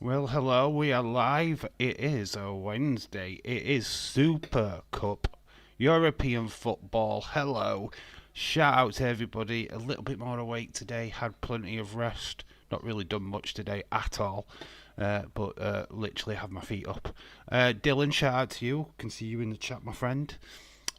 Well, hello, we are live. It is a Wednesday. It is Super Cup European football. Hello. Shout out to everybody. A little bit more awake today. Had plenty of rest. Not really done much today at all. But literally have my feet up. Dylan, shout out to you. Can see you in the chat, my friend.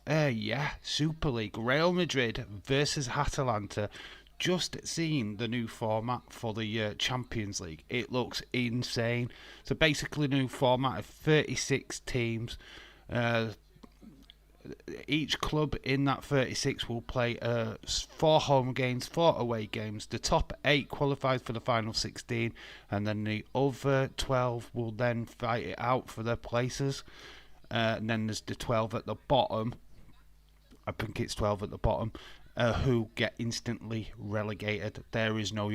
Yeah, Super League. Real Madrid versus Atalanta. Just seen the new format for the Champions League. It looks insane. So basically, new format of 36 teams. Uh, each club in that 36 will play 4 home games, 4 away games. The top 8 qualifies for the final 16, and then the other 12 will then fight it out for their places. And then there's the 12 at the bottom. I think it's 12 at the bottom, who get instantly relegated. There is no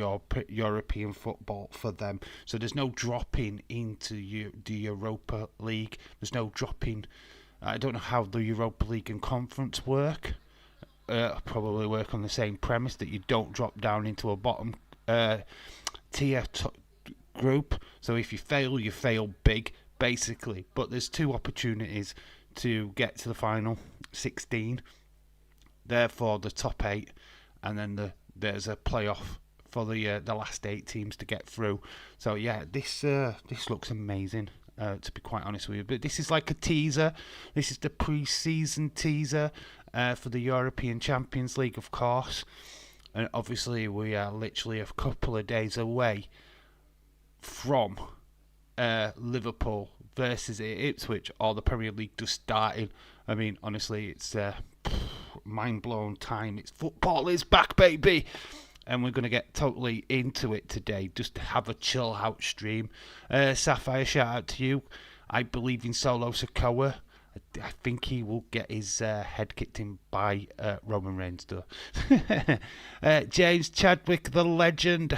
European football for them. So there's no dropping into the Europa League. There's no dropping. I don't know how the Europa League and Conference work. Probably work on the same premise that you don't drop down into a bottom tier group. So if you fail big, basically. But there's 2 opportunities to get to the final 16. Therefore, the top 8, and then there's a playoff for the last 8 teams to get through. So yeah, this looks amazing. To be quite honest with you, but this is like a teaser. This is the pre-season teaser for the European Champions League, of course. And obviously, we are literally a couple of days away from Liverpool versus Ipswich, or the Premier League just starting. I mean, honestly, it's mind-blown time. It's football is back, baby, and we're going to get totally into it today. Just to have a chill out stream. Sapphire, shout out to you. I believe in Solo Sikoa. I think he will get his head kicked in by Roman Reigns, though. James Chadwick, the legend,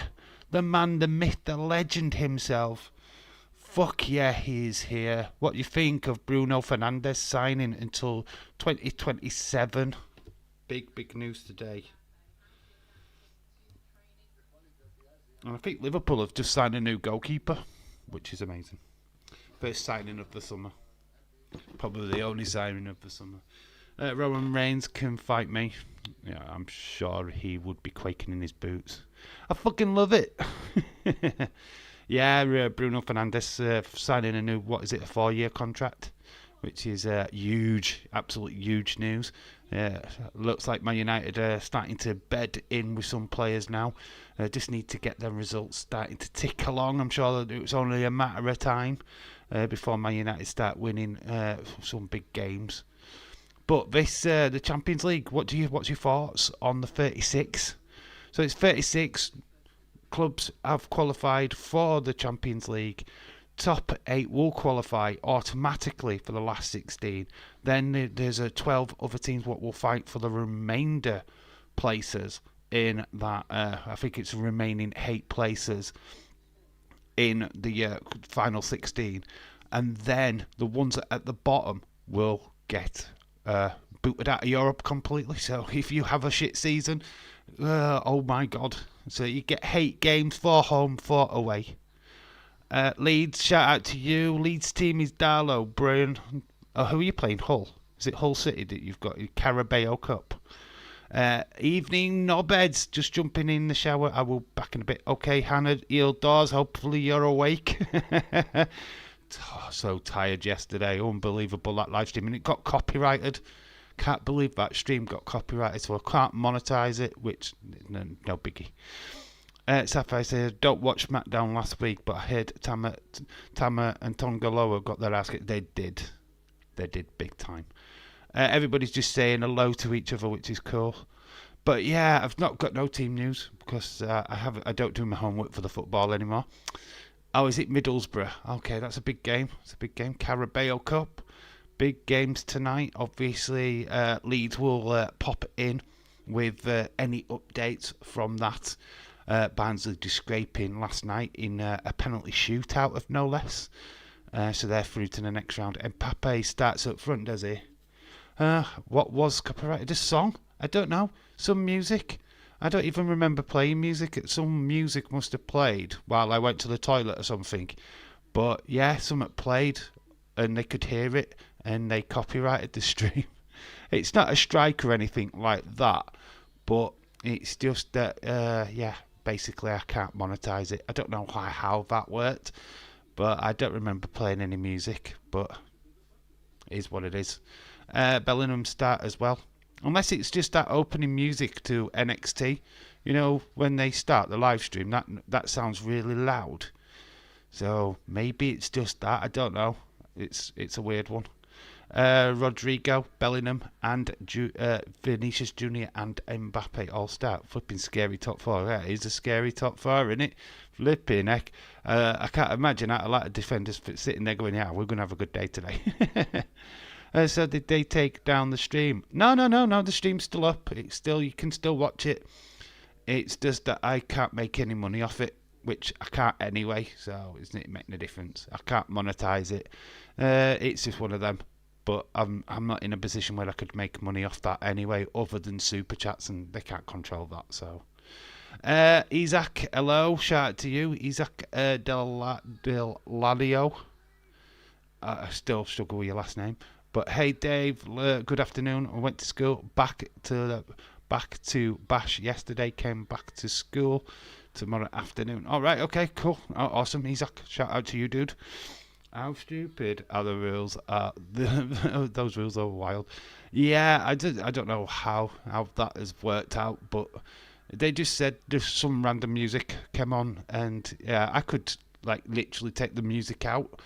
the man, the myth, the legend himself. Fuck yeah, he is here. What do you think of Bruno Fernandes signing until 2027? Big news today. And I think Liverpool have just signed a new goalkeeper, which is amazing. First signing of the summer. Probably the only signing of the summer. Roman Reigns can fight me. Yeah, I'm sure he would be quaking in his boots. I fucking love it. Yeah, Bruno Fernandes signing a new, a 4-year contract, which is huge, absolute huge news. Looks like Man United are starting to bed in with some players now. Just need to get their results starting to tick along. I'm sure that it's only a matter of time before Man United start winning some big games. But this, the Champions League, what's your thoughts on the 36? So it's 36 clubs have qualified for the Champions League. Top 8 will qualify automatically for the last 16. Then there's 12 other teams what will fight for the remainder places in that. I think it's remaining 8 places in the final 16. And then the ones at the bottom will get booted out of Europe completely. So if you have a shit season, oh my god. So you get 8 games, 4 home, 4 away. Leeds, shout out to you. Leeds team is Darlow, Brian. Oh, who are you playing? Hull. Is it Hull City that you've got? Carabao Cup. Evening, knobheads. Just jumping in the shower. I will back in a bit. Okay, Hannah, Doors. Hopefully you're awake. So tired yesterday. Unbelievable, that live stream. And it got copyrighted. Can't believe that stream got copyrighted, so I can't monetize it, which, no biggie. Sapphire says, don't watch SmackDown last week, but I heard Tama and Tongaloa got their ass kicked. They did big time. Everybody's just saying hello to each other, which is cool. But yeah, I've not got no team news because I don't do my homework for the football anymore. Oh, is it Middlesbrough? Okay, that's a big game. It's a big game. Carabao Cup. Big games tonight. Obviously, Leeds will pop in with any updates from that. Barnsley just scraping last night in a penalty shootout of no less. So they're through to the next round. And Mbappe starts up front, does he? What was copyrighted? A song? I don't know. Some music. I don't even remember playing music. Some music must have played while I went to the toilet or something. But yeah, something played and they could hear it and they copyrighted the stream. It's not a strike or anything like that, but it's just that, yeah, basically I can't monetize it. I don't know how that worked, but I don't remember playing any music, but it is what it is. Bellingham start as well. Unless it's just that opening music to NXT, you know, when they start the live stream, that sounds really loud. So maybe it's just that. I don't know. It's a weird one. Rodrigo, Bellingham, and Vinicius Junior and Mbappe all start. Flipping scary top four. That is a scary top four, isn't it? Flipping heck. I can't imagine a lot of defenders sitting there going, yeah, we're going to have a good day today. So did they take down the stream? No. The stream's still up. It's still, you can still watch it. It's just that I can't make any money off it, which I can't anyway. So isn't it making a difference? I can't monetize it. It's just one of them. But I'm not in a position where I could make money off that anyway, other than super chats, and they can't control that. So, Isaac, hello, shout out to you, Isaac Del Ladio. I still struggle with your last name, but hey, Dave, good afternoon. I went to school, back to Bash yesterday. Came back to school tomorrow afternoon. All right, okay, cool, awesome, Isaac. Shout out to you, dude. How stupid are the rules? Those rules are wild. Yeah, I don't know how that has worked out, but they just said just some random music came on, and yeah, I could like literally take the music out,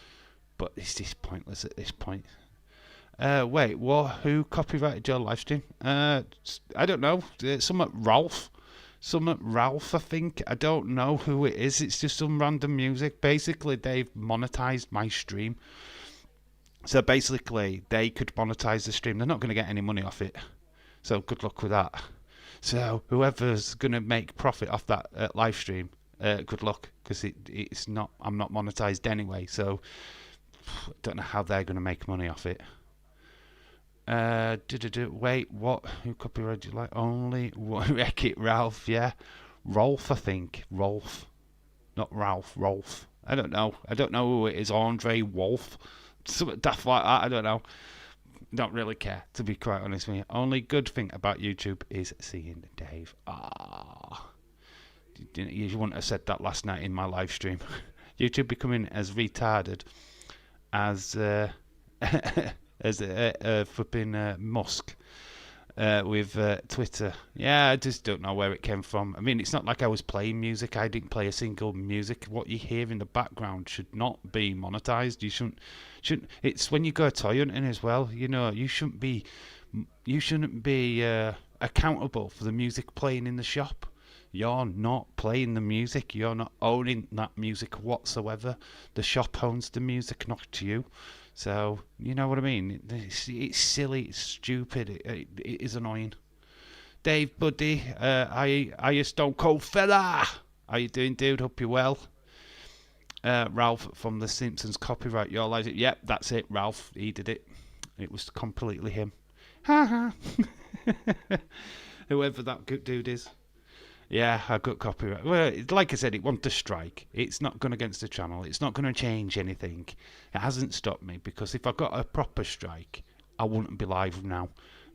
but it's just pointless at this point. Wait, what? Who copyrighted your live stream? I don't know. Some Ralph. Some Ralph, I think. I don't know who it is. It's just some random music. Basically, they've monetized my stream. So basically, they could monetize the stream. They're not going to get any money off it. So good luck with that. So whoever's going to make profit off that live stream, good luck, because it's not. I'm not monetized anyway. So I don't know how they're going to make money off it. Wait, what? Who copyrighted you like? Only Wreck-It Ralph, yeah. Rolf, I think. Rolf. Not Ralph, Rolf. I don't know who it is. Andre Wolf. Something daft like that, I don't know. Don't really care, to be quite honest with you. Only good thing about YouTube is seeing Dave. You wouldn't have said that last night in my live stream. YouTube becoming as retarded as flipping Musk with Twitter. Yeah, I just don't know where it came from. I mean, it's not like I was playing music. I didn't play a single music. What you hear in the background should not be monetized. You shouldn't. It's when you go toy hunting as well. You know, you shouldn't be accountable for the music playing in the shop. You're not playing the music. You're not owning that music whatsoever. The shop owns the music, not you. So, you know what I mean? It's silly, it's stupid, it is annoying. Dave, buddy, are you Stone Cold Fella? How you doing, dude? Hope you're well. Ralph from The Simpsons, copyright your lives. Yep, that's it, Ralph. He did it. It was completely him. Ha ha. Whoever that good dude is. Yeah, I got copyright. Well, like I said, it wasn't a strike. It's not gone against the channel. It's not going to change anything. It hasn't stopped me, because if I got a proper strike, I wouldn't be live now.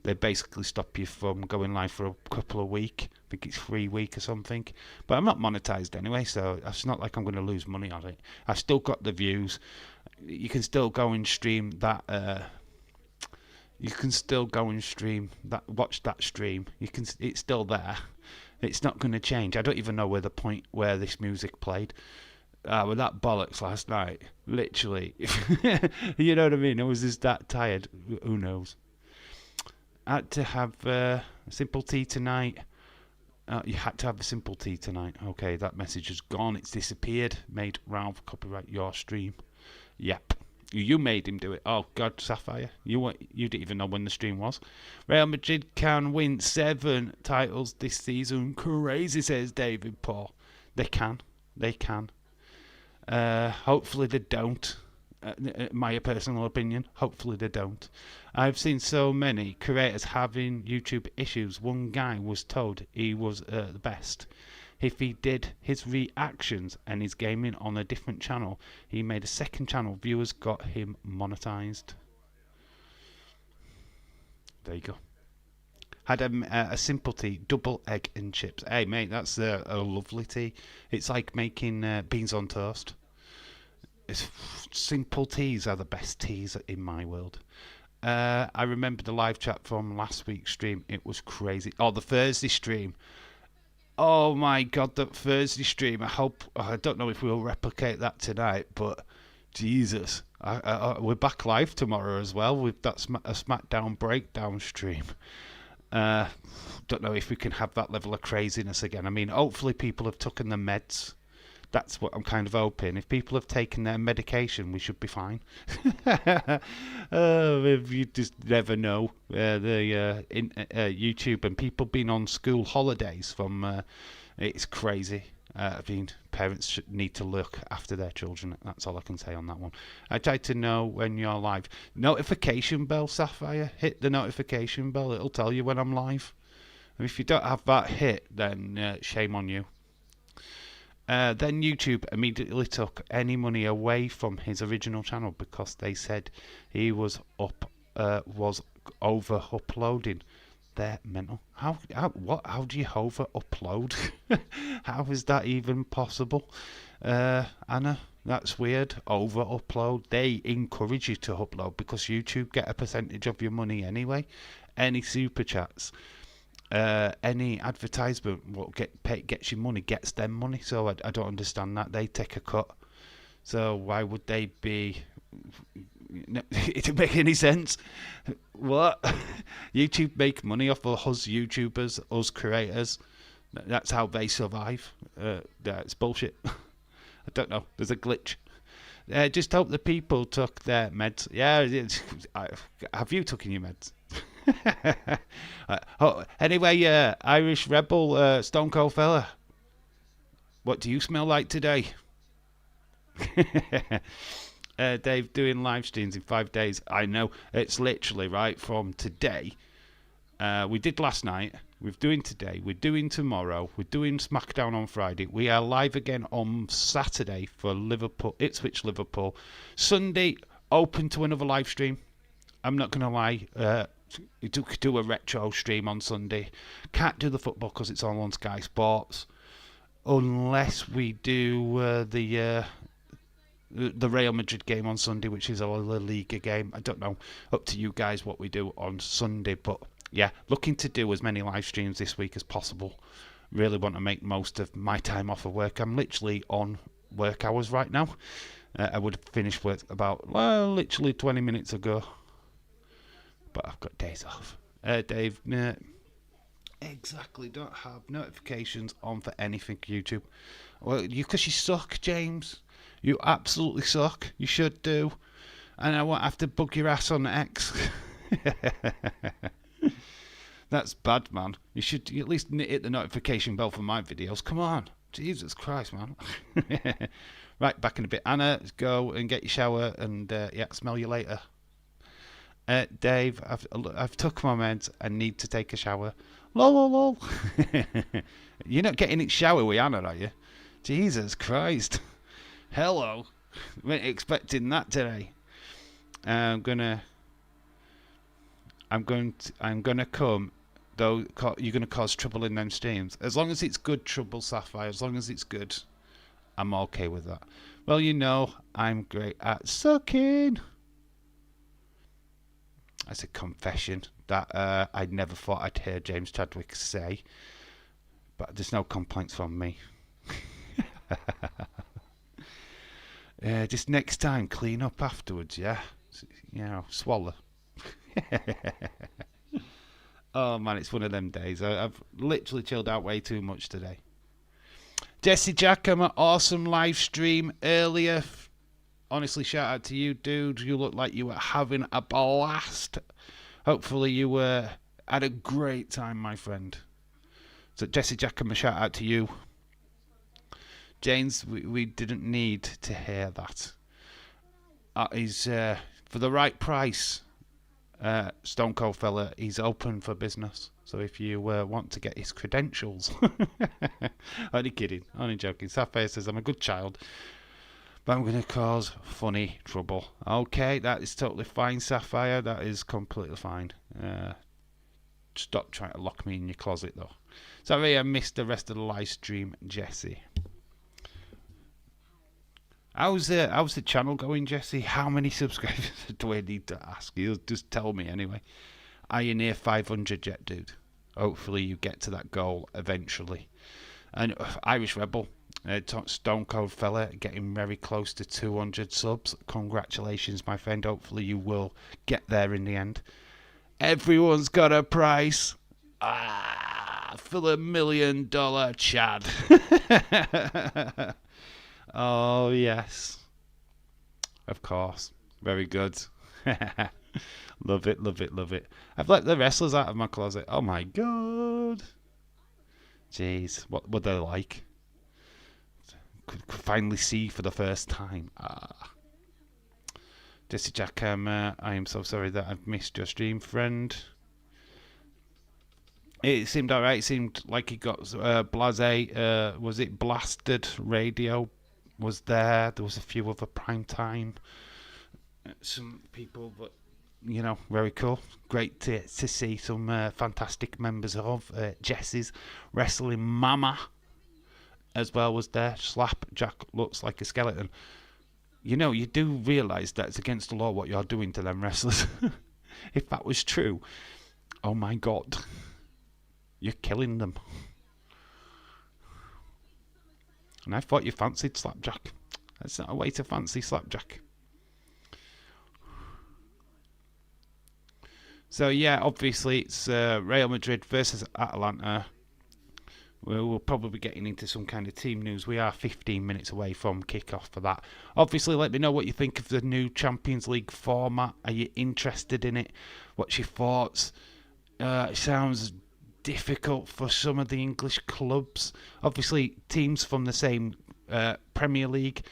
They basically stop you from going live for a couple of weeks. I think it's 3 weeks or something. But I'm not monetized anyway, so it's not like I'm going to lose money on it. I've still got the views. You can still go and stream that. You can still go and stream that. Watch that stream. It's still there. It's not going to change. I don't even know where the point where this music played. With that bollocks last night, literally. You know what I mean? I was just that tired. Who knows? I had to have a simple tea tonight. You had to have a simple tea tonight. Okay, that message has gone. It's disappeared. Made Ralph copyright your stream. Yep. You made him do it. Oh, God, Sapphire. You didn't even know when the stream was. Real Madrid can win 7 titles this season. Crazy, says David Paul. They can. Hopefully they don't. My personal opinion. Hopefully they don't. I've seen so many creators having YouTube issues. One guy was told he was the best. If he did his reactions and his gaming on a different channel, he made a second channel. Viewers got him monetized. There you go. Had a simple tea, double egg and chips. Hey mate, that's a lovely tea. It's like making beans on toast. Simple teas are the best teas in my world. I remember the live chat from last week's stream. It was crazy. Oh, the Thursday stream. Oh my god, that Thursday stream. I don't know if we'll replicate that tonight, but Jesus. We're back live tomorrow as well with that a SmackDown breakdown stream. Don't know if we can have that level of craziness again. I mean, hopefully people have taken the meds. That's what I'm kind of hoping. If people have taken their medication, we should be fine. You just never know. YouTube and people being on school holidays from it's crazy. I mean, parents should need to look after their children. That's all I can say on that one. I try to know when you're live. Notification bell, Sapphire. Hit the notification bell. It'll tell you when I'm live. And if you don't have that hit, then shame on you. Then YouTube immediately took any money away from his original channel because they said he was over uploading. They're mental. How do you over upload? How is that even possible? Anna, that's weird. Over upload. They encourage you to upload because YouTube get a percentage of your money anyway. Any super chats. Any advertisement what gets you money gets them money, so I don't understand that. They take a cut, so why would they be? It doesn't make any sense. What? YouTube make money off of us YouTubers, us creators. That's how they survive. It's bullshit. I don't know. There's a glitch. Just hope the people took their meds. Yeah, have you taken your meds? Anyway, Irish Rebel, Stone Cold Fella, what do you smell like today? Dave doing live streams in 5 days. I know, it's literally right from today. We did last night, we're doing today, we're doing tomorrow, we're doing SmackDown on Friday. We are live again on Saturday for Liverpool, Ipswich Liverpool. Sunday, open to another live stream. I'm not going to lie. Do a retro stream on Sunday. Can't do the football because it's all on Sky Sports, unless we do the Real Madrid game on Sunday, which is a La Liga game. I don't know. Up to you guys what we do on Sunday, but yeah, looking to do as many live streams this week as possible. Really want to make most of my time off of work. I'm literally on work hours right now. I would have finished work about literally 20 minutes ago. But I've got days off. Dave, exactly, don't have notifications on for anything, YouTube. Well, because you suck, James. You absolutely suck. You should do. And I won't have to bug your ass on X. That's bad, man. You should at least hit the notification bell for my videos. Come on. Jesus Christ, man. Right, back in a bit. Anna, go and get your shower and smell you later. Dave, I've took my meds and need to take a shower. Lol. You're not getting it shower with Anna, are you? Jesus Christ. Hello. Weren't expecting that today. I'm gonna come. Though you're gonna cause trouble in them streams. As long as it's good trouble, Sapphire. As long as it's good, I'm okay with that. Well, you know, I'm great at sucking. That's a confession that I never thought I'd hear James Chadwick say. But there's no complaints from me. Just next time, clean up afterwards, yeah? You know, swallow. Oh, man, it's one of them days. I've literally chilled out way too much today. Jesse Jackham, an awesome live stream earlier. Honestly, shout out to you, dude. You look like you were having a blast. Hopefully you had a great time, my friend. So Jesse Jackham, a shout out to you. James, we didn't need to hear that. He's for the right price. Stone Cold fella, he's open for business. So if you want to get his credentials, only kidding, only joking. Sapphire says, I'm a good child, but I'm going to cause funny trouble. Okay, that is totally fine, Sapphire. That is completely fine. Stop trying to lock me in your closet, though. Sorry I missed the rest of the live stream, Jesse. How's the channel going, Jesse? How many subscribers do I need to ask? You'll just tell me anyway. Are you near 500 yet, dude? Hopefully you get to that goal eventually. And Irish Rebel, Stone Cold fella, getting very close to 200 subs. Congratulations, my friend. Hopefully you will get there in the end. Everyone's got a price. For the $1 million Chad. Oh, yes. Of course. Very good. Love it, love it, love it. I've let the wrestlers out of my closet. Oh, my God. Jeez. What were they like? Could finally see for the first time. Jesse Jackhammer, I am so sorry that I've missed your stream, friend. It seemed alright. It seemed like he got blasé. Was it Blasted Radio? Was there? There was a few other prime time. Some people, but you know, very cool. Great to see some fantastic members of Jesse's Wrestling Mama as well was there. Slapjack looks like a skeleton. You know, you do realise that it's against the law what you're doing to them wrestlers. If that was true, oh my God, you're killing them. And I thought you fancied Slapjack. That's not a way to fancy Slapjack. So yeah, obviously it's Real Madrid versus Atalanta. We'll probably be getting into some kind of team news. We are 15 minutes away from kickoff for that. Obviously, let me know what you think of the new Champions League format. Are you interested in it? What's your thoughts? It sounds difficult for some of the English clubs. Obviously, teams from the same Premier League.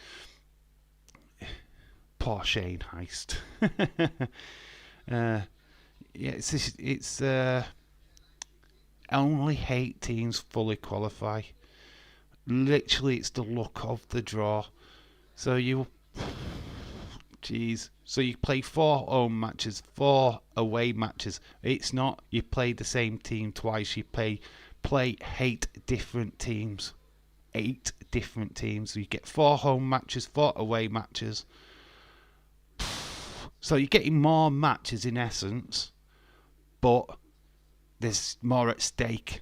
Poor Shane Heist. Yeah, it's only 8 teams fully qualify. Literally, it's the luck of the draw. So so you play 4 home matches, 4 away matches. It's not you play the same team twice. You play 8 different teams. 8 different teams. So you get 4 home matches, 4 away matches. So you're getting more matches in essence, but there's more at stake.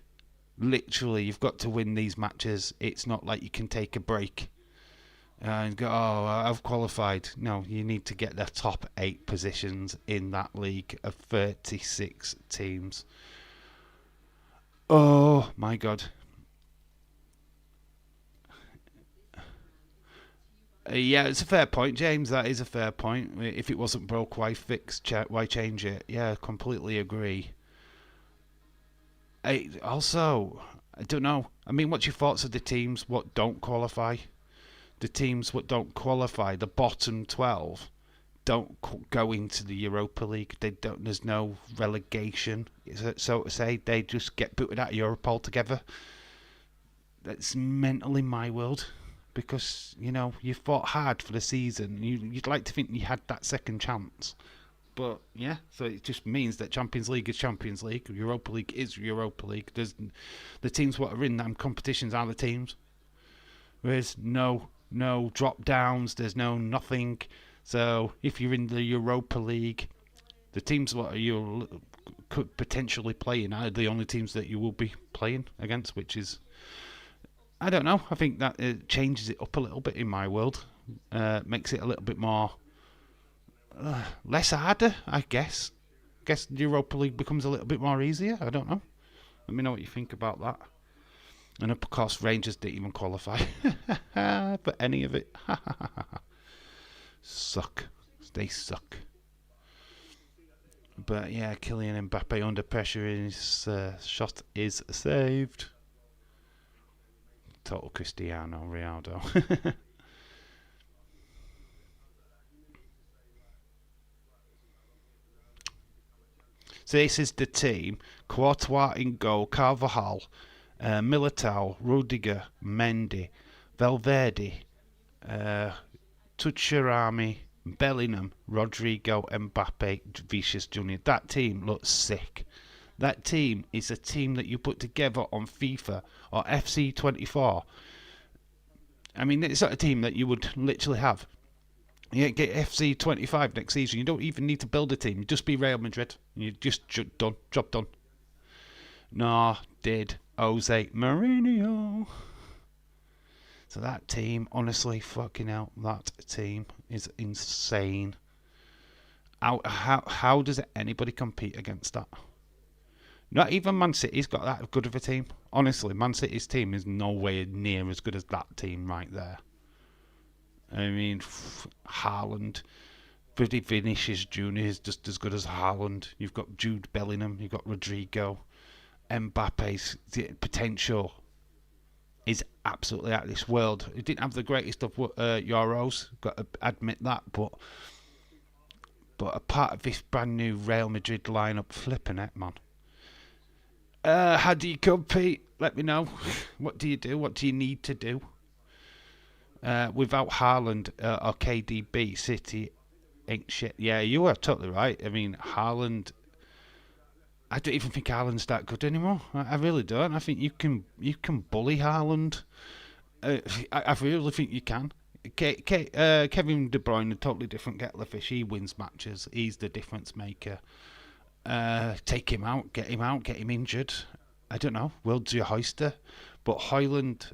Literally, you've got to win these matches. It's not like you can take a break and go, oh, I've qualified. No, you need to get the top 8 positions in that league of 36 teams. Oh, my God. Yeah, it's a fair point, James. That is a fair point. If it wasn't broke, why why change it? Yeah, completely agree. I don't know. I mean, what's your thoughts of the teams what don't qualify? The teams what don't qualify, the bottom 12, don't go into the Europa League. They don't. There's no relegation, so to say. They just get booted out of Europe altogether. That's mental in my world. Because, you know, you fought hard for the season. You'd like to think you had that second chance. But, yeah, so it just means that Champions League is Champions League. Europa League is Europa League. There's the teams what are in them competitions are the teams. There's no drop-downs. There's no nothing. So, if you're in the Europa League, the teams what you could potentially play in are the only teams that you will be playing against, which is... I don't know. I think that it changes it up a little bit in my world. Makes it a little bit more... less harder, I guess. Guess the Europa League becomes a little bit more easier. I don't know. Let me know what you think about that. And of course, Rangers didn't even qualify for any of it. Suck. They suck. But yeah, Kylian Mbappe under pressure. His shot is saved. Total Cristiano Ronaldo. So this is the team: Courtois in goal, Carvajal, Militao, Rudiger, Mendy, Valverde, uh, Tuccerami, Bellingham, Rodrigo, Mbappe, Vinicius Junior. That team looks sick. That team is a team that you put together on FIFA or FC24. I mean, it's not a team that you would literally have. You get FC25 next season. You don't even need to build a team. You just be Real Madrid. You just done. Job done. Nor did Jose Mourinho. So that team, honestly, fucking hell, that team is insane. How does anybody compete against that? Not even Man City's got that good of a team. Honestly, Man City's team is nowhere near as good as that team right there. I mean, Haaland, Vinicius Junior is just as good as Haaland. You've got Jude Bellingham, you've got Rodrigo, Mbappe's potential is absolutely out of this world. He didn't have the greatest of Euros, got to admit that, but a part of this brand new Real Madrid lineup, flipping it, man. How do you compete? Let me know. What do you do? What do you need to do? Without Haaland or KDB, City ain't shit. Yeah, you are totally right. I mean, Haaland, I don't even think Haaland's that good anymore. I really don't. I think you can bully Haaland. I really think you can. Kevin De Bruyne, a totally different kettle of fish. He wins matches. He's the difference maker. Take him out, get him injured. I don't know. World's your oyster. But Højlund,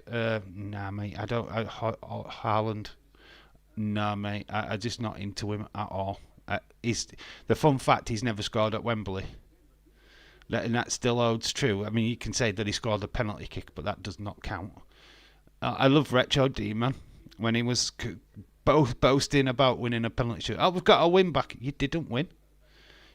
nah, mate. I don't. Haaland, nah, mate. I'm just not into him at all. The fun fact, he's never scored at Wembley. And that still holds true. I mean, you can say that he scored a penalty kick, but that does not count. I love Retro Demon when he was boasting about winning a penalty shootout. Oh, we've got a win back. You didn't win.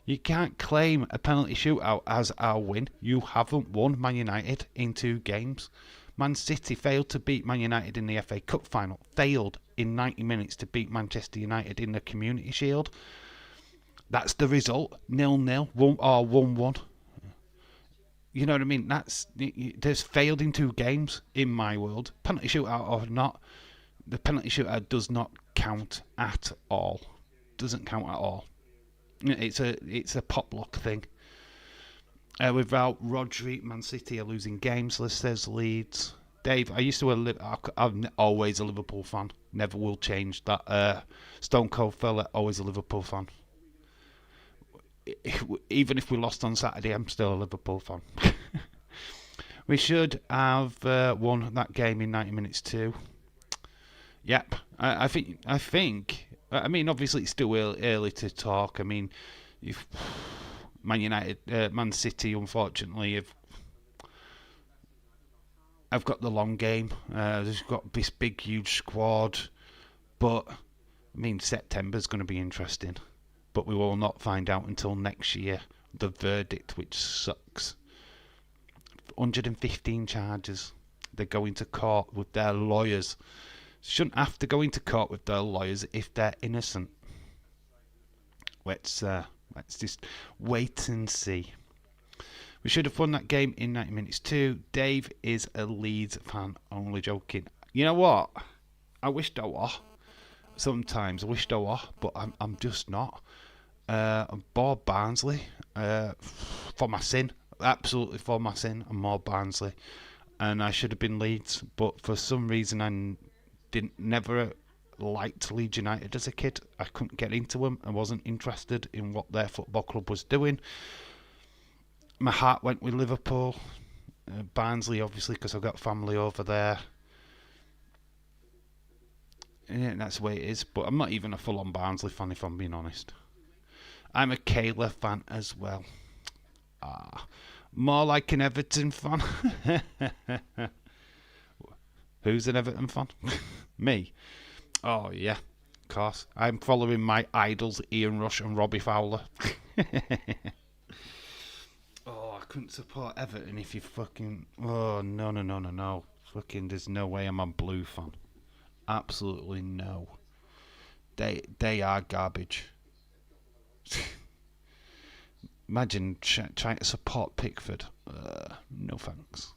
You can't claim a penalty shootout as our win. You haven't won Man United in 2 games. Man City failed to beat Man United in the FA Cup final. Failed in 90 minutes to beat Manchester United in the Community Shield. That's the result. 0-0 or 1-1. You know what I mean? There's failed in 2 games in my world. Penalty shootout or not, the penalty shootout does not count at all. Doesn't count at all. It's a pop lock thing. Without Rodri, Man City are losing games. Says Leeds. Dave, I'm always a Liverpool fan. Never will change that. Stone Cold fella, always a Liverpool fan. Even if we lost on Saturday, I'm still a Liverpool fan. We should have won that game in 90 minutes too. Yep, I think. I mean, obviously it's still early to talk. I mean, if Man City, unfortunately, have got the long game. They've got this big, huge squad, but I mean, September's going to be interesting. But we will not find out until next year the verdict, which sucks. 115 charges. They're going to court with their lawyers. Shouldn't have to go into court with their lawyers if they're innocent. Let's just wait and see. We should have won that game in 90 minutes too. Dave is a Leeds fan. Only joking. You know what? I wished I were. Sometimes I wished I were, but I'm just not. I'm more Barnsley for my sin. Absolutely for my sin. I'm more Barnsley, and I should have been Leeds, but for some reason I never liked Leeds United as a kid. I couldn't get into them. I wasn't interested in what their football club was doing. My heart went with Liverpool. Barnsley, obviously, because I've got family over there. Yeah, that's the way it is. But I'm not even a full-on Barnsley fan, if I'm being honest. I'm a Kayla fan as well. More like an Everton fan. Who's an Everton fan? Me. Oh, yeah, of course. I'm following my idols, Ian Rush and Robbie Fowler. Oh, I couldn't support Everton if you fucking... Oh, no. Fucking, there's no way I'm a Blue fan. Absolutely no. They are garbage. Imagine trying to support Pickford. No thanks.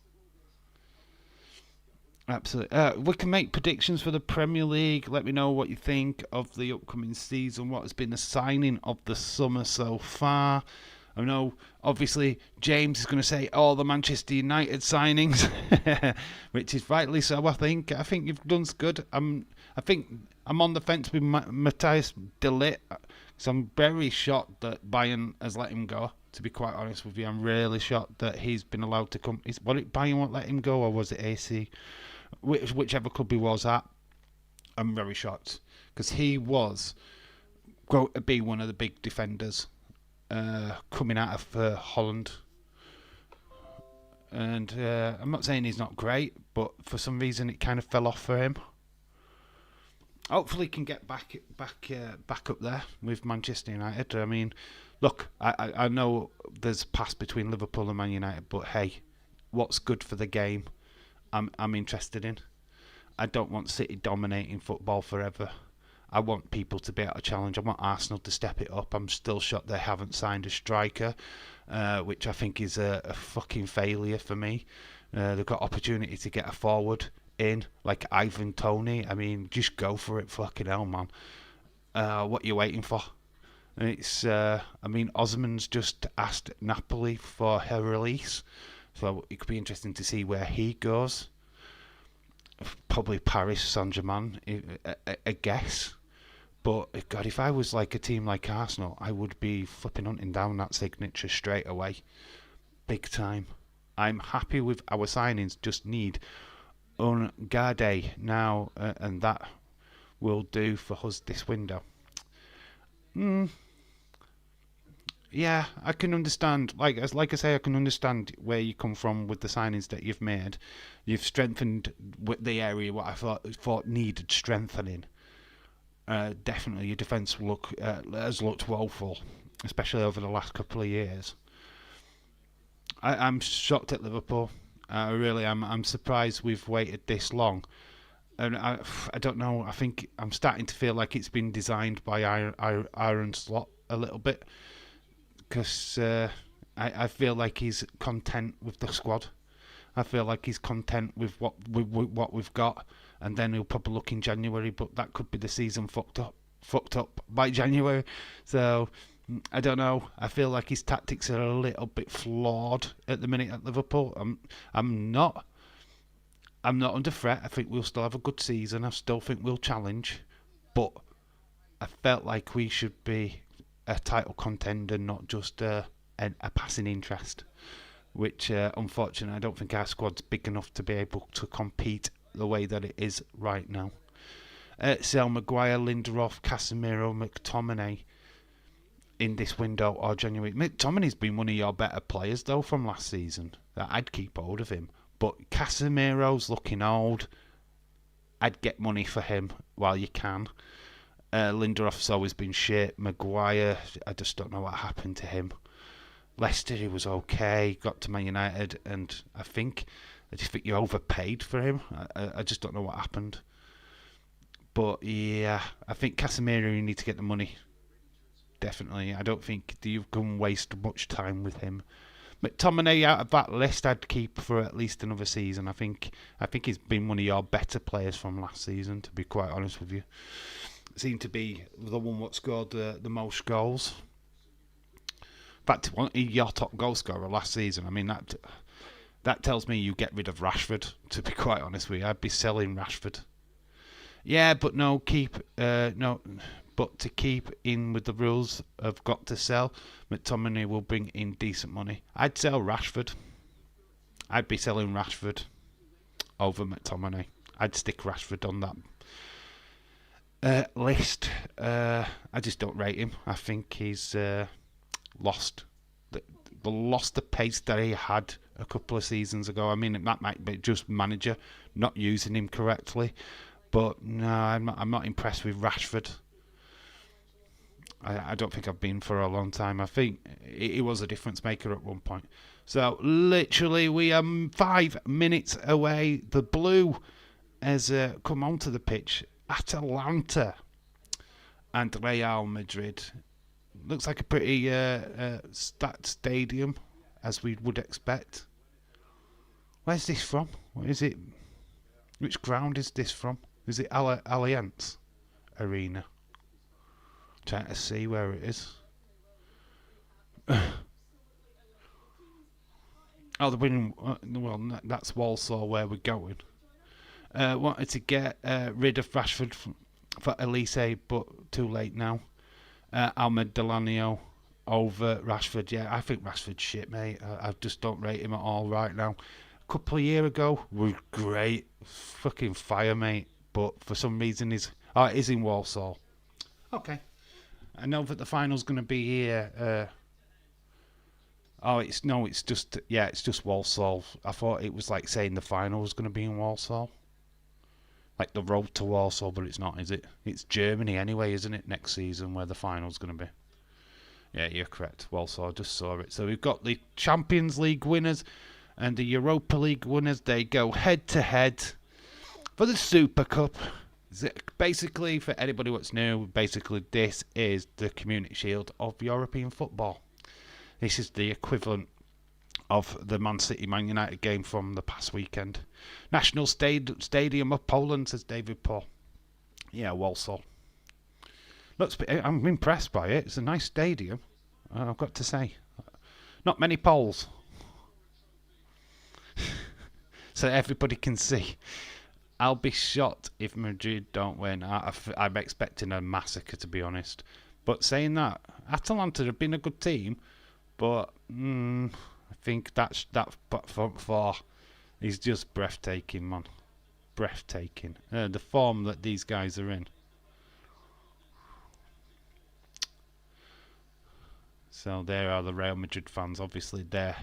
Absolutely. We can make predictions for the Premier League. Let me know what you think of the upcoming season. What has been the signing of the summer so far? I know, obviously, James is going to say all the Manchester United signings, which is rightly so. I think. I think you've done good. I think I'm on the fence with Matthias De Ligt, because I'm very shocked that Bayern has let him go. To be quite honest with you, I'm really shocked that he's been allowed to come. Was it Bayern won't let him go, or was it AC? Whichever club he was at, I'm very shocked because he was going to be one of the big defenders coming out of Holland. And I'm not saying he's not great, but for some reason it kind of fell off for him. Hopefully, he can get back up there with Manchester United. I mean, look, I know there's past between Liverpool and Man United, but hey, what's good for the game? I'm interested in. I don't want City dominating football forever. I want people to be able to challenge. I want Arsenal to step it up. I'm still shocked they haven't signed a striker, which I think is a fucking failure for me. They've got opportunity to get a forward in, like Ivan Toney. I mean, just go for it, fucking hell, man. What are you waiting for? It's, I mean, Osman's just asked Napoli for her release. So it could be interesting to see where he goes. Probably Paris Saint-Germain, a guess. But God, if I was like a team like Arsenal, I would be flipping hunting down that signature straight away, big time. I'm happy with our signings. Just need Ungade now, and that will do for us this window. Yeah, I can understand. Like I say, I can understand where you come from with the signings that you've made. You've strengthened the area what I thought needed strengthening. Definitely, your defence has looked woeful, especially over the last couple of years. I'm shocked at Liverpool. I really am. I'm surprised we've waited this long. And I don't know. I think I'm starting to feel like it's been designed by Aaron Slot a little bit. Because I feel like he's content with the squad. I feel like he's content with what we've got, and then he'll probably look in January. But that could be the season fucked up by January. So I don't know. I feel like his tactics are a little bit flawed at the minute at Liverpool. I'm not under threat. I think we'll still have a good season. I still think we'll challenge, but I felt like we should be a title contender, not just a passing interest, which unfortunately I don't think our squad's big enough to be able to compete the way that it is right now. Sell Maguire, Lindelof, Casemiro, McTominay in this window or January. McTominay's been one of your better players though from last season. I'd keep hold of him, but Casemiro's looking old. I'd get money for him while you can. Lindelof's always been shit. Maguire, I just don't know what happened to him. Leicester, he was okay. Got to Man United, and I just think you overpaid for him. I just don't know what happened. But yeah, I think Casemiro, you need to get the money. Definitely. I don't think you can waste much time with him. McTominay out of that list, I'd keep for at least another season. I think he's been one of your better players from last season, to be quite honest with you. Seemed to be the one what scored the most goals. In fact, your top goal scorer last season. I mean, that tells me you get rid of Rashford, to be quite honest with you. I'd be selling Rashford. Yeah, but no, but to keep in with the rules of got to sell, McTominay will bring in decent money. I'd sell Rashford. I'd be selling Rashford over McTominay. I'd stick Rashford on that list. I just don't rate him. I think he's lost the pace that he had a couple of seasons ago. I mean, that might be just manager not using him correctly, but no, I'm not impressed with Rashford. I don't think I've been for a long time. I think he was a difference maker at one point. So literally, we are 5 minutes away. The blue has come onto the pitch. Atalanta and Real Madrid. Looks like a pretty stacked stadium, as we would expect. Where's this from? What is it? Which ground is this from? Is it Allianz Arena? Trying to see where it is. Oh, the winning. Well, that's Walsall where we're going. Wanted to get rid of Rashford for Elise, but too late now. Ahmed Delanio over Rashford. Yeah, I think Rashford's shit, mate. I just don't rate him at all right now. A couple of years ago, was great. Fucking fire, mate. But for some reason, it is in Walsall. Okay. I know that the final's going to be here. It's just Walsall. I thought it was like saying the final was going to be in Walsall. Like the road to Warsaw, but it's not, is it? It's Germany anyway, isn't it, next season, where the final's going to be? Yeah, you're correct. Warsaw, just saw it. So we've got the Champions League winners and the Europa League winners. They go head-to-head for the Super Cup. Basically, for anybody what's new, basically this is the Community Shield of European football. This is the equivalent of the Man City-Man United game from the past weekend. National Stadium of Poland, says David Paul. Yeah, Walsall. I'm impressed by it. It's a nice stadium, I've got to say. Not many poles. So everybody can see. I'll be shocked if Madrid don't win. I'm expecting a massacre, to be honest. But saying that, Atalanta have been a good team, but I think that front four is just breathtaking, man. Breathtaking. The form that these guys are in. So there are the Real Madrid fans. Obviously, the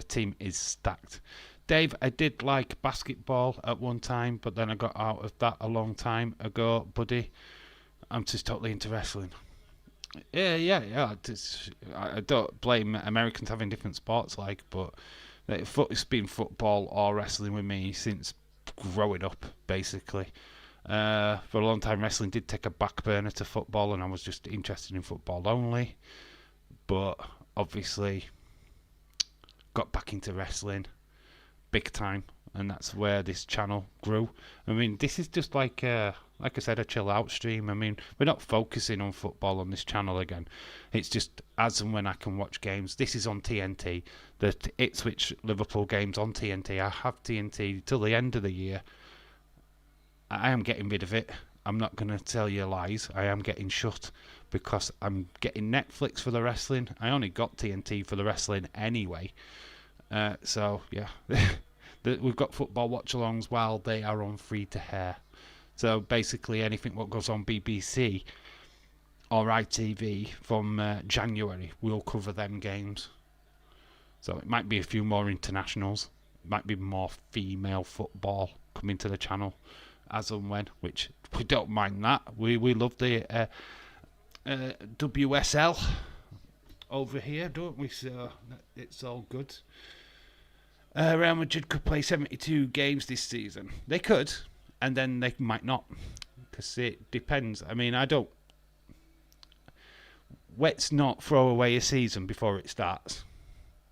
team is stacked. Dave, I did like basketball at one time, but then I got out of that a long time ago, buddy. I'm just totally into wrestling. Yeah. I don't blame Americans having different sports, but it's been football or wrestling with me since growing up, basically. For a long time, wrestling did take a back burner to football, and I was just interested in football only. But obviously, got back into wrestling big time, and that's where this channel grew. I mean, this is just like I said, a chill out stream. I mean, we're not focusing on football on this channel again. It's just as and when I can watch games. This is on TNT. The Ipswich Liverpool game's on TNT. I have TNT till the end of the year. I am getting rid of it. I'm not going to tell you lies. I am getting shut because I'm getting Netflix for the wrestling. I only got TNT for the wrestling anyway. So, yeah. We've got football watch-alongs while they are on free-to-air. So, basically, anything what goes on BBC or ITV from January, we'll cover them games. So, it might be a few more internationals. It might be more female football coming to the channel as and when, which we don't mind that. We love the WSL over here, don't we? So it's all good. Real Madrid could play 72 games this season. They could, and then they might not, because it depends. I mean, let's not throw away a season before it starts.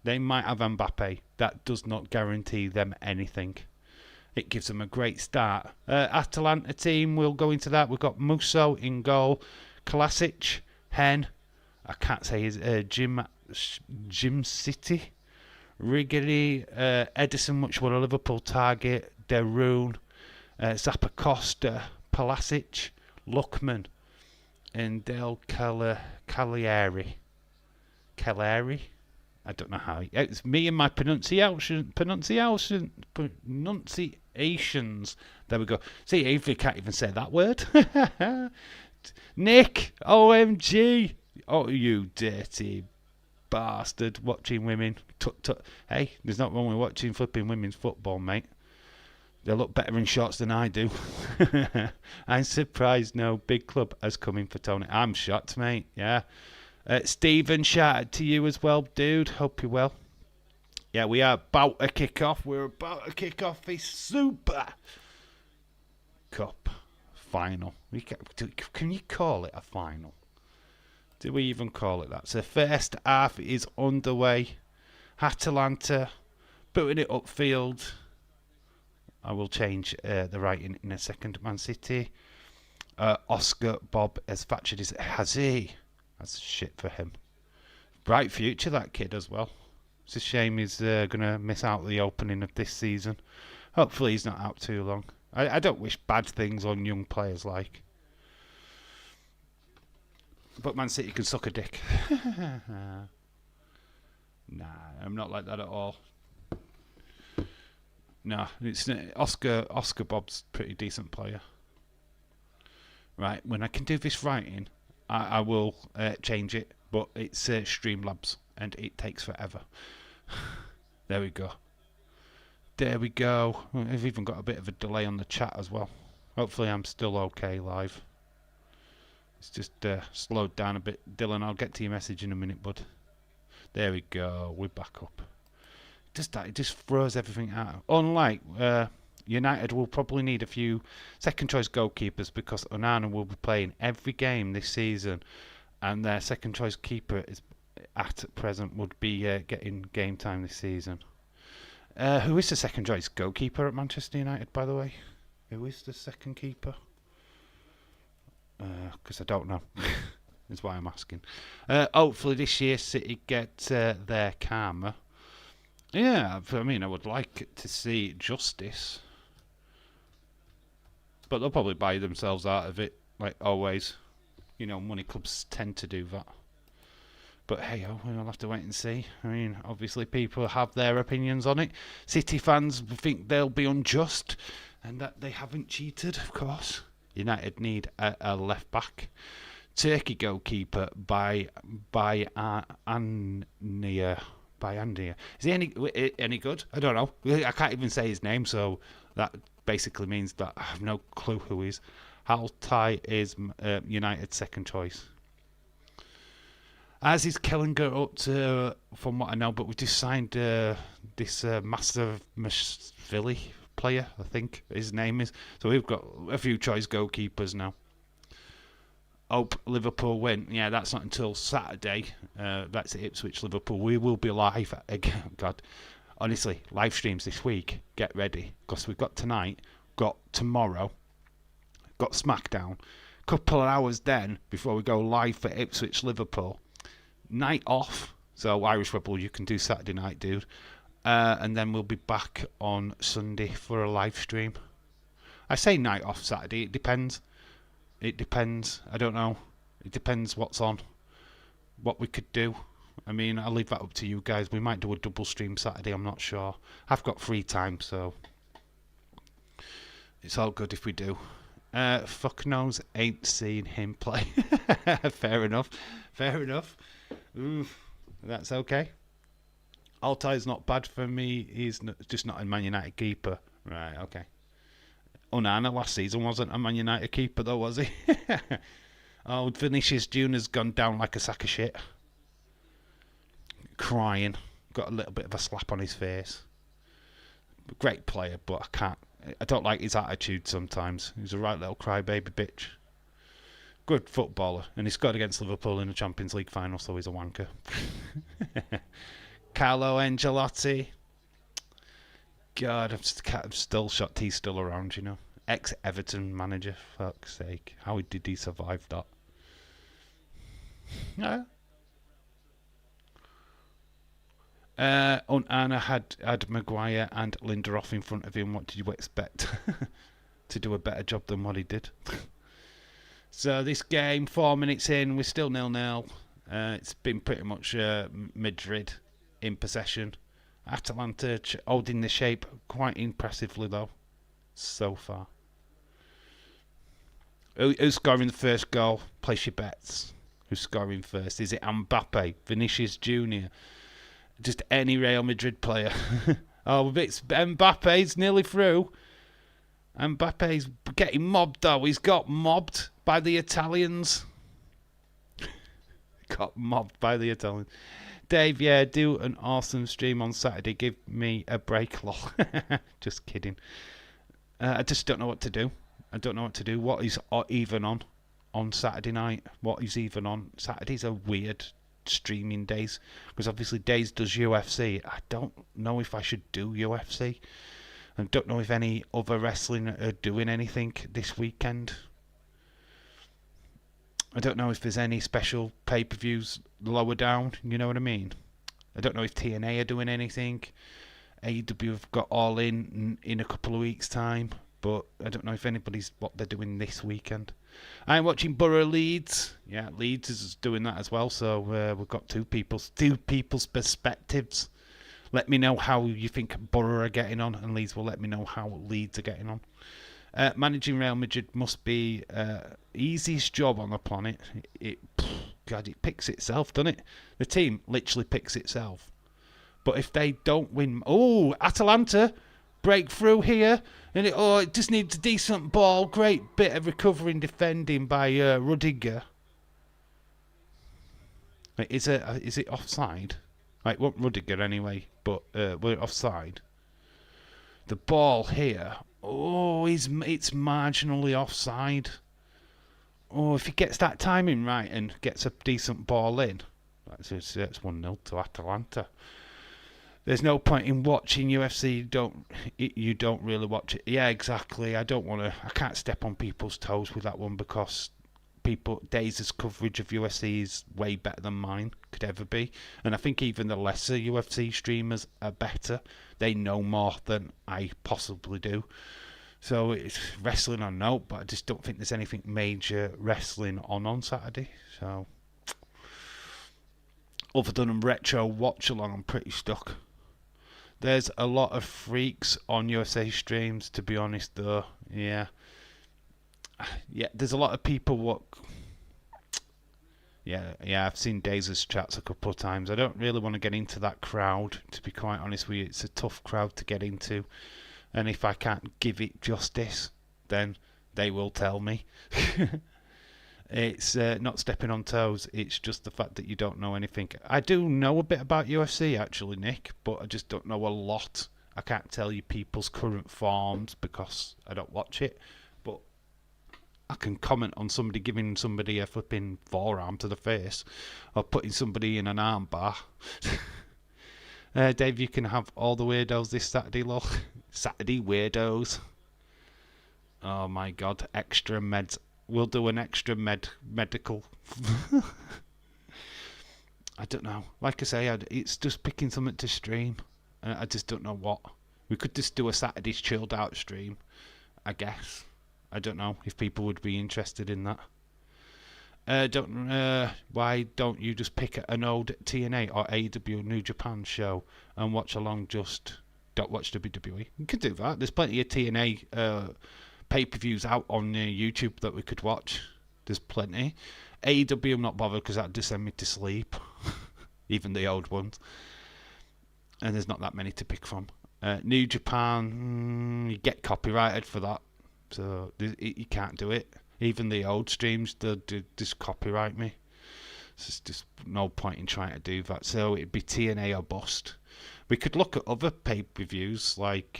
They might have Mbappe. That does not guarantee them anything. It gives them a great start. Atalanta team, we'll go into that. We've got Musso in goal. Kalasic, Hen, I can't say his Jim City. Riggery, Edison, which were a Liverpool target. Deroon, Zappacosta, Palasic, Luckman, and Del Cagliari. Cagliari? I don't know how. It's me and my pronunciations. There we go. See, Avery can't even say that word. Nick, OMG. Oh, you dirty bastard. Watching women. Hey, there's not wrong with watching flipping women's football, mate. They look better in shorts than I do. I'm surprised no big club has come in for Tony. I'm shocked, mate. Yeah. Stephen, shout out to you as well, dude. Hope you're well. Yeah, we are about to kick off. We're about to kick off the Super Cup final. Can you call it a final? Do we even call it that? So first half is underway. Atalanta putting it upfield. I will change the writing in a second. Man City. Oscar Bob as factured is Hazi. That's shit for him. Bright future, that kid as well. It's a shame he's going to miss out the opening of this season. Hopefully he's not out too long. I don't wish bad things on young players like. But Man City can suck a dick. Nah, I'm not like that at all. No, it's Oscar Bob's a pretty decent player. Right, when I can do this writing, I will change it. But it's Streamlabs, and it takes forever. There we go. There we go. I've even got a bit of a delay on the chat as well. Hopefully I'm still okay live. It's just slowed down a bit. Dylan, I'll get to your message in a minute, bud. There we go. We're back up. It just throws everything out. Unlike United will probably need a few second choice goalkeepers because Onana will be playing every game this season, and their second choice keeper is at present would be getting game time this season. Who is the second choice goalkeeper at Manchester United, by the way? Who is the second keeper? Because I don't know. That's why I'm asking. Hopefully this year City get their karma. Yeah, I mean, I would like to see justice. But they'll probably buy themselves out of it, like always. You know, money clubs tend to do that. But hey, we'll have to wait and see. I mean, obviously people have their opinions on it. City fans think they'll be unjust and that they haven't cheated, of course. United need a left back. Turkey goalkeeper by Andia. Is he any good? I don't know. I can't even say his name, so that basically means that I have no clue who he is. Altay is United's second choice. As is Kellinger up to, from what I know, but we just signed this Master Mashvili player, I think his name is. So we've got a few choice goalkeepers now. Hope Liverpool win. Yeah, that's not until Saturday. That's Ipswich Liverpool. We will be live again. God, honestly, live streams this week. Get ready because we've got tonight, got tomorrow, got SmackDown. Couple of hours then before we go live for Ipswich Liverpool. Night off. So Irish Rebel, you can do Saturday night, dude. And then we'll be back on Sunday for a live stream. I say night off Saturday. It depends. It depends. I don't know. It depends what's on. What we could do. I mean, I'll leave that up to you guys. We might do a double stream Saturday. I'm not sure. I've got free time, so it's all good if we do. Fuck knows, ain't seen him play. Fair enough. Fair enough. Oof, that's okay. Altay's not bad for me. He's just not a Man United keeper. Right, okay. Onana last season wasn't a Man United keeper though, was he? Oh, Vinicius Junior's gone down like a sack of shit. Crying. Got a little bit of a slap on his face. Great player, but I don't like his attitude sometimes. He's a right little crybaby bitch. Good footballer, and he scored against Liverpool in the Champions League final, so he's a wanker. Carlo Ancelotti. God, I'm still shocked he's still around, you know. Ex-Everton manager, fuck's sake. How did he survive that? Yeah. Onana had Maguire and Lindelof in front of him. What did you expect? To do a better job than what he did. So this game, 4 minutes in, we're still 0-0. It's been pretty much Madrid in possession. Atalanta holding the shape quite impressively though, so far. Who's scoring the first goal? Place your bets. Who's scoring first? Is it Mbappe, Vinicius Junior, just any Real Madrid player? Oh, it's Mbappe's nearly through. Mbappe's getting mobbed though. He's got mobbed by the Italians. Got mobbed by the Italians. Dave, yeah, do an awesome stream on Saturday. Give me a break, lol. Just kidding. I just don't know what to do. I don't know what to do. What is even on? on Saturday night. What is even on? Saturdays are weird streaming days because obviously Days does UFC. I don't know if I should do UFC. I don't know if any other wrestling are doing anything this weekend. I don't know if there's any special pay-per-views lower down, you know what I mean? I don't know if TNA are doing anything. AEW have got All In a couple of weeks' time, but I don't know if anybody's what they're doing this weekend. I'm watching Borough Leeds. Yeah, Leeds is doing that as well, so we've got two people's perspectives. Let me know how you think Borough are getting on, and Leeds will let me know how Leeds are getting on. Managing Real Madrid must be easiest job on the planet. God, it picks itself, doesn't it? The team literally picks itself. But if they don't win... Oh, Atalanta, breakthrough here. And it just needs a decent ball. Great bit of recovering defending by Rudiger. Is it offside? It wasn't Rudiger anyway, but we're offside. The ball here... Oh, it's marginally offside. Oh, if he gets that timing right and gets a decent ball in, that's 1-0 to Atalanta. There's no point in watching UFC. You don't really watch it. Yeah, exactly. I can't step on people's toes with that one because Days' coverage of UFC is way better than mine could ever be, and I think even the lesser UFC streamers are better. They know more than I possibly do. So it's wrestling or no, but I just don't think there's anything major wrestling on Saturday. So other than a retro watch along, I'm pretty stuck. There's a lot of freaks on USA streams, to be honest, though. Yeah, there's a lot of people Yeah, I've seen Days' chats a couple of times. I don't really want to get into that crowd, to be quite honest with you. It's a tough crowd to get into. And if I can't give it justice, then they will tell me. It's not stepping on toes. It's just the fact that you don't know anything. I do know a bit about UFC, actually, Nick, but I just don't know a lot. I can't tell you people's current forms because I don't watch it. But I can comment on somebody giving somebody a flipping forearm to the face or putting somebody in an arm bar. Dave, you can have all the weirdos this Saturday, look. Saturday weirdos. Oh my god, extra meds. We'll do an extra medical. I don't know. Like I say, it's just picking something to stream. I just don't know what. We could just do a Saturday's chilled out stream, I guess. I don't know if people would be interested in that. Why don't you just pick an old TNA or AEW New Japan show and watch along? Just don't watch WWE. You could do that. There's plenty of TNA pay-per-views out on YouTube that we could watch. There's plenty. AEW I'm not bothered because that'd just send me to sleep. Even the old ones. And there's not that many to pick from. New Japan, you get copyrighted for that. So you can't do it. Even the old streams, they just copyright me. So it's just no point in trying to do that. So it'd be TNA or bust. We could look at other pay-per-views like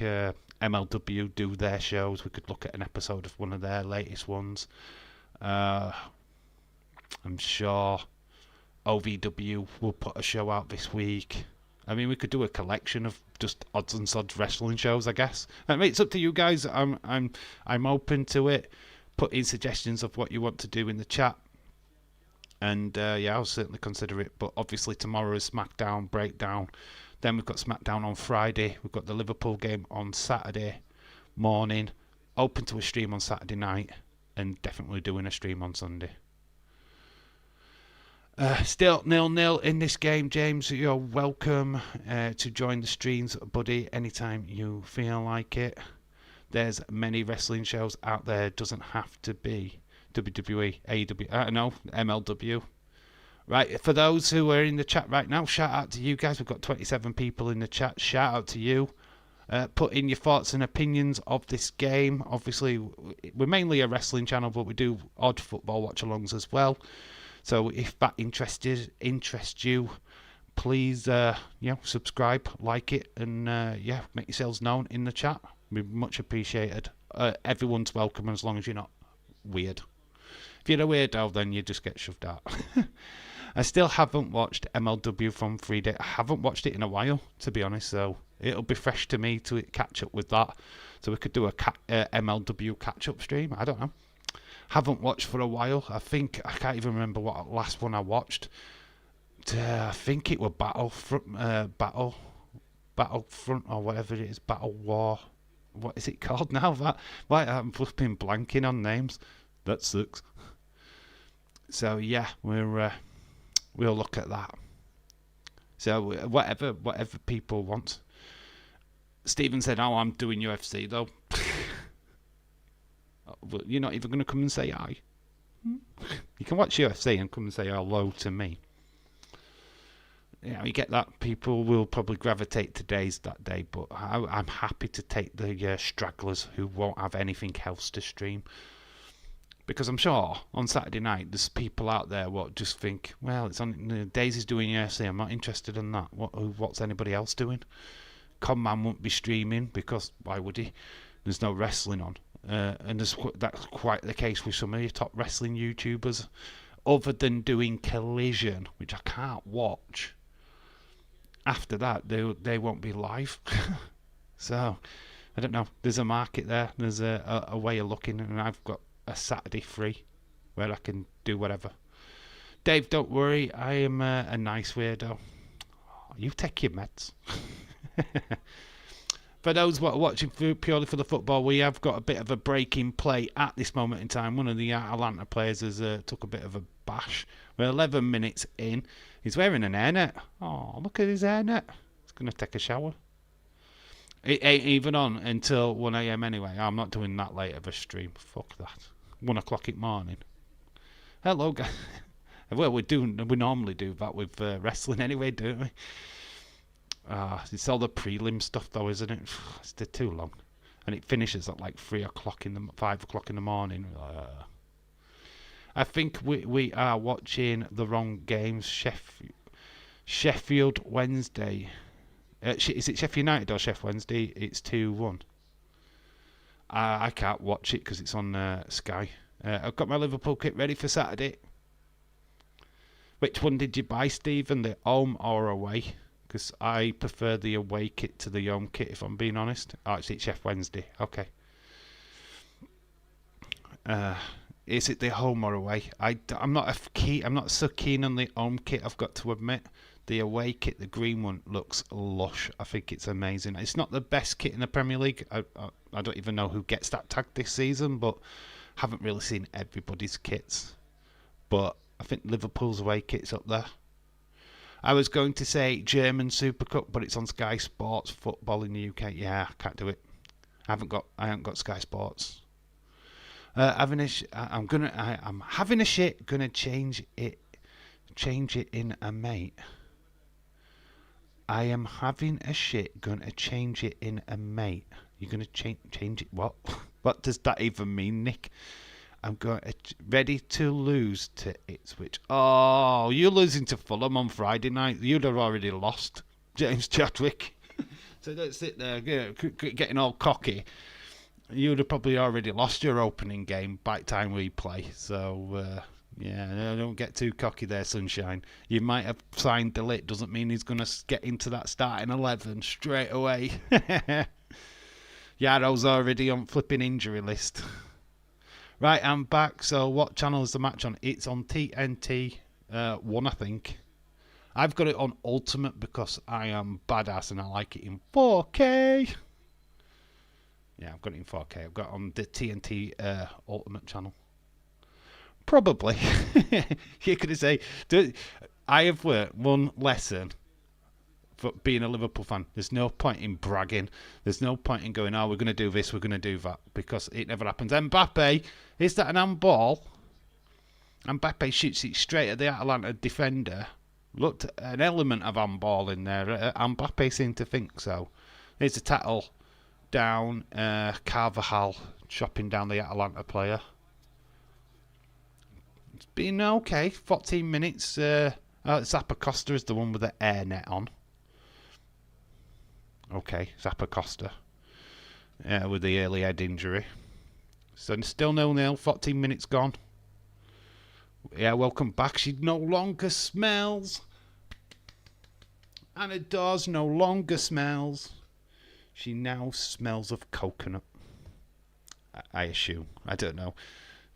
MLW do their shows. We could look at an episode of one of their latest ones. I'm sure OVW will put a show out this week. I mean, we could do a collection of just odds and sods wrestling shows, I guess. I mean, it's up to you guys. I'm open to it. Put in suggestions of what you want to do in the chat, and I'll certainly consider it. But obviously tomorrow is SmackDown breakdown. Then we've got SmackDown on Friday. We've got the Liverpool game on Saturday morning. Open to a stream on Saturday night, and definitely doing a stream on Sunday. Still 0-0 in this game, James. You're welcome to join the streams, buddy, anytime you feel like it. There's many wrestling shows out there. It doesn't have to be WWE, AEW, MLW. Right, for those who are in the chat right now, shout out to you guys. We've got 27 people in the chat. Shout out to you. Put in your thoughts and opinions of this game. Obviously, we're mainly a wrestling channel, but we do odd football watch-alongs as well. So if that interests you, please subscribe, like it, and make yourselves known in the chat. Be much appreciated. Everyone's welcome as long as you're not weird. If you're a weirdo, then you just get shoved out. I still haven't watched MLW from 3D. I haven't watched it in a while, to be honest, so it'll be fresh to me to catch up with that. So we could do a MLW catch-up stream. I don't know. Haven't watched for a while. I can't even remember what last one I watched. I think it was Battlefront or whatever it is, Battle War. What is it called now? I'm flipping blanking on names. That sucks. So yeah, we'll look at that. So whatever people want. Stephen said, "Oh, I'm doing UFC though." Well, you're not even going to come and say hi. You can watch UFC and come and say hello to me. You get that. People will probably gravitate to that day, but I'm happy to take the stragglers who won't have anything else to stream. Because I'm sure on Saturday night there's people out there what just think, well, it's on Daisy's doing UFC, I'm not interested in that. What's anybody else doing? Conman won't be streaming because why would he? There's no wrestling on. And that's quite the case with some of your top wrestling YouTubers. Other than doing Collision, which I can't watch, after that they won't be live. So I don't know. There's a market there. There's a way of looking, and I've got a Saturday free where I can do whatever. Dave, don't worry. I am a nice weirdo. You take your meds. For those what are watching purely for the football, we have got a bit of a break in play at this moment in time. One of the Atalanta players has took a bit of a bash. We're 11 minutes in. He's wearing an hairnet. Oh, look at his hairnet. He's going to take a shower. It ain't even on until 1 a.m. anyway. I'm not doing that late of a stream. Fuck that. 1 o'clock in the morning. Hello, guys. Well, we normally do that with wrestling anyway, don't we? It's all the prelim stuff though, isn't it? It's too long. And it finishes at like 5 o'clock in the morning. I think we are watching the wrong games. Sheffield Wednesday. Is it Sheffield United or Sheffield Wednesday? It's 2-1. I can't watch it because it's on Sky. I've got my Liverpool kit ready for Saturday. Which one did you buy, Stephen? The home or away? Because I prefer the away kit to the home kit, if I'm being honest. Oh, it's Sheffield Wednesday. Okay. Is it the home or away? I'm not so keen on the home kit, I've got to admit. The away kit, the green one, looks lush. I think it's amazing. It's not the best kit in the Premier League. I don't even know who gets that tag this season, but haven't really seen everybody's kits. But I think Liverpool's away kit's up there. I was going to say German Super Cup, but it's on Sky Sports football in the UK. Yeah, I can't do it. I haven't got Sky Sports. I'm having a shit. Gonna change it in a mate. I am having a shit. Gonna change it in a mate. You're gonna change it? What? What does that even mean, Nick? I'm ready to lose to Ipswich. Oh, you're losing to Fulham on Friday night. You'd have already lost, James Chadwick. So don't sit there getting all cocky. You'd have probably already lost your opening game by the time we play. So, yeah, don't get too cocky there, sunshine. You might have signed De Ligt. Doesn't mean he's going to get into that starting 11 straight away. Yarrow's already on flipping injury list. Right, I'm back. So what channel is the match on? It's on TNT 1, I think. I've got it on Ultimate because I am badass and I like it in 4K. Yeah, I've got it in 4K. I've got it on the TNT Ultimate channel. Probably. You could say, I have learned one lesson for being a Liverpool fan. There's no point in bragging. There's no point in going, oh, we're going to do this, we're going to do that, because it never happens. Mbappe, is that an handball? Mbappe shoots it straight at the Atalanta defender. Looked an element of handball in there. Mbappe seemed to think so. Here's a tackle down. Carvajal chopping down the Atalanta player. It's been okay. 14 minutes. Zappa Costa is the one with the air net on. Okay, Zappa Costa. With the early head injury. So still 0-0, 14 minutes gone. Yeah, welcome back. She no longer smells. Anna Dawes no longer smells. She now smells of coconut. I assume. I don't know.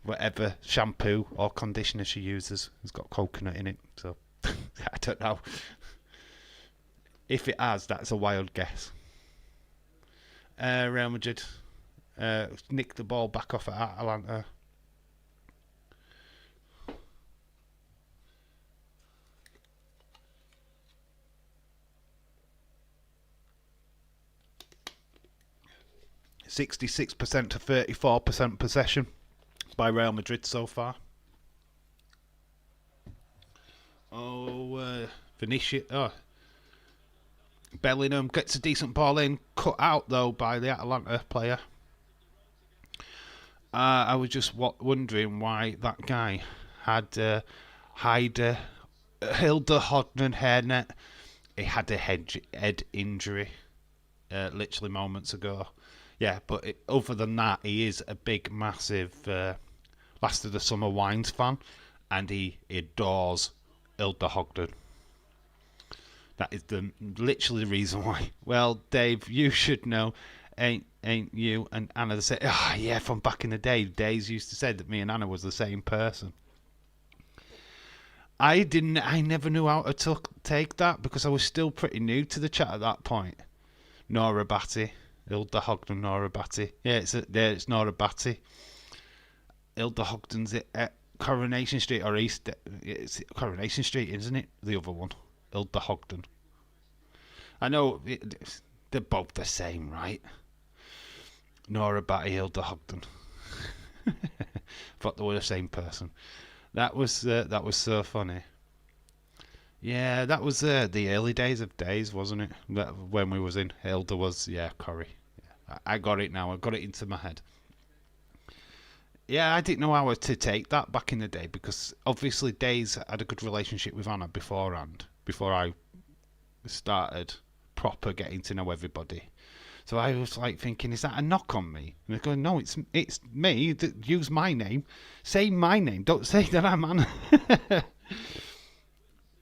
Whatever shampoo or conditioner she uses has got coconut in it. So, I don't know. If it has, that's a wild guess. Real Madrid nicked the ball back off at Atalanta. %66% to 34% possession by Real Madrid so far. Vinicius. Bellingham gets a decent ball in, cut out though by the Atalanta player. I was just wondering why that guy had Hilde Hodgson hairnet. He had a head injury literally moments ago. Yeah, but other than that, he is a big, massive Last of the Summer Wines fan, and he adores Hilde Hodgson. That is literally the reason why. Well, Dave, you should know, ain't you? And Anna say, yeah, from back in the day, Days used to say that me and Anna was the same person. I never knew how to take that because I was still pretty new to the chat at that point. Nora Batty, Hilde Hodgson, Nora Batty. Yeah, it's Nora Batty. Hilde Hodgson's at Coronation Street or East. It's Coronation Street, isn't it? The other one. Hilde Hodgson. I know they're both the same, right? Nora Batty, Hilde Hodgson. Thought they were the same person. That was so funny. Yeah, that was the early days of Days, wasn't it? When we was in Hilde was Corrie. Yeah, I got it now. I got it into my head. Yeah, I didn't know how to take that back in the day because obviously Days had a good relationship with Anna beforehand, before I started proper getting to know everybody. So I was like thinking, is that a knock on me? And they're going, no, it's me. Use my name. Say my name. Don't say that I'm Anna.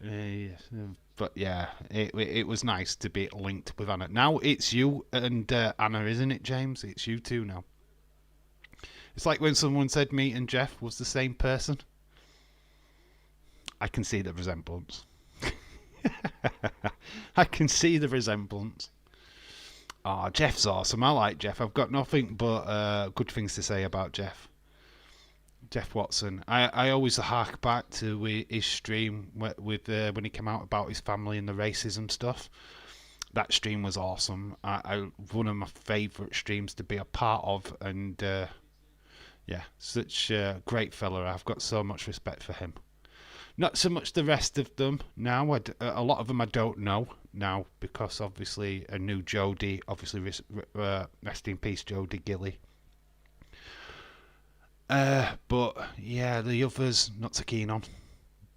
Yes. But yeah, it was nice to be linked with Anna. Now it's you and Anna, isn't it, James? It's you two now. It's like when someone said me and Jeff was the same person. I can see the resemblance. I can see the resemblance. Oh, Jeff's awesome. I like Jeff. I've got nothing but good things to say about Jeff. Jeff Watson. I always hark back to his stream with when he came out about his family and the racism stuff. That stream was awesome. One of my favourite streams to be a part of, and such a great fella. I've got so much respect for him. Not so much the rest of them now. A lot of them I don't know now because obviously a new Jodie, obviously rest in peace Jodie Gilly. But yeah, the others not so keen on.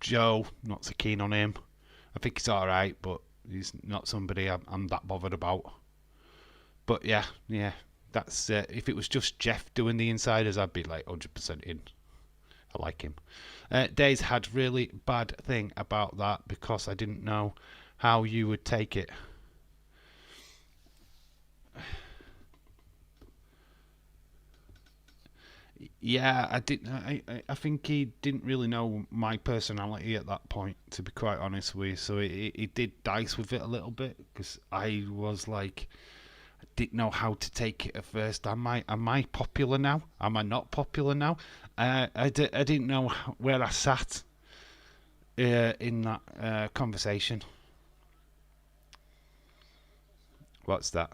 Joe, not so keen on him. I think he's alright, but he's not somebody I'm that bothered about. But yeah, that's if it was just Jeff doing the insiders, I'd be like 100% in. I like him. Days had really bad thing about that because I didn't know how you would take it. Yeah, I didn't. I think he didn't really know my personality at that point, to be quite honest with you. So he did dice with it a little bit because I was like, I didn't know how to take it at first. Am I popular now? Am I not popular now? I didn't know where I sat in that conversation. What's that?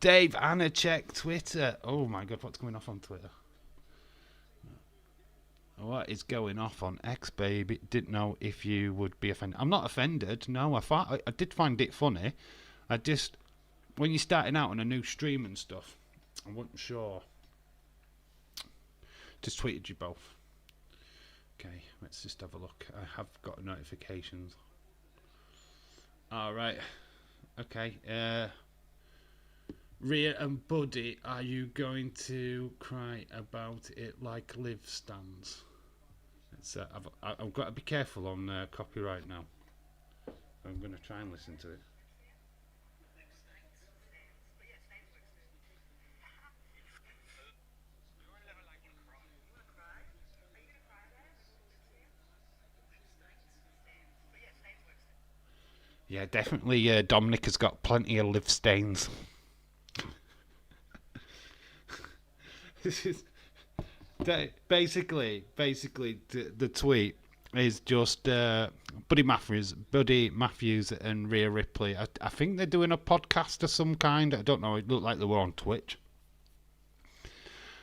Dave, Anna, check Twitter. Oh my God, what's going off on Twitter? What is going off on X, baby? Didn't know if you would be offended. I'm not offended. No, I did find it funny. I just, when you're starting out on a new stream and stuff, I wasn't sure. Just tweeted you both. Okay, let's just have a look. I have got notifications. All right. Okay. Rhea and Buddy, are you going to cry about it like Liv stands? I've got to be careful on copyright now. I'm going to try and listen to it. Yeah, definitely. Dominic has got plenty of live stains. This is basically the tweet is just Buddy Matthews, and Rhea Ripley. I think they're doing a podcast of some kind. I don't know. It looked like they were on Twitch.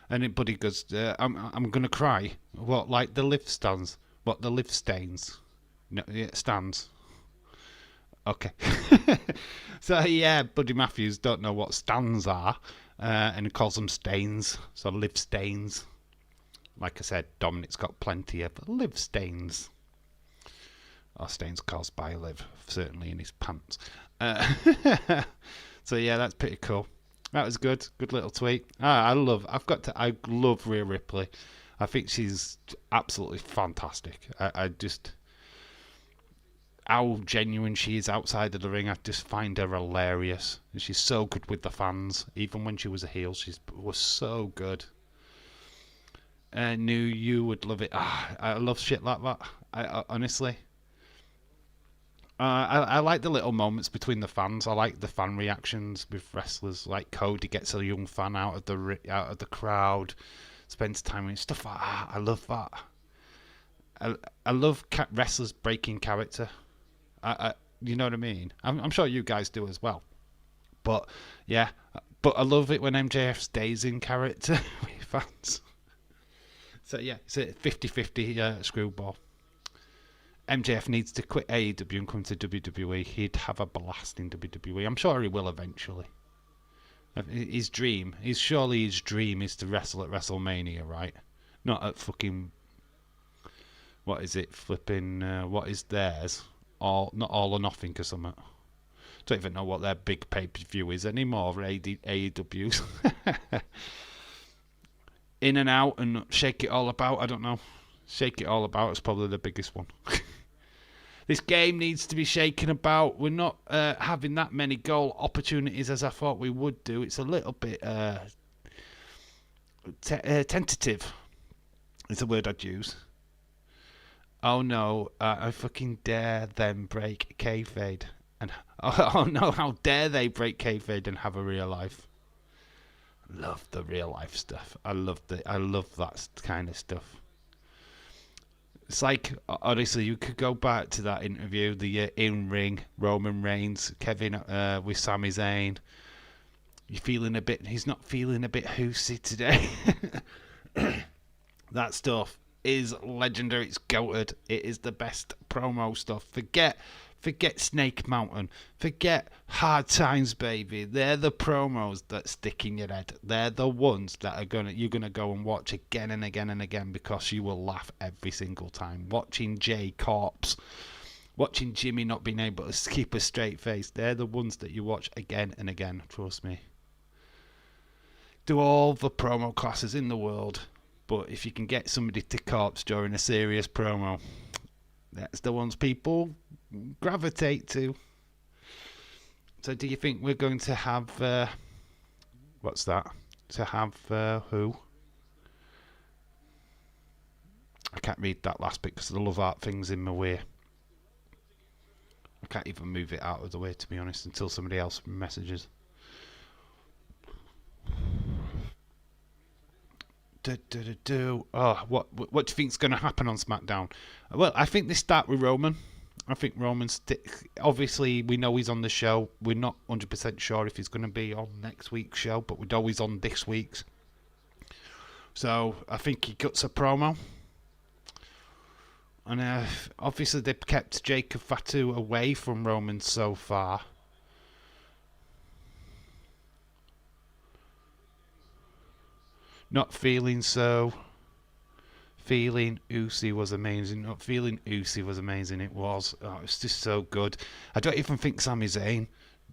And Buddy goes, "I'm gonna cry. What, like the lift stands? What, the lift stains? No, yeah, stands. Okay." So yeah, Buddy Matthews don't know what stands are, and he calls them stains. So live stains. Like I said, Dominic's got plenty of live stains. Or stains caused by live, certainly in his pants. So yeah, that's pretty cool. That was good. Good little tweet. I love Rhea Ripley. I think she's absolutely fantastic. I just, how genuine she is outside of the ring, I just find her hilarious. And she's so good with the fans. Even when she was a heel, she was so good. I knew you would love it. I love shit like that. Honestly. I like the little moments between the fans. I like the fan reactions with wrestlers. Like Cody gets a young fan out of the crowd, spends time with stuff like that. I love that. I love wrestlers breaking character. You know what I mean? I'm sure you guys do as well. But yeah, but I love it when MJF stays in character with fans. So yeah, it's a 50-50 screwball. MJF needs to quit AEW and come to WWE. He'd have a blast in WWE. I'm sure he will eventually. Surely his dream is to wrestle at WrestleMania, right? Not at fucking, what is it, flipping, what is theirs? Not All or Nothing or something. Don't even know what their big pay-per-view is anymore, AEW's. In and Out and Shake It All About, I don't know. Shake It All About is probably the biggest one. This game needs to be shaken about. We're not having that many goal opportunities as I thought we would do. It's a little bit tentative is the word I'd use. Oh no, I fucking dare them break kayfabe. And oh no, how dare they break kayfabe and have a real life. Love the real life stuff. I love that kind of stuff. It's like, honestly, you could go back to that interview, the in-ring Roman Reigns, Kevin with Sami Zayn. He's not feeling a bit hoosey today. That stuff is legendary. It's goated. It is the best promo stuff. Forget Snake Mountain. Forget Hard Times, baby. They're the promos that stick in your head. They're the ones that you're gonna go and watch again and again and again because you will laugh every single time. Watching Jay Corpse, watching Jimmy not being able to keep a straight face. They're the ones that you watch again and again. Trust me. Do all the promo classes in the world, but if you can get somebody to corpse during a serious promo, that's the ones people gravitate to. So do you think we're going to have what's that? To have who? I can't read that last bit because the love art thing's in my way. I can't even move it out of the way, to be honest, until somebody else messages. Oh, what do you think's going to happen on SmackDown? Well, I think they start with Roman. I think Roman's... Obviously, we know he's on the show. We're not 100% sure if he's going to be on next week's show, but we know he's on this week's. So, I think he cuts a promo. And obviously, they've kept Jacob Fatu away from Roman so far. Not feeling so. Feeling Usi was amazing. Not feeling Usi was amazing. It was. Oh, it's just so good. I don't even think Sami Zayn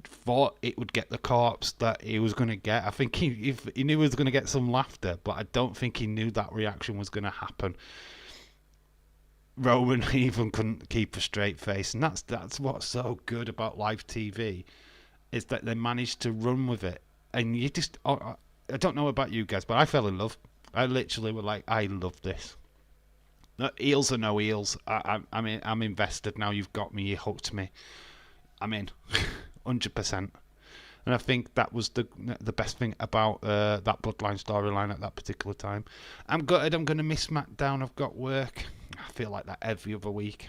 thought it would get the corpse that he was going to get. I think he knew he was going to get some laughter, but I don't think he knew that reaction was going to happen. Roman even couldn't keep a straight face, and that's what's so good about live TV is that they managed to run with it, and you just I don't know about you guys, but I fell in love. I literally were like, I love this. No, eels or no eels, I'm invested now. You've got me, you hooked me. I'm in, 100%. And I think that was the best thing about that Bloodline storyline at that particular time. I'm gutted. I'm going to miss SmackDown. I've got work. I feel like that every other week.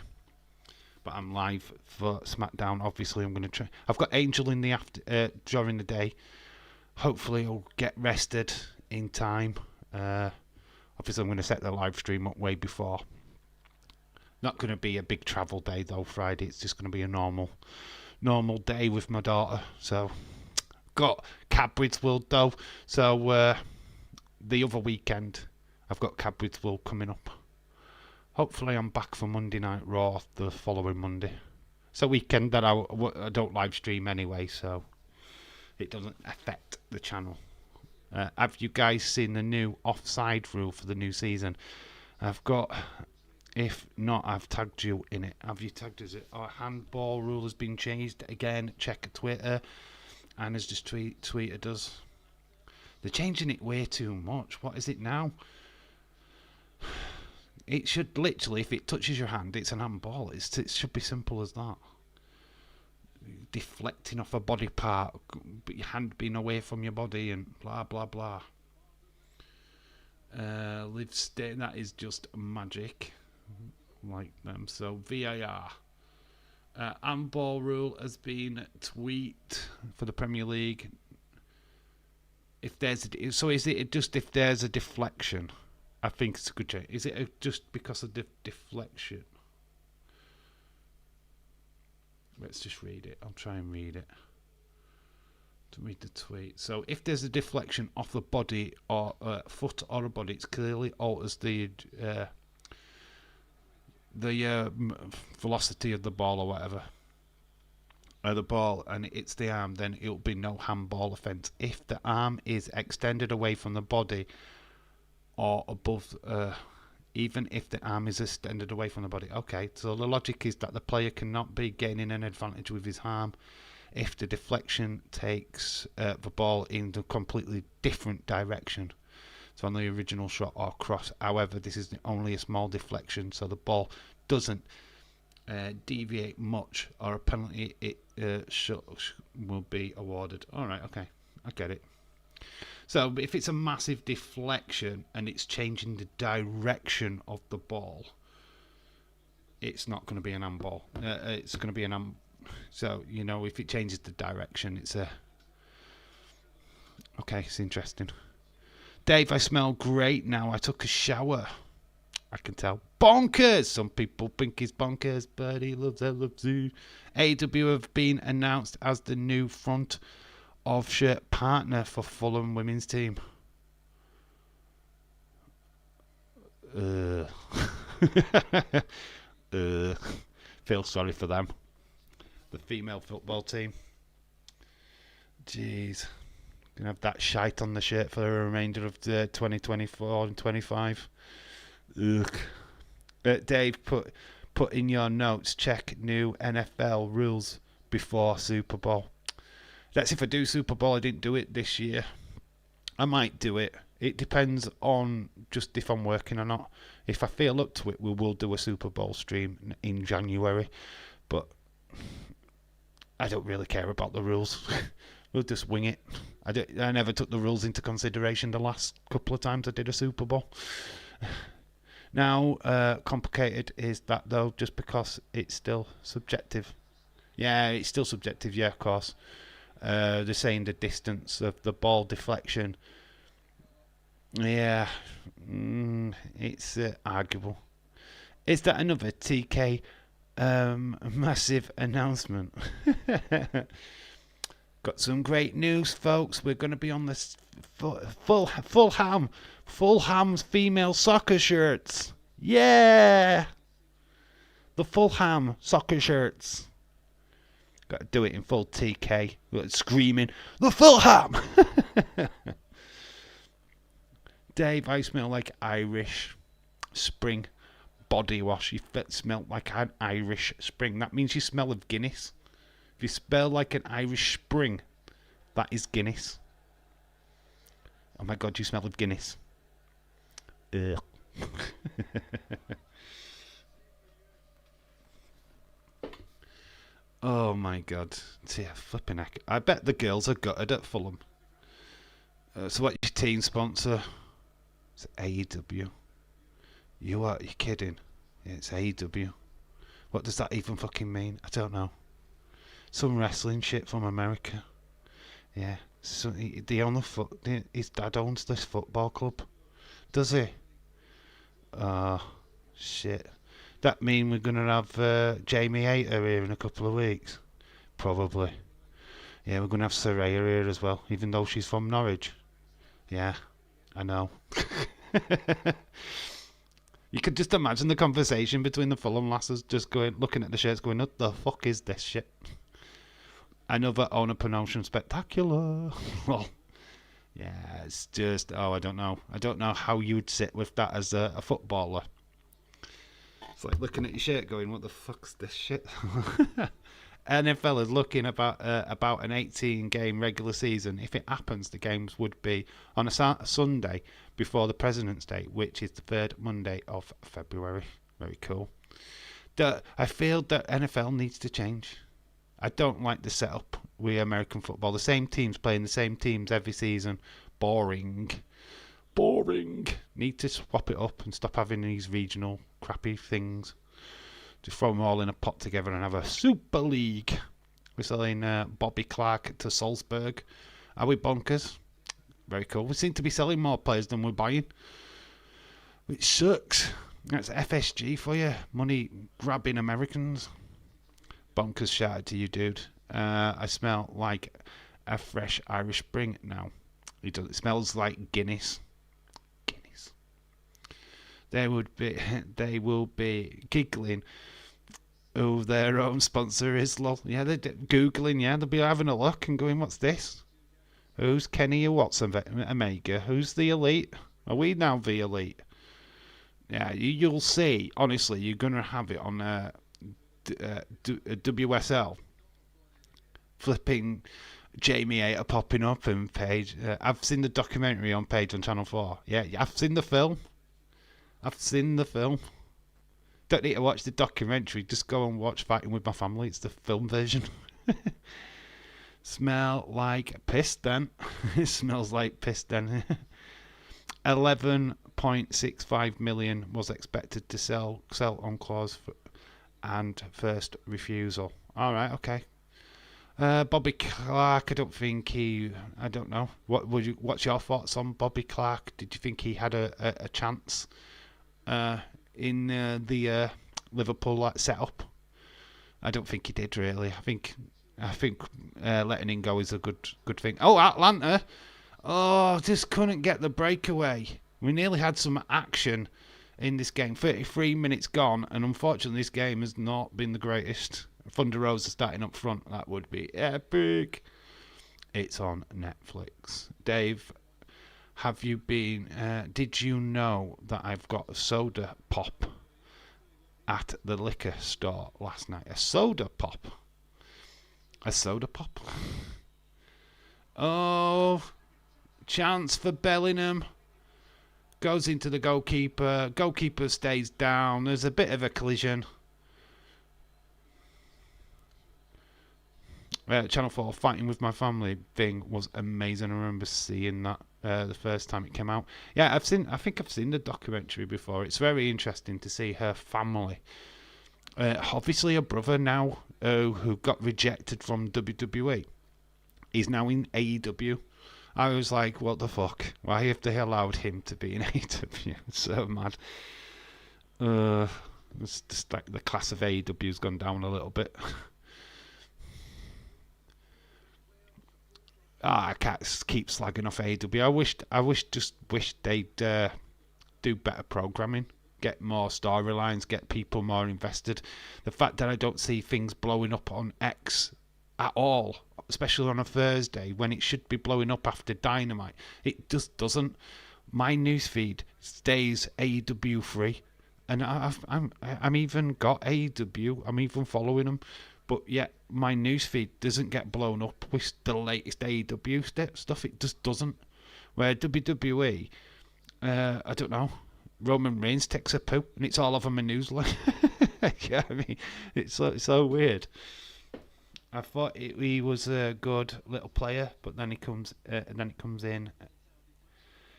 But I'm live for SmackDown. Obviously, I'm going to try. I've got Angel in the during the day. Hopefully, I'll get rested in time. Obviously, I'm going to set the live stream up way before. Not going to be a big travel day though. Friday, it's just going to be a normal day with my daughter. So, got Cadbury's World though. So, the other weekend, I've got Cadbury's World coming up. Hopefully, I'm back for Monday Night Raw the following Monday. It's a weekend that I don't live stream anyway, so it doesn't affect the channel. Have you guys seen the new offside rule for the new season? I've got. If not, I've tagged you in it. Have you tagged us? Our handball rule has been changed again. Check Twitter. Anna's just tweeted us. They're changing it way too much. What is it now? It should literally, if it touches your hand, it's an handball. It should be simple as that. Deflecting off a body part, but your hand being away from your body, and blah blah blah. Live state, that is just magic. Like them. So VAR. Handball rule has been tweaked for the Premier League. If there's is it just if there's a deflection? I think it's a good change. Is it just because of the deflection? Let's just read it. I'll try and read it. To read the tweet. So if there's a deflection off the body or foot or a body, it clearly alters the velocity of the ball or whatever. The ball, and it's the arm, then it'll be no handball offence. If the arm is extended away from the body or above, even if the arm is extended away from the body. Okay, so the logic is that the player cannot be gaining an advantage with his arm if the deflection takes the ball in a completely different direction. So on the original shot or cross. However, this is only a small deflection, so the ball doesn't deviate much, or a penalty will be awarded. All right, okay, I get it. So if it's a massive deflection and it's changing the direction of the ball, it's not going to be an handball. It's going to be an So, if it changes the direction, it's a... Okay, it's interesting. Dave, I smell great now. I took a shower. I can tell. Bonkers! Some people think he's bonkers, but he loves LFC. AW have been announced as the new front of shirt partner for Fulham women's team. Feel sorry for them. The female football team. Jeez. Gonna have that shite on the shirt for the remainder of 2024 and 25. Ugh. Dave, put in your notes, check new NFL rules before Super Bowl. That's if I do Super Bowl. I didn't do it this year. I might do it. It depends on just if I'm working or not. If I feel up to it, we will do a Super Bowl stream in January. But I don't really care about the rules. We'll just wing it. I never took the rules into consideration the last couple of times I did a Super Bowl. Now, complicated is that though, just because it's still subjective. Yeah, it's still subjective, yeah, of course. They're saying the distance of the ball deflection. Yeah, it's arguable. Is that another TK massive announcement? Got some great news, folks. We're going to be on the Fulham's female soccer shirts. Yeah! The Fulham soccer shirts. Got to do it in full TK. Screaming, the Fulham! Dave, I smell like Irish spring body wash. You smell like an Irish Spring. That means you smell of Guinness. If you smell like an Irish Spring, that is Guinness. Oh my God, you smell of Guinness. Ugh. Oh my God. See, flipping heck. I bet the girls are gutted at Fulham. So what's your team sponsor? It's AEW. You're kidding. Yeah, it's AEW. What does that even fucking mean? I don't know. Some wrestling shit from America. Yeah. So his dad owns this football club. Does he? Oh, shit. That mean we're going to have Jamie Hayter here in a couple of weeks? Probably. Yeah, we're going to have Saraya here as well, even though she's from Norwich. Yeah, I know. You could just imagine the conversation between the Fulham lasses just looking at the shirts going, what the fuck is this shit? Another owner promotion spectacular. Well, yeah, it's just, I don't know. I don't know how you'd sit with that as a footballer. It's like looking at your shirt going, what the fuck's this shit? NFL is looking about an 18-game regular season. If it happens, the games would be on a Sunday before the President's Day, which is the third Monday of February. Very cool. I feel that NFL needs to change. I don't like the setup with American football. The same teams playing the same teams every season. Boring. Need to swap it up and stop having these regional crappy things. Just throw them all in a pot together and have a Super League. We're selling Bobby Clark to Salzburg. Are we bonkers? Very cool. We seem to be selling more players than we're buying, which sucks. That's FSG for you. Money grabbing Americans. Bonkers shout out to you, dude. I smell like a fresh Irish Spring now. It smells like Guinness. They will be giggling who their own sponsor is. Lol. Yeah, they're googling. Yeah, they'll be having a look and going, "What's this? Who's Kenny or what's Omega? Who's the Elite? Are we now the Elite?" Yeah, you'll see. Honestly, you're gonna have it on WSL. Flipping Jamie Hayter popping up and Paige. I've seen the documentary on Paige on Channel 4. Yeah, I've seen the film. Don't need to watch the documentary. Just go and watch Fighting With My Family. It's the film version. Smell like piss then. It smells like piss then. 11.65 million was expected to sell on clause and first refusal. Alright, okay. Bobby Clark, I don't know. What's your thoughts on Bobby Clark? Did you think he had a chance in the Liverpool setup? I don't think he did really. I think letting him go is a good thing. Oh, Atalanta! Oh, just couldn't get the breakaway. We nearly had some action in this game. 33 minutes gone, and unfortunately this game has not been the greatest. Thunder Rosa starting up front. That would be epic. It's on Netflix. Dave, have you been... did you know that I've got a soda pop at the liquor store last night? A soda pop? A soda pop? Oh, chance for Bellingham. Goes into the goalkeeper. Goalkeeper stays down. There's a bit of a collision. Channel 4 Fighting With My Family thing was amazing. I remember seeing that the first time it came out. Yeah, I think I've seen the documentary before. It's very interesting to see her family. Obviously, a brother now who got rejected from WWE. He's now in AEW. I was like, what the fuck? Why have they allowed him to be in AEW? It's so mad. It's just like the class of AEW's gone down a little bit. I can't keep slagging off AEW. I wish they'd do better programming, get more storylines, get people more invested. The fact that I don't see things blowing up on X at all, especially on a Thursday when it should be blowing up after Dynamite, it just doesn't. My newsfeed stays AEW free. and I'm even got AEW. I'm even following them, but yet my newsfeed doesn't get blown up with the latest AEW stuff. It just doesn't. Where WWE, I don't know. Roman Reigns takes a poo, and it's all over my newsletter. Yeah, I mean, it's so weird. I thought he was a good little player, but then he comes in.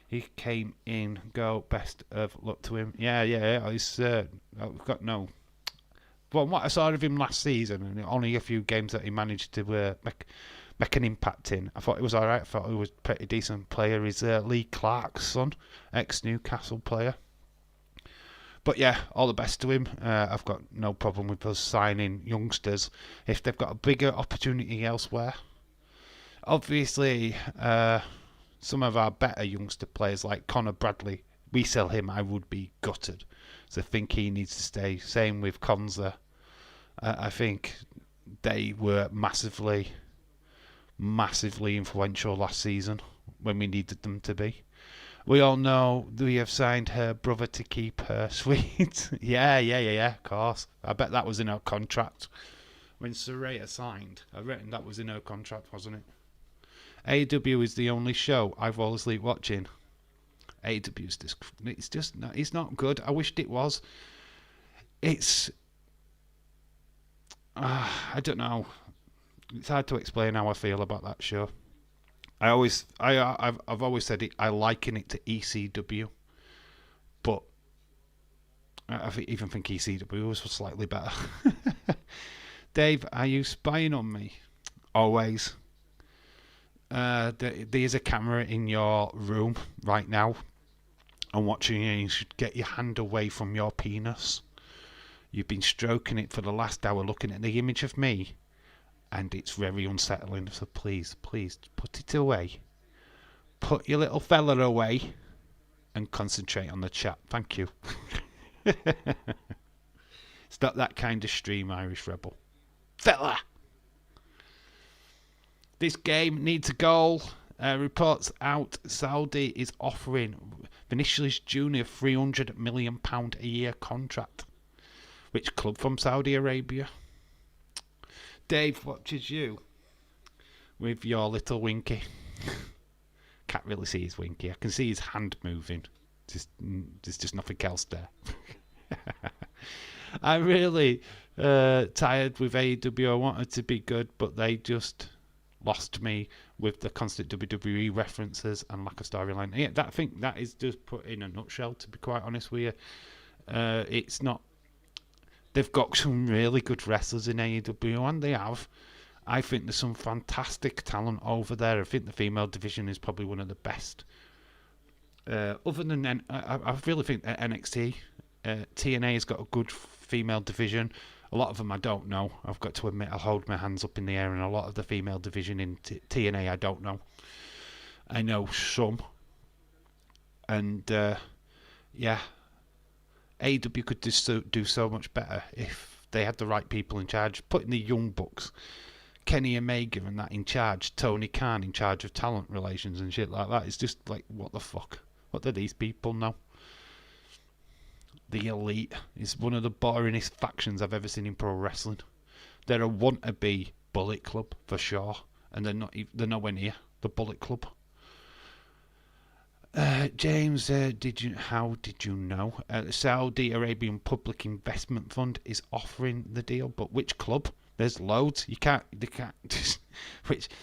He came in. Go best of luck to him. Yeah. He's I've got no. Well, what I saw of him last season, and only a few games that he managed to make an impact in, I thought he was all right. I thought he was a pretty decent player. He's Lee Clark's son, ex-Newcastle player. But yeah, all the best to him. I've got no problem with us signing youngsters if they've got a bigger opportunity elsewhere. Obviously, some of our better youngster players like Connor Bradley, we sell him, I would be gutted. So I think he needs to stay. Same with Konza. I think they were massively influential last season when we needed them to be. We all know we have signed her brother to keep her sweet. Yeah, of course. I bet that was in her contract. When Saraya signed, I reckon that was in her contract, wasn't it? AEW is the only show I fall asleep watching. AEW's it's not good. I wished it was. It's I don't know. It's hard to explain how I feel about that show. I've always said it. I liken it to ECW, but I even think ECW was slightly better. Dave, are you spying on me? Always. There's a camera in your room right now. I'm watching you. You should get your hand away from your penis. You've been stroking it for the last hour, looking at the image of me. And it's very unsettling, so please put it away. Put your little fella away and concentrate on the chat. Thank you. It's not that kind of stream, Irish Rebel. Fella! This game needs a goal. Reports out Saudi is offering Vinicius Jr. £300 million a year contract. Which club from Saudi Arabia? Dave watches you with your little winky. Can't really see his winky. I can see his hand moving. There's just nothing else there. I'm really tired with AEW. I wanted to be good, but they just lost me with the constant WWE references and lack of storyline. Yeah, I think that is just put in a nutshell, to be quite honest with you. It's not. They've got some really good wrestlers in AEW, and they have. I think there's some fantastic talent over there. I think the female division is probably one of the best. Other than I really think that NXT, TNA has got a good female division. A lot of them I don't know. I've got to admit, I'll hold my hands up in the air, and a lot of the female division in TNA I don't know. I know some. And, yeah. AEW could do so much better if they had the right people in charge. Putting the Young Bucks, Kenny Omega and that in charge, Tony Khan in charge of talent relations and shit like that. It's just like, what the fuck? What do these people know? The Elite is one of the boringest factions I've ever seen in pro wrestling. They're a wannabe Bullet Club for sure, and they're nowhere near the Bullet Club. James, how did you know? The Saudi Arabian Public Investment Fund is offering the deal, but which club? There's loads.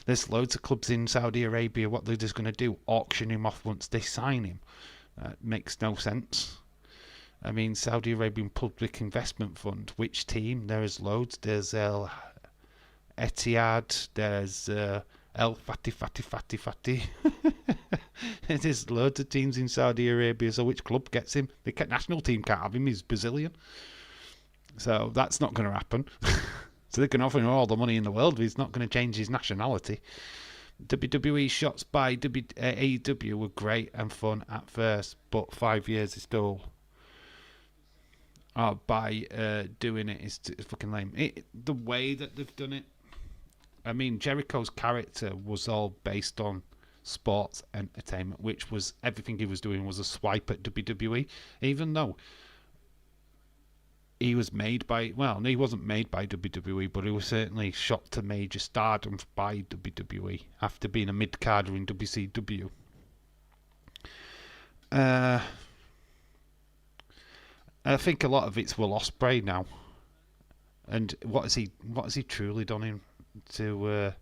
There's loads of clubs in Saudi Arabia. What they're just going to do? Auction him off once they sign him? Makes no sense. I mean, Saudi Arabian Public Investment Fund. Which team? There's loads. There's El Etihad. There's El Fatih. There's loads of teams in Saudi Arabia, so which club gets him? The national team can't have him, he's Brazilian. So that's not going to happen. So they can offer him all the money in the world, but he's not going to change his nationality. WWE shots by AEW were great and fun at first, but 5 years is still... by doing it is fucking lame. The way that they've done it, I mean, Jericho's character was all based on sports entertainment, which was everything he was doing was a swipe at WWE, even though he was made by, well, he wasn't made by WWE, but he was certainly shot to major stardom by WWE after being a mid-carder in WCW. I think a lot of it's Will Ospreay now, and what has he truly done to?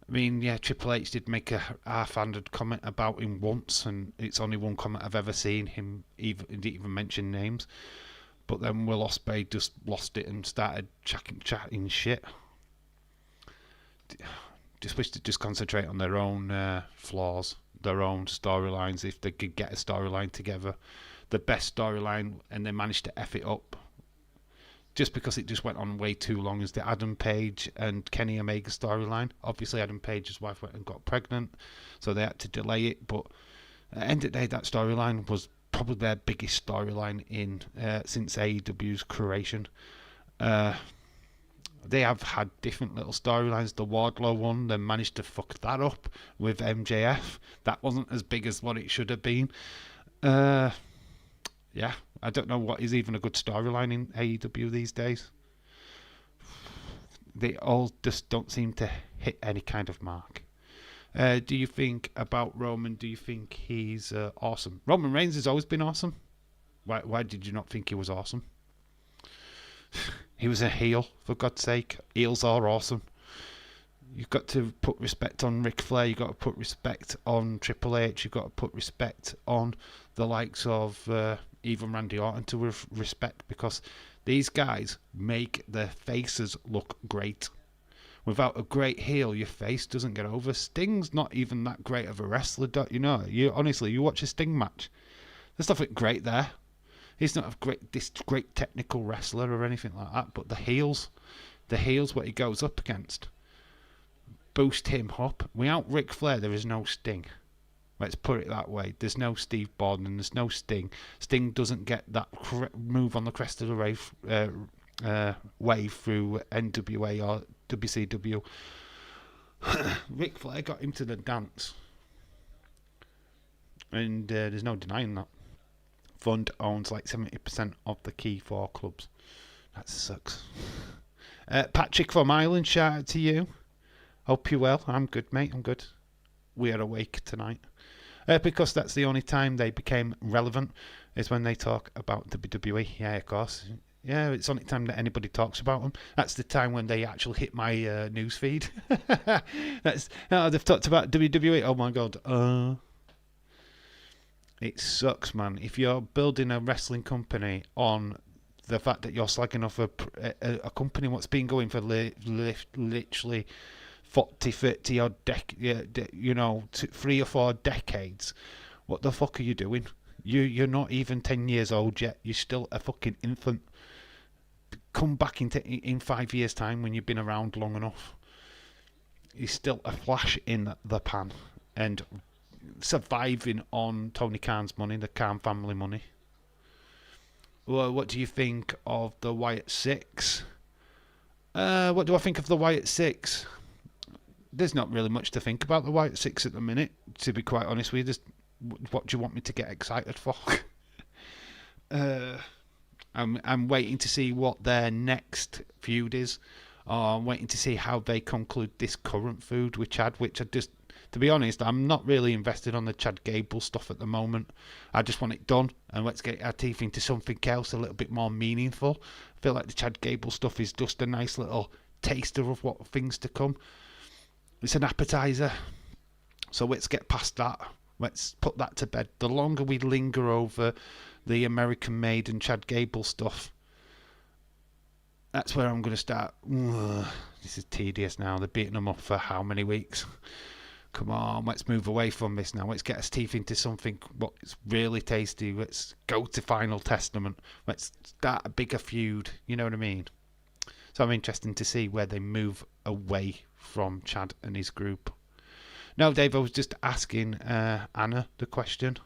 I mean, yeah, Triple H did make a half-handed comment about him once, and it's only one comment I've ever seen him didn't even mention names. But then Will Ospreay just lost it and started chatting shit. Just wish to just concentrate on their own flaws, their own storylines. If they could get a storyline together, the best storyline, and they managed to F it up. Just because it just went on way too long, is the Adam Page and Kenny Omega storyline. Obviously, Adam Page's wife went and got pregnant, so they had to delay it. But at the end of the day, that storyline was probably their biggest storyline since AEW's creation. They have had different little storylines. The Wardlow one, they managed to fuck that up with MJF. That wasn't as big as what it should have been. Yeah, I don't know what is even a good storyline in AEW these days. They all just don't seem to hit any kind of mark. Do you think about Roman? Do you think he's awesome? Roman Reigns has always been awesome. Why did you not think he was awesome? He was a heel, for God's sake. Heels are awesome. You've got to put respect on Ric Flair. You've got to put respect on Triple H. You've got to put respect on the likes of even Randy Orton to respect, because these guys make their faces look great. Without a great heel, your face doesn't get over. Sting's not even that great of a wrestler, don't you know? Honestly, you watch a Sting match, there's nothing great there. He's not this great technical wrestler or anything like that. But the heels, what he goes up against, boost him up. Without Ric Flair, there is no Sting. Let's put it that way. There's no Steve Borden, there's no Sting. Sting doesn't get that move on the crest of the wave through NWA or WCW. Ric Flair got him to the dance. And there's no denying that. Fund owns like 70% of the key 4 clubs. That sucks. Patrick from Ireland, shout out to you. Hope you're well. I'm good, mate. I'm good. We are awake tonight. Because that's the only time they became relevant, is when they talk about WWE. Yeah, of course. Yeah, it's the only time that anybody talks about them. That's the time when they actually hit my news feed. They've talked about WWE. Oh my god. It sucks, man. If you're building a wrestling company on the fact that you're slagging off a company what's been going for literally 40, 30 odd 3 or 4 decades, what the fuck are you doing? You're not even 10 years old yet. You're still a fucking infant. Come back in 5 years' time when you've been around long enough. You're still a flash in the pan and surviving on Tony Khan's money, the Khan family money. Well, what do you think of the Wyatt Six? What do I think of the Wyatt Six? There's not really much to think about the Wyatt Six at the minute, to be quite honest with you. Just, what do you want me to get excited for? I'm waiting to see what their next feud is. I'm waiting to see how they conclude this current feud with Chad, which I just, to be honest, I'm not really invested on the Chad Gable stuff at the moment. I just want it done, and let's get our teeth into something else a little bit more meaningful. I feel like the Chad Gable stuff is just a nice little taster of what things to come. It's an appetizer, so let's get past that. Let's put that to bed. The longer we linger over the American-made and Chad Gable stuff, that's where I'm going to start. This is tedious now. They're beating them up for how many weeks? Come on, let's move away from this now. Let's get our teeth into something what's really tasty. Let's go to Final Testament. Let's start a bigger feud. You know what I mean? So I'm interested to see where they move away from Chad and his group. No, Dave, I was just asking Anna the question.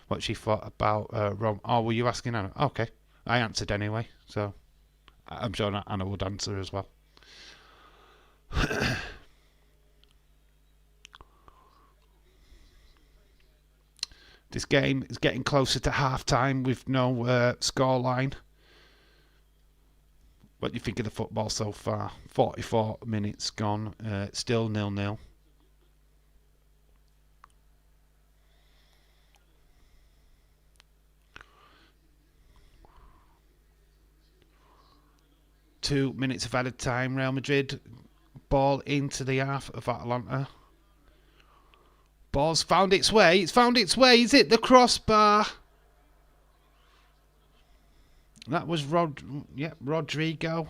What she thought about Rome. Oh, were you asking Anna? Okay. I answered anyway, so I'm sure Anna would answer as well. This game is getting closer to half time with no scoreline. What do you think of the football so far? 44 minutes gone, still 0-0. Two minutes of added time. Real Madrid ball into the half of Atalanta. Ball's found its way. It's found its way. Is it the crossbar? That was Rodrigo.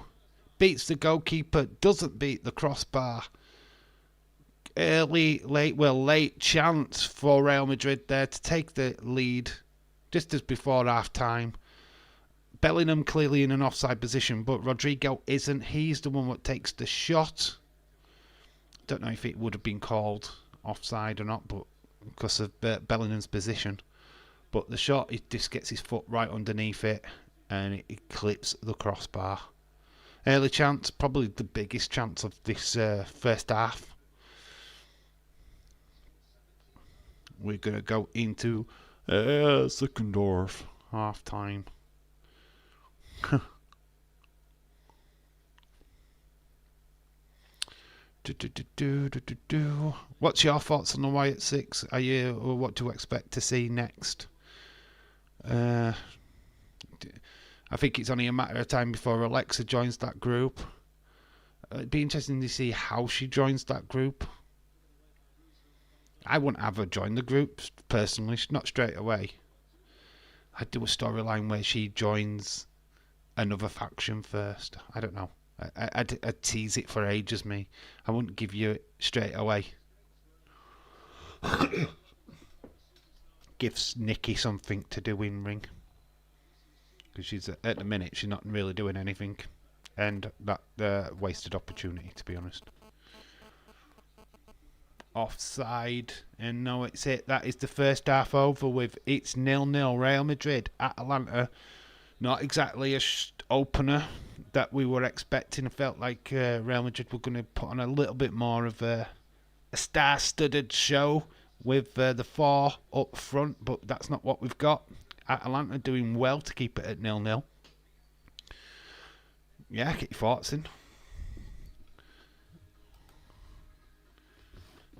Beats the goalkeeper. Doesn't beat the crossbar. Late chance for Real Madrid there to take the lead just as before half time. Bellingham clearly in an offside position, but Rodrigo isn't. He's the one that takes the shot. Don't know if it would have been called offside or not, but because of Bellingham's position. But the shot, he just gets his foot right underneath it, and it clips the crossbar. Early chance, probably the biggest chance of this first half. We're going to go into second half, half time. What's your thoughts on the Y at 6? Are you, or what to expect to see next? I think it's only a matter of time before Alexa joins that group. It'd be interesting to see how she joins that group. I wouldn't have her join the group personally, not straight away. I'd do a storyline where she joins another faction first. I don't know. I'd tease it for ages, me. I wouldn't give you it straight away. Gives Nikki something to do in ring. Because she's at the minute, she's not really doing anything. And that wasted opportunity, to be honest. Offside. And no, it's it. That is the first half over with. It's 0-0. Real Madrid, Atalanta. Not exactly a opener that we were expecting. It felt like Real Madrid were going to put on a little bit more of a star-studded show with the four up front, but that's not what we've got. Atalanta doing well to keep it at 0-0. Yeah, get your thoughts in.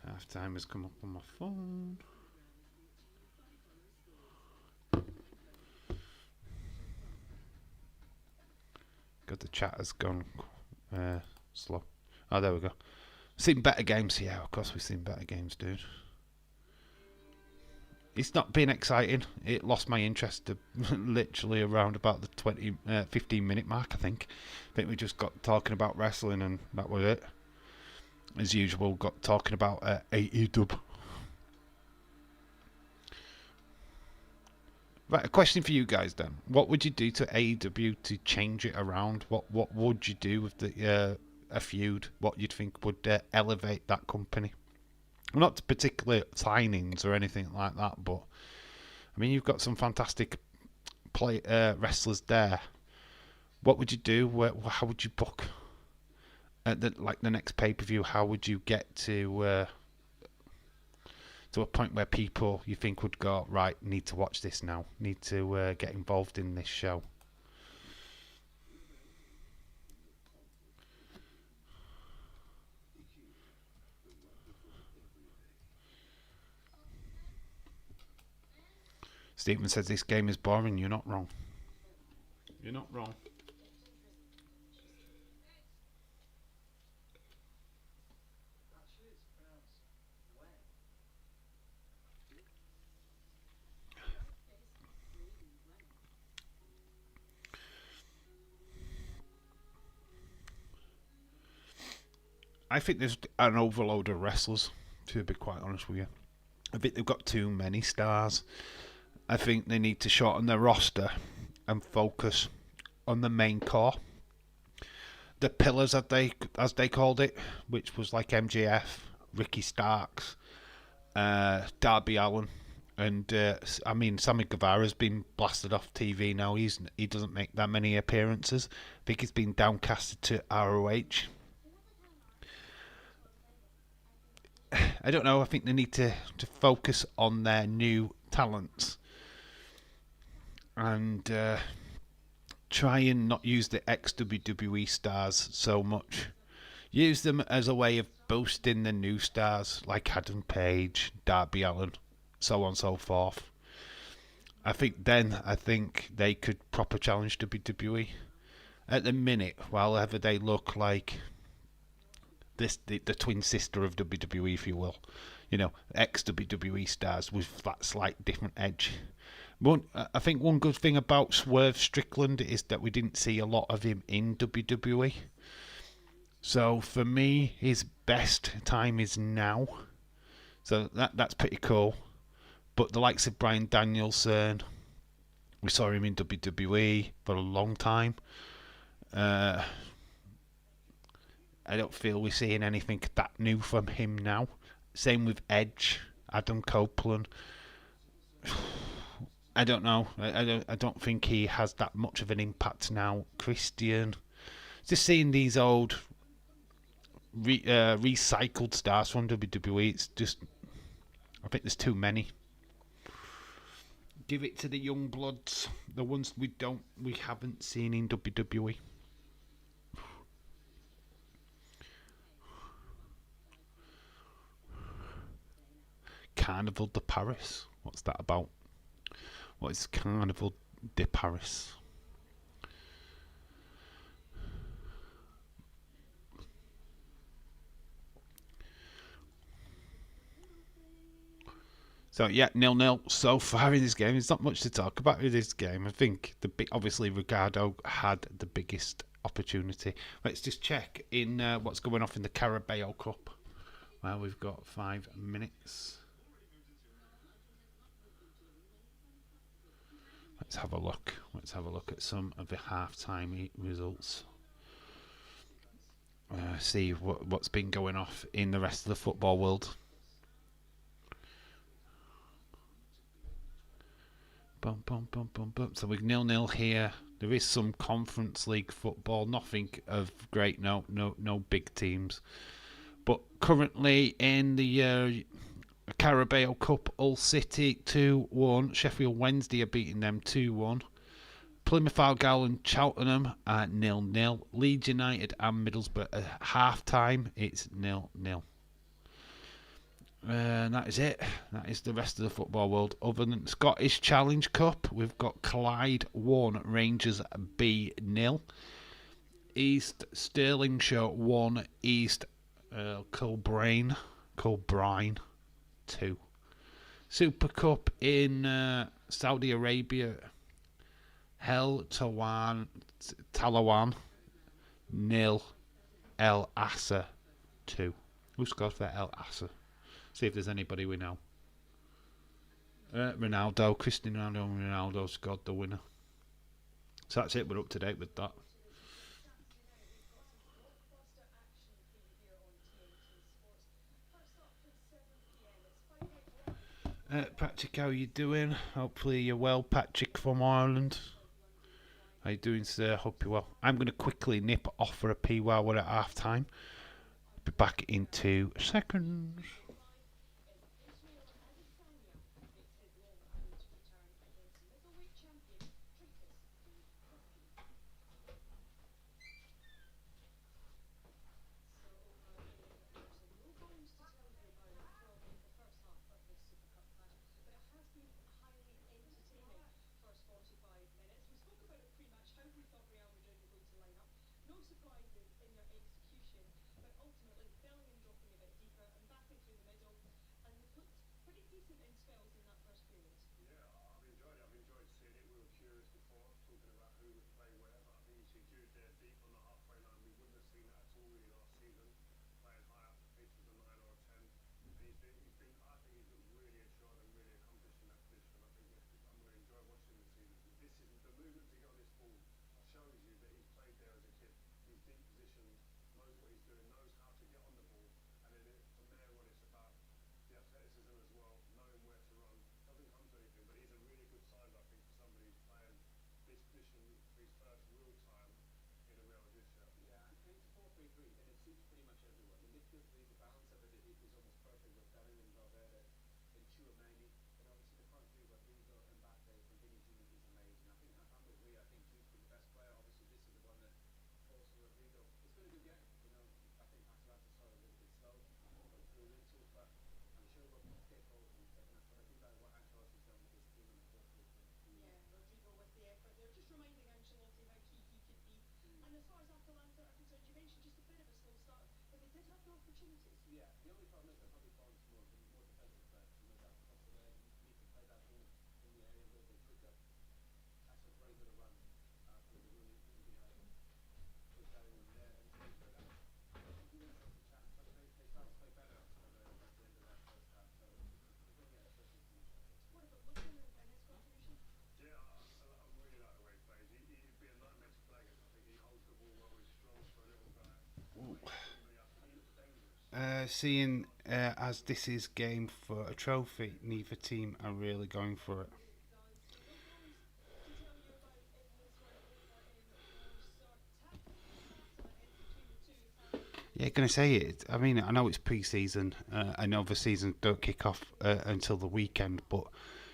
Half time has come up on my phone. God, the chat has gone slow. Oh, there we go. Seen better games. Yeah, of course we've seen better games, dude. It's not been exciting. It lost my interest to literally around about the 15-minute mark, I think. I think we just got talking about wrestling and that was it. As usual, got talking about AEW. Right, a question for you guys then. What would you do to AEW to change it around? What would you do with the a feud? What you'd think would elevate that company? Not particularly signings or anything like that, but I mean, you've got some fantastic wrestlers there. What would you do? How would you book at the next pay-per-view? How would you get to a point where people you think would go, right, need to watch this now, need to get involved in this show? Stephen says this game is boring. You're not wrong. You're not wrong. I think there's an overload of wrestlers, to be quite honest with you. I think they've got too many stars. I think they need to shorten their roster and focus on the main core. The pillars, as they called it, which was like MJF, Ricky Starks, Darby Allin, and I mean, Sammy Guevara's been blasted off TV now. He doesn't make that many appearances. I think he's been downcasted to ROH. I don't know. I think they need to focus on their new talents and try and not use the ex-WWE stars so much. Use them as a way of boosting the new stars like Adam Page, Darby Allin, so on and so forth. I think they could proper challenge WWE. At the minute, while ever they look like the twin sister of WWE, if you will, ex WWE stars with that slight different edge. I think one good thing about Swerve Strickland is that we didn't see a lot of him in WWE. So for me, his best time is now. So that's pretty cool. But the likes of Bryan Danielson, we saw him in WWE for a long time. I don't feel we're seeing anything that new from him now. Same with Edge, Adam Copeland. I don't know. I don't think he has that much of an impact now. Christian, just seeing these old recycled stars from WWE. It's just, I think there's too many. Give it to the young bloods, the ones we haven't seen in WWE. Carnival de Paris. What's that about? What is Carnival de Paris? So yeah, 0-0 so far in this game. There's not much to talk about in this game. I think obviously Ricardo had the biggest opportunity. Let's just check in what's going off in the Carabao Cup. Well, we've got 5 minutes. Let's have a look. Let's have a look at some of the half-time results. See what's been going off in the rest of the football world. Bum, bum, bum, bum, bum. So we're 0-0 here. There is some Conference League football. Nothing of great. No big teams. But currently in the Carabao Cup, Hull City 2-1. Sheffield Wednesday are beating them 2-1. Plymouth Argyle and Cheltenham are 0-0. Leeds United and Middlesbrough at half time. It's 0-0. And that is it. That is the rest of the football world. Other than Scottish Challenge Cup, we've got Clyde 1, Rangers B 0. East Stirlingshire 1, East Kilbride 2. Super Cup in Saudi Arabia, Talawan 0, El Assa 2. Who scored for El Assa? See if there's anybody we know. Cristiano Ronaldo scored the winner. So that's it, we're up to date with that. Patrick, how are you doing? Hopefully you're well, Patrick from Ireland. How you doing, sir? Hope you're well. I'm going to quickly nip off for a pee while we're at half time. Be back in 2 seconds. Seeing as this is game for a trophy, neither team are really going for it. Yeah, gonna say it. I mean, I know it's pre-season. I know the seasons don't kick off until the weekend, but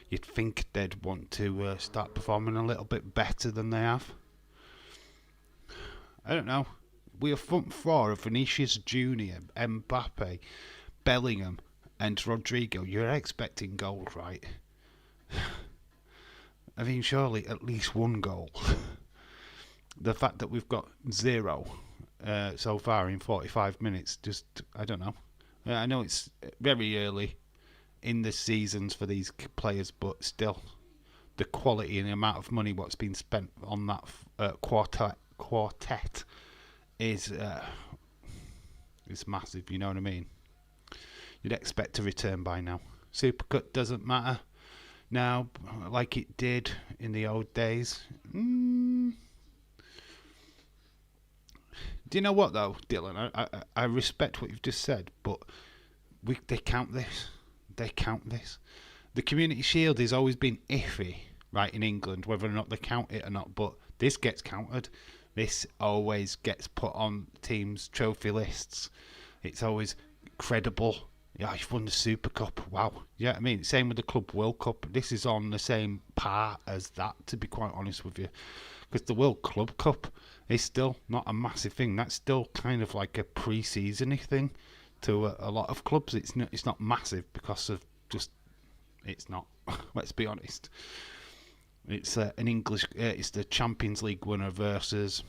you'd think they'd want to start performing a little bit better than they have. I don't know. We are front four of Vinicius Junior, Mbappe, Bellingham, and Rodrigo. You're expecting goals, right? I mean, surely at least one goal. The fact that we've got zero so far in 45 minutes, just, I don't know. I know it's very early in the seasons for these players, but still, the quality and the amount of money what's been spent on that quartet is massive. You know what I mean? You'd expect a return by now. Super Cup doesn't matter now like it did in the old days. Do you know what though, Dylan? I respect what you've just said, but they count this. They count this. The Community Shield has always been iffy, right, in England, whether or not they count it or not. But this gets counted. This always gets put on teams' trophy lists. It's always credible. Yeah, you've won the Super Cup. Wow. Yeah, I mean, same with the Club World Cup. This is on the same par as that, to be quite honest with you. Because the World Club Cup is still not a massive thing. That's still kind of like a pre-season-y thing to a lot of clubs. It's not massive because of just... It's not. Let's be honest. It's an English... it's the Champions League winner versus...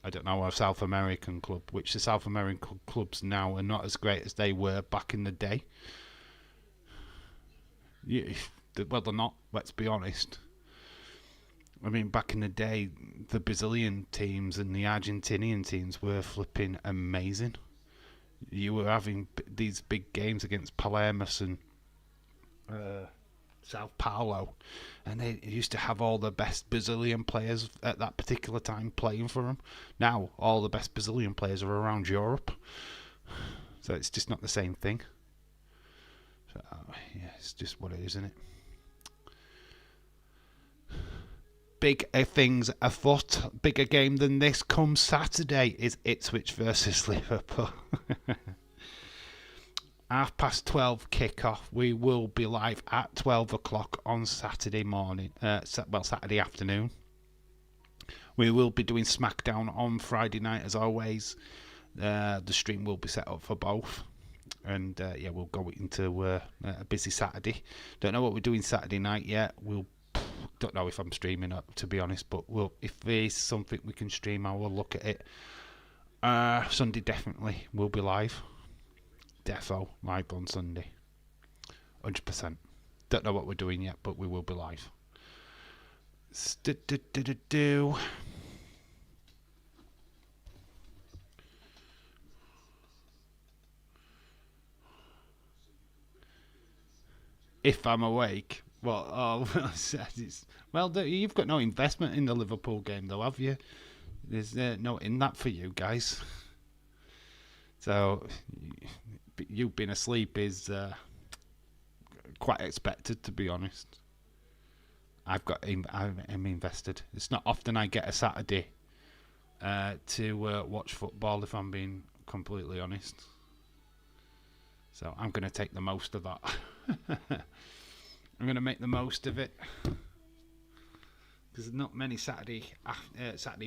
I don't know, a South American club, which the South American clubs now are not as great as they were back in the day. Yeah, well, they're not, let's be honest. I mean, back in the day, the Brazilian teams and the Argentinian teams were flipping amazing. You were having these big games against Palermus and Sao Paulo, and they used to have all the best Brazilian players at that particular time playing for them. Now, all the best Brazilian players are around Europe, so it's just not the same thing. So, yeah, it's just what it is, isn't it? Big things afoot. Bigger game than this comes Saturday is Ipswich versus Liverpool. 12:30 kickoff. We will be live at 12 o'clock on Saturday morning. Saturday afternoon. We will be doing SmackDown on Friday night as always. The stream will be set up for both. And yeah, we'll go into a busy Saturday. Don't know what we're doing Saturday night yet. Don't know if I'm streaming up, to be honest, but if there's something we can stream, I will look at it. Sunday definitely will be live. Defo live on Sunday. 100%. Don't know what we're doing yet, but we will be live. If I'm awake. Well, you've got no investment in the Liverpool game, though, have you? There's no in that for you guys. So, you being asleep is quite expected, to be honest. I'm invested. It's not often I get a Saturday to watch football, if I'm being completely honest. So I'm going to take the most of that. I'm going to make the most of it. Because there's not many Saturday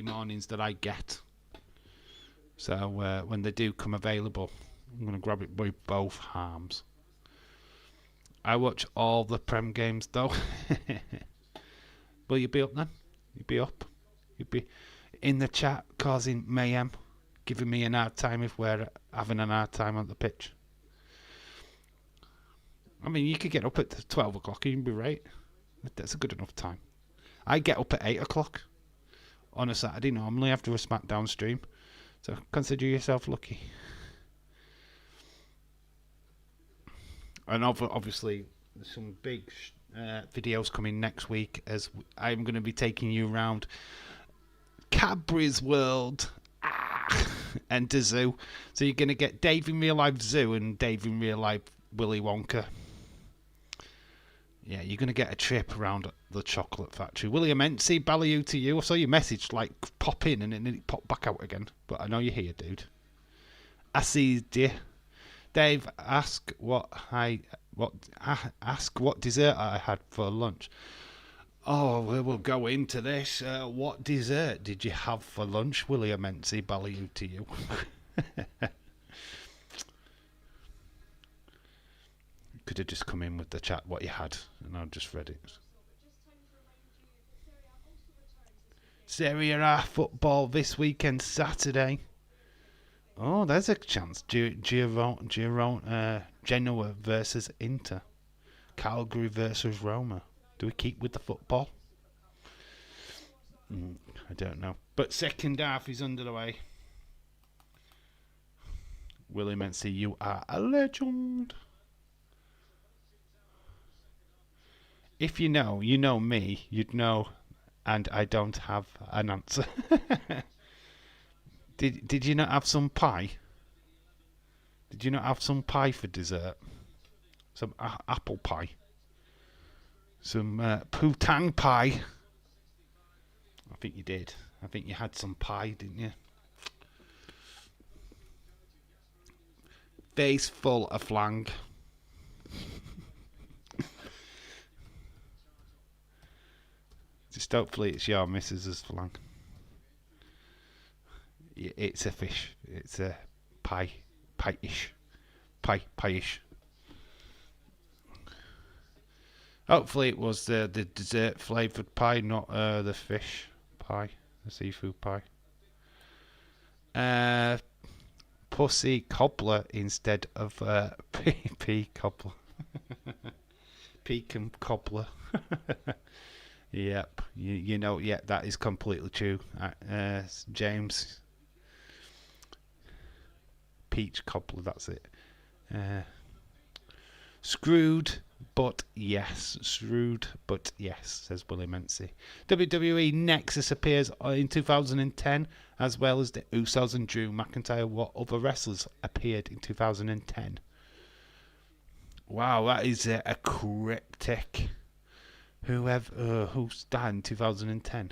mornings that I get. So when they do come available, I'm going to grab it with both arms. I watch all the Prem games, though. Will you be up then? You'll be up. You'll be in the chat causing mayhem. giving me an hard time if we're having an hard time on the pitch. I mean, you could get up at 12 o'clock and you'd be right. That's a good enough time. I get up at 8 o'clock on a Saturday normally after a SmackDown stream. So consider yourself lucky. And obviously, some big videos coming next week as I'm going to be taking you around Cadbury's World and the zoo. So you're going to get Dave in Real Life Zoo and Dave in Real Life Willy Wonka. Yeah, you're going to get a trip around the chocolate factory. William Ency, Ballyhoo to you. I saw your message like pop in and then it popped back out again. But I know you're here, dude. I see you. Dave, ask what dessert I had for lunch. Oh, we'll go into this. What dessert did you have for lunch, William Ency? Ballyhoo to you. Could have just come in with the chat what you had, and I just read it. Serie A football this weekend, Saturday. Oh, there's a chance. Genoa versus Inter. Calgary versus Roma. Do we keep with the football? I don't know. But second half is under the way. Willie Mency, you are a legend. If you know me, you'd know, and I don't have an answer. Did you not have some pie? Did you not have some pie for dessert? Some apple pie? Some putang pie? I think you did. I think you had some pie, didn't you? Face full of flang. Just hopefully it's your missus's flang. It's a fish. It's a pie-ish. Pie-ish. Hopefully it was the dessert flavoured pie, not the fish pie, the seafood pie. Pussy cobbler instead of pea cobbler. Pecan cobbler. Yep, you know, yeah, that is completely true. James. Peach cobbler, that's it. Screwed, but yes. Shrewd, but yes, says Willie Mency. WWE Nexus appears in 2010, as well as the Usos and Drew McIntyre. What other wrestlers appeared in 2010? Wow, that is a cryptic. Who's died in 2010?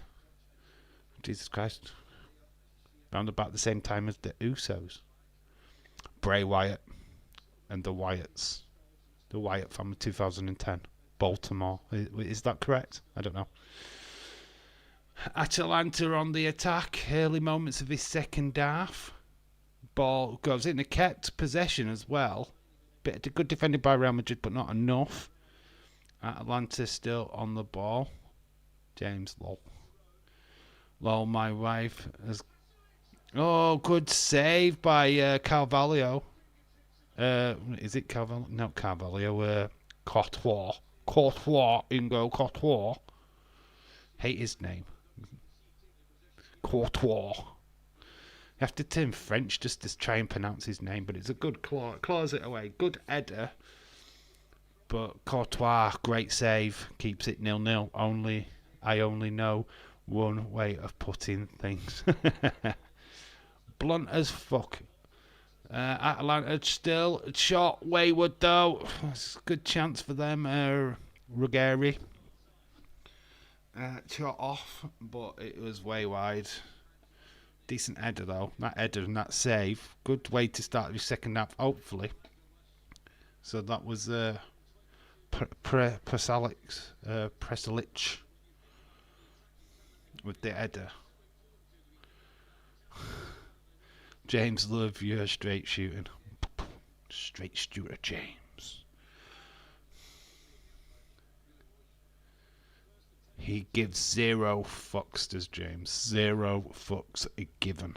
Jesus Christ. Around about the same time as the Usos. Bray Wyatt and the Wyatts. The Wyatt family, 2010. Baltimore. Is that correct? I don't know. Atalanta on the attack. Early moments of his second half. Ball goes in. They kept possession as well. Bit good defended by Real Madrid, but not enough. Atalanta still on the ball. James, lol. Lol, my wife has... Oh, good save by Carvalho. Is it Carvalho? No, Carvalho. Courtois. Ingo Courtois. Hate his name. Courtois. You have to turn French just to try and pronounce his name, but it's a good claws it away. Good header. But Courtois, great save. Keeps it 0-0. I only know one way of putting things. Blunt as fuck. Atalanta still short wayward though. It's a good chance for them. Ruggeri shot off, but it was way wide. Decent header though. That header and that save. Good way to start your second half, hopefully. So that was Presalic with the header. James, love your straight shooting. Straight shooter, James. He gives 0 fucks, does James. 0 fucks given.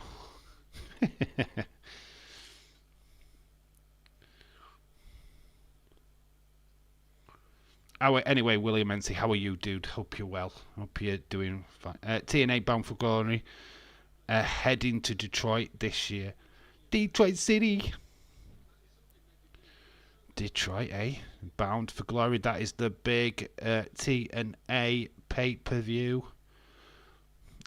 Anyway, William Mency, how are you, dude? Hope you're well. Hope you're doing fine. TNA Bound for Glory heading to Detroit this year. Detroit City. Detroit, eh? Bound for Glory. That is the big TNA pay-per-view.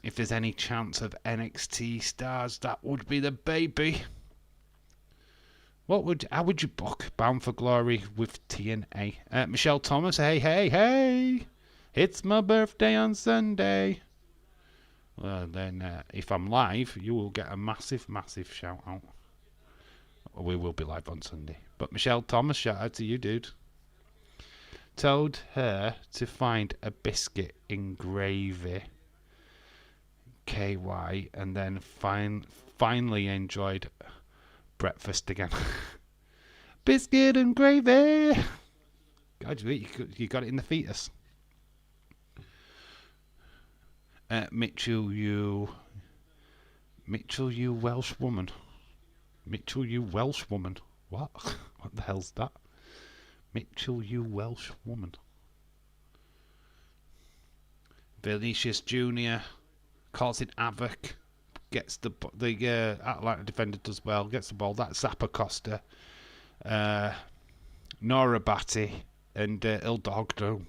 If there's any chance of NXT stars, that would be the baby. How would you book Bound for Glory with TNA? Michelle Thomas, hey, hey, hey! It's my birthday on Sunday. Well, then, if I'm live, you will get a massive, massive shout out. We will be live on Sunday. But Michelle Thomas, shout out to you, dude. Told her to find a biscuit in gravy, KY, and then finally enjoyed breakfast again. Biscuit and gravy. God, you got it in the fetus. Mitchell, you Welsh woman. Mitchell, you Welsh woman. What? What the hell's that? Mitchell, you Welsh woman. Vinicius Jr. causing havoc. Gets the Atalanta defender does well. Gets the ball. That's Zappa Costa. Nora Batty and Il Dogdo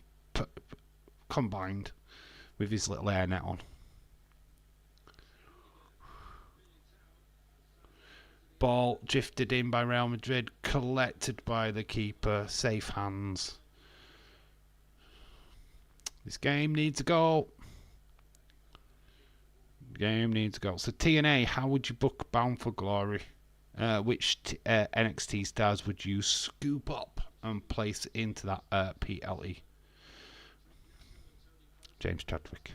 combined with his little hairnet on. Ball drifted in by Real Madrid, collected by the keeper, safe hands. This game needs a goal. Game needs a goal. So TNA, how would you book Bound for Glory? Which NXT stars would you scoop up and place into that PLE? James Chadwick.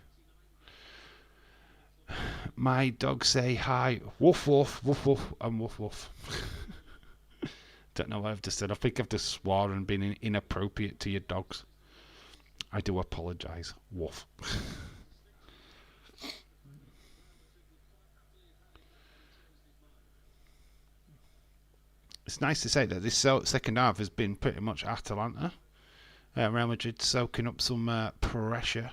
My dogs say hi. Woof woof, woof woof, and woof woof. Don't know what I've just said. I think I've just swore and been inappropriate to your dogs. I do apologise. Woof. It's nice to say that this second half has been pretty much Atalanta. Real Madrid soaking up some pressure.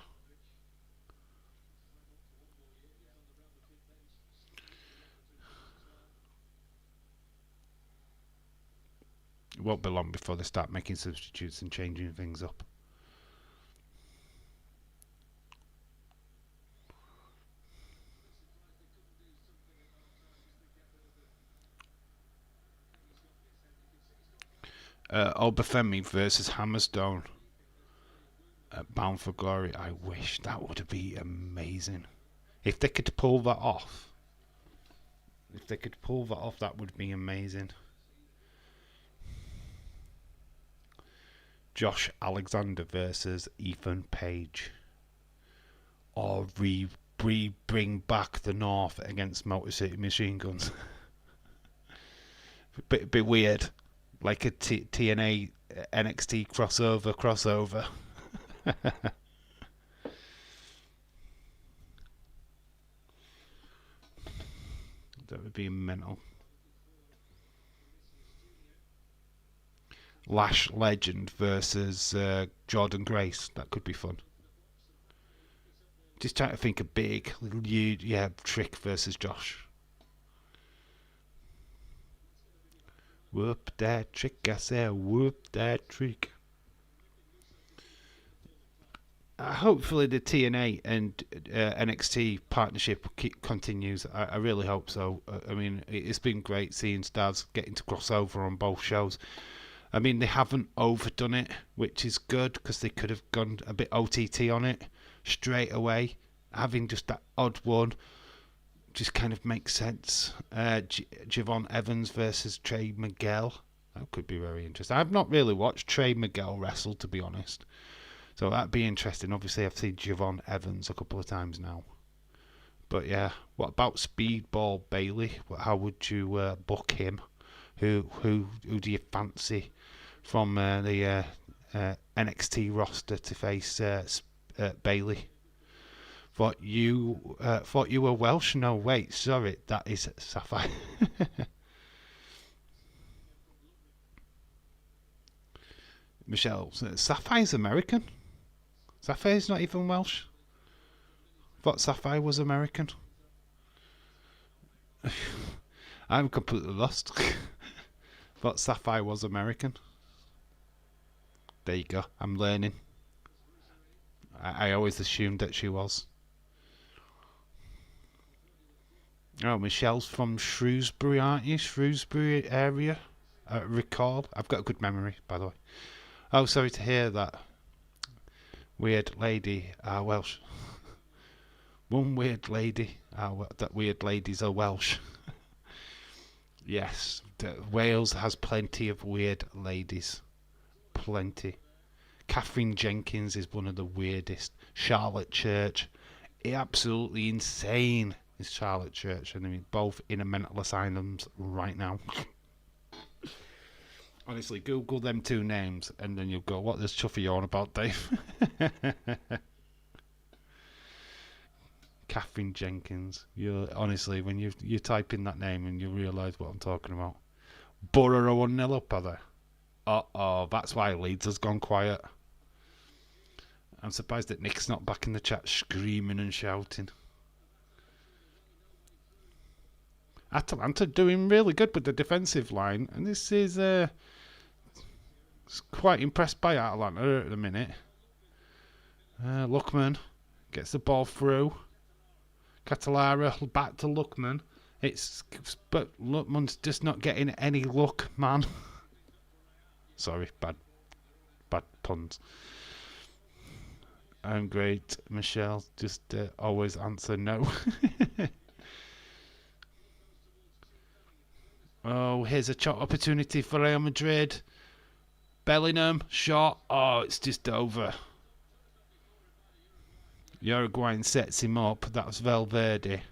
It won't be long before they start making substitutes and changing things up. Obafemi versus Hammerstone. Bound for Glory. I wish that would be amazing. If they could pull that off. That would be amazing. Josh Alexander versus Ethan Page. Or bring back the North against Motor City Machine Guns. bit weird. Like a TNA NXT crossover. That would be mental. Lash Legend versus Jordan Grace. That could be fun. Just trying to think of big, Trick versus Josh. Whoop that trick, I said, whoop that trick. Hopefully the TNA and NXT partnership continues. I really hope so. I mean, it's been great seeing stars getting to cross over on both shows. I mean, they haven't overdone it, which is good because they could have gone a bit OTT on it straight away. Having just that odd one just kind of makes sense. Javon Evans versus Trey Miguel. That could be very interesting. I've not really watched Trey Miguel wrestle, to be honest. So that'd be interesting. Obviously, I've seen Javon Evans a couple of times now. But yeah, what about Speedball Bailey? How would you book him? Who do you fancy from the NXT roster to face Bailey Thought you were Welsh. No, wait, sorry, that is Sapphire. Michelle, Sapphire's American. Sapphire's not even Welsh. Thought Sapphire was American. I'm completely lost. Thought Sapphire was American. There you go. I'm learning. I always assumed that she was. Oh, Michelle's from Shrewsbury, aren't you? Shrewsbury area. Recall. I've got a good memory, by the way. Oh, sorry to hear that. Weird lady. Welsh. One weird lady. That weird ladies are Welsh. Yes, Wales has plenty of weird ladies. Plenty. Catherine Jenkins is one of the weirdest. Charlotte Church. Absolutely insane is Charlotte Church. And I mean, both in a mental asylums right now. Honestly, Google them two names and then you'll go, what does Chuffy on about, Dave? Catherine Jenkins. Honestly, when you type in that name and you realise what I'm talking about. Borough 1-0 up, are they? Uh-oh, that's why Leeds has gone quiet. I'm surprised that Nick's not back in the chat screaming and shouting. Atalanta doing really good with the defensive line, and this is quite impressed by Atalanta at the minute. Lookman gets the ball through. Catalara back to Lookman. But Lookman's just not getting any luck, man. Sorry, bad puns. I'm great, Michelle. Just always answer no. Oh, here's a shot opportunity for Real Madrid. Bellingham, shot. Oh, it's just over. Uruguayan sets him up. That's Valverde.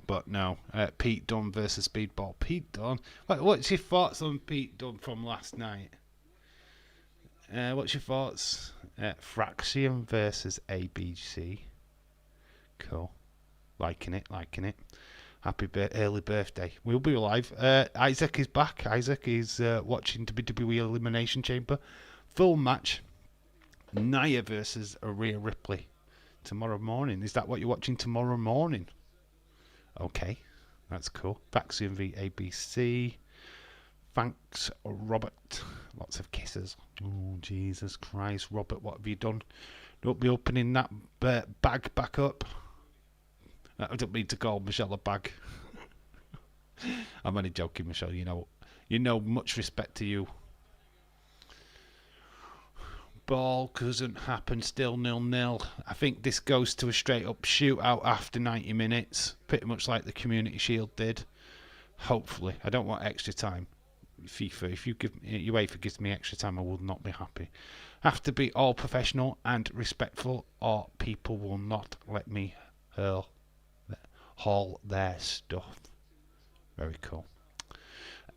But no, Pete Dunne versus Speedball. Pete Dunne. What's your thoughts on Pete Dunne from last night? What's your thoughts? Fraxium versus ABC. Cool. Liking it. Happy early birthday. We'll be live. Isaac is back. Isaac is watching WWE Elimination Chamber. Full match. Nia versus Rhea Ripley. Tomorrow morning. Is that what you're watching tomorrow morning? Okay. That's cool. Fraxium v ABC. Thanks, Robert. Lots of kisses. Oh, Jesus Christ. Robert, what have you done? Don't be opening that bag back up. I don't mean to call Michelle a bag. I'm only joking, Michelle. You know, much respect to you. Ball doesn't happen. Still 0-0. I think this goes to a straight-up shootout after 90 minutes. Pretty much like the Community Shield did. Hopefully. I don't want extra time. FIFA, if UEFA gives me extra time, I will not be happy. Have to be all professional and respectful, or people will not let me haul their stuff. Very cool.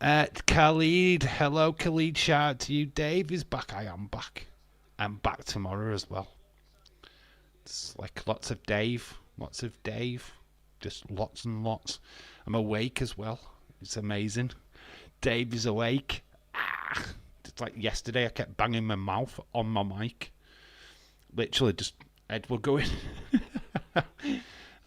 Khalid, hello Khalid, shout out to you. Dave is back. I am back. I'm back tomorrow as well. It's like lots of Dave, just lots and lots. I'm awake as well. It's amazing. Dave is awake. It's like yesterday I kept banging my mouth on my mic. Literally just Edward going.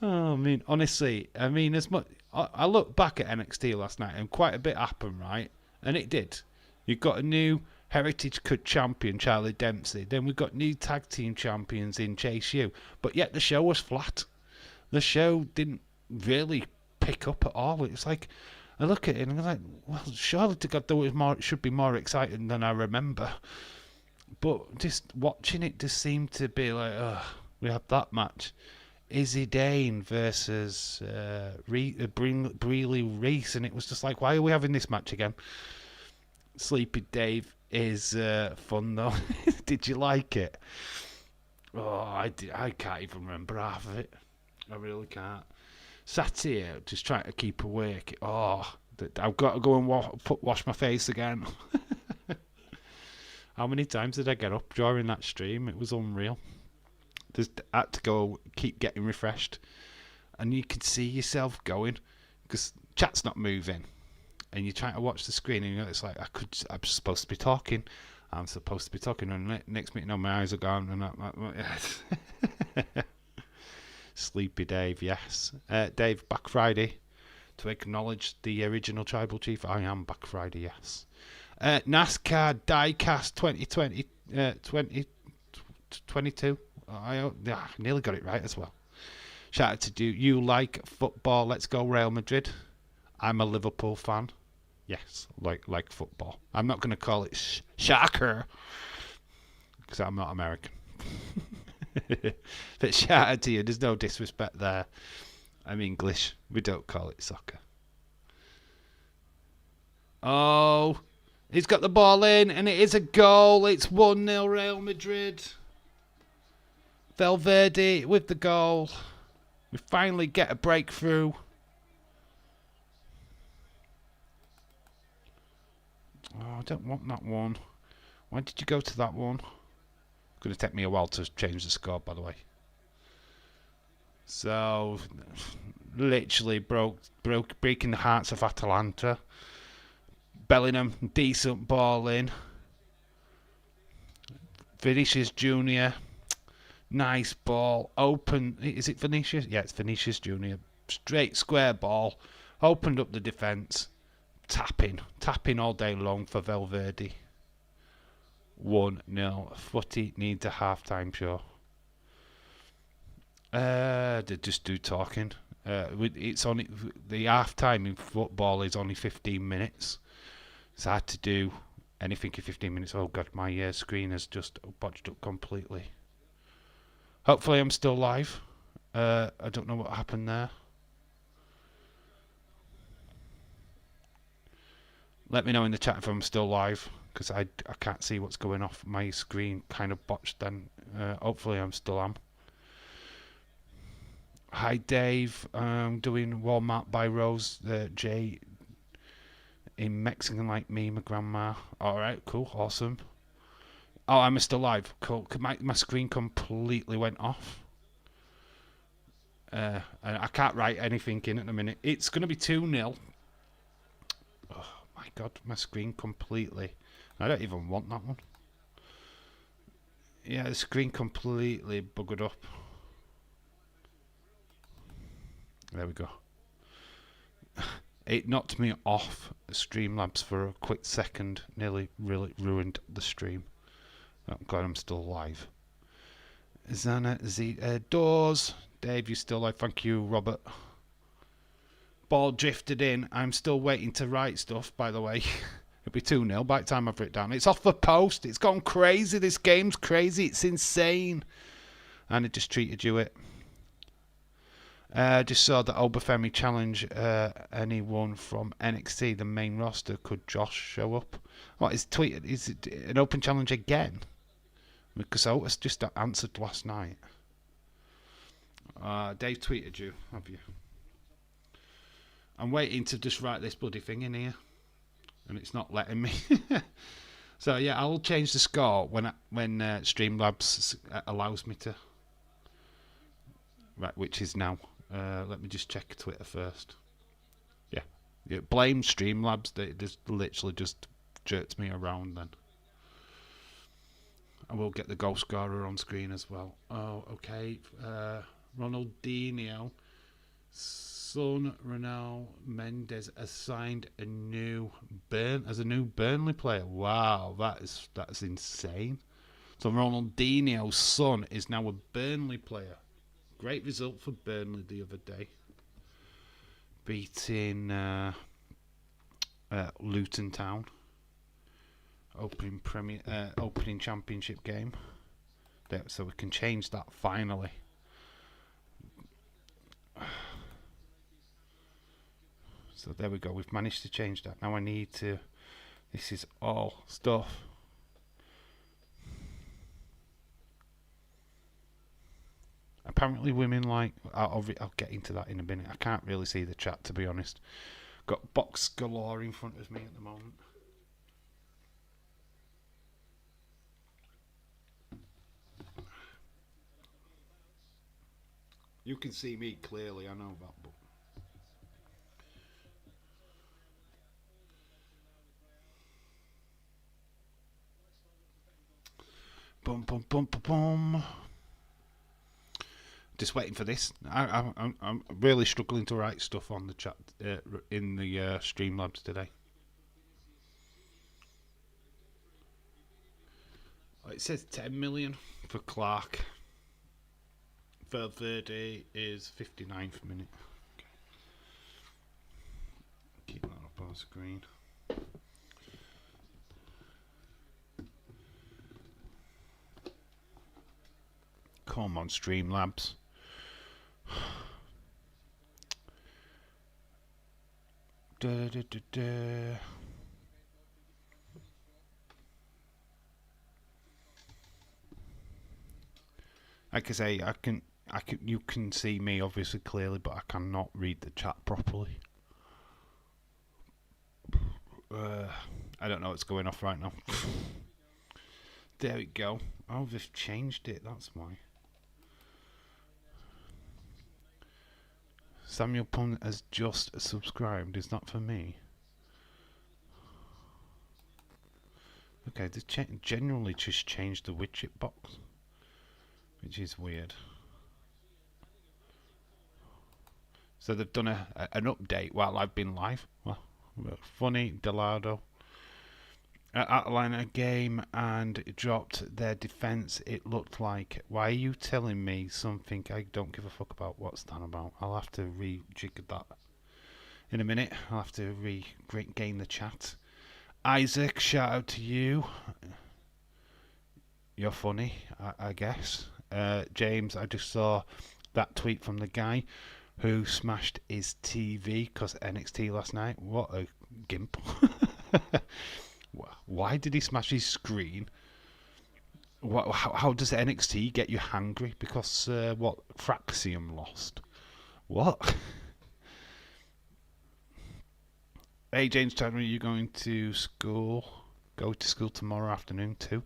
Oh, I mean, honestly, as much I look back at NXT last night and quite a bit happened, right? And it did. You've got a new Heritage Cup champion, Charlie Dempsey. Then we've got new tag team champions in Chase U. But yet the show was flat. The show didn't really pick up at all. It's like, I look at it and I'm like, well, surely to God, it should be more exciting than I remember. But just watching it just seemed to be like, we have that match. Izzy Dane versus Breeley Reese, and it was just like, why are we having this match again? Sleepy Dave is fun though. Did you like it? Oh, I can't even remember half of it. I really can't. Sat here just trying to keep awake. Oh, I've got to go and wash my face again. How many times did I get up during that stream? It was unreal. Just had to go, keep getting refreshed. And you could see yourself going, because chat's not moving. And you're trying to watch the screen, and it's like, I'm supposed to be talking. I'm supposed to be talking. And next minute, my eyes are gone. And I'm like, yes. Sleepy Dave, yes. Dave, back Friday. To acknowledge the original tribal chief, I am back Friday, yes. NASCAR Diecast 2020, 2022. I nearly got it right as well. Shout out to you like football. Let's go Real Madrid. I'm a Liverpool fan. Yes, like football. I'm not going to call it soccer because I'm not American. But shout out to you. There's no disrespect there. I'm English. We don't call it soccer. Oh, he's got the ball in, and it is a goal. It's 1-0 Real Madrid. Valverde with the goal. We finally get a breakthrough. Oh, I don't want that one. Why did you go to that one? It's going to take me a while to change the score, by the way. So, literally breaking the hearts of Atalanta. Bellingham, decent ball in. Vinicius Junior, nice ball. Open, is it Vinicius? Yeah, it's Vinicius Junior. Straight square ball. Opened up the defence. Tapping all day long for Valverde. 1-0. Footy needs a half-time show. They just do talking. It's only the half-time in football is only 15 minutes. It's hard to do anything in 15 minutes. Oh god, my screen has just botched up completely. Hopefully I'm still live. I don't know what happened there. Let me know in the chat if I'm still live, because I can't see what's going off. My screen kind of botched then. Hopefully I'm still am. Hi Dave, I'm doing Walmart by Rose J in Mexican like me, my grandma. Alright, cool, awesome. Oh, I'm still live. Cool. My screen completely went off. I can't write anything in at the minute. It's going to be 2-0. Oh my god, my screen completely. I don't even want that one. Yeah, the screen completely buggered up. There we go. It knocked me off Streamlabs for a quick second. Nearly really ruined the stream. Oh god, I'm still alive. Zana Z Doors. Dave, you still alive? Thank you, Robert. Ball drifted in. I'm still waiting to write stuff, by the way. It'll be 2-0 by the time I've written it down. It's off the post. It's gone crazy. This game's crazy. It's insane. And it just treated you it. Just saw that Obafemi challenge anyone from NXT, the main roster. Could Josh show up? What is tweeted? Is it an open challenge again? Because Otis just answered last night. Dave tweeted you, have you? I'm waiting to just write this bloody thing in here, and it's not letting me. So yeah, I'll change the score when Streamlabs allows me to. Right, which is now. Let me just check Twitter first. Yeah, blame Streamlabs. They just literally just jerked me around then. I will get the goal scorer on screen as well. Oh, okay. Ronaldinho, son Ronaldo Mendes assigned a new Burnley player. Wow, that's insane. So Ronaldinho's son is now a Burnley player. Great result for Burnley the other day, beating Luton Town. Opening championship game. So we can change that finally. So there we go. We've managed to change that. Now I need to. This is all stuff. Apparently women like. I'll get into that in a minute. I can't really see the chat, to be honest. Got box galore in front of me at the moment. You can see me clearly, I know that, but... Boom, boom, boom, boom, boom. Just waiting for this. I'm really struggling to write stuff on the chat in the Streamlabs today. It says 10 million for Clark. Valverde is 59th minute. Okay. Keep that up on screen. Come on, Streamlabs. Da, da, da, da. Like I say, you can see me obviously clearly, but I cannot read the chat properly. I don't know what's going off right now. There we go. Oh, they've changed it. That's why. Samuel Pun has just subscribed. Is that for me? Okay, they generally just changed the widget box, which is weird. So they've done an update while I've been live. Well, funny, Delado. Atalanta game and it dropped their defence. It looked like, why are you telling me something I don't give a fuck about? What's that about? I'll have to rejig that in a minute. I'll have to regain the chat. Isaac, shout out to you. You're funny, I guess. James, I just saw that tweet from the guy who smashed his TV because NXT last night. What a gimp. Why did he smash his screen? How does NXT get you hungry? Because, Fraxium lost. What? Hey, James Chadwick, are you going to school? Go to school tomorrow afternoon too?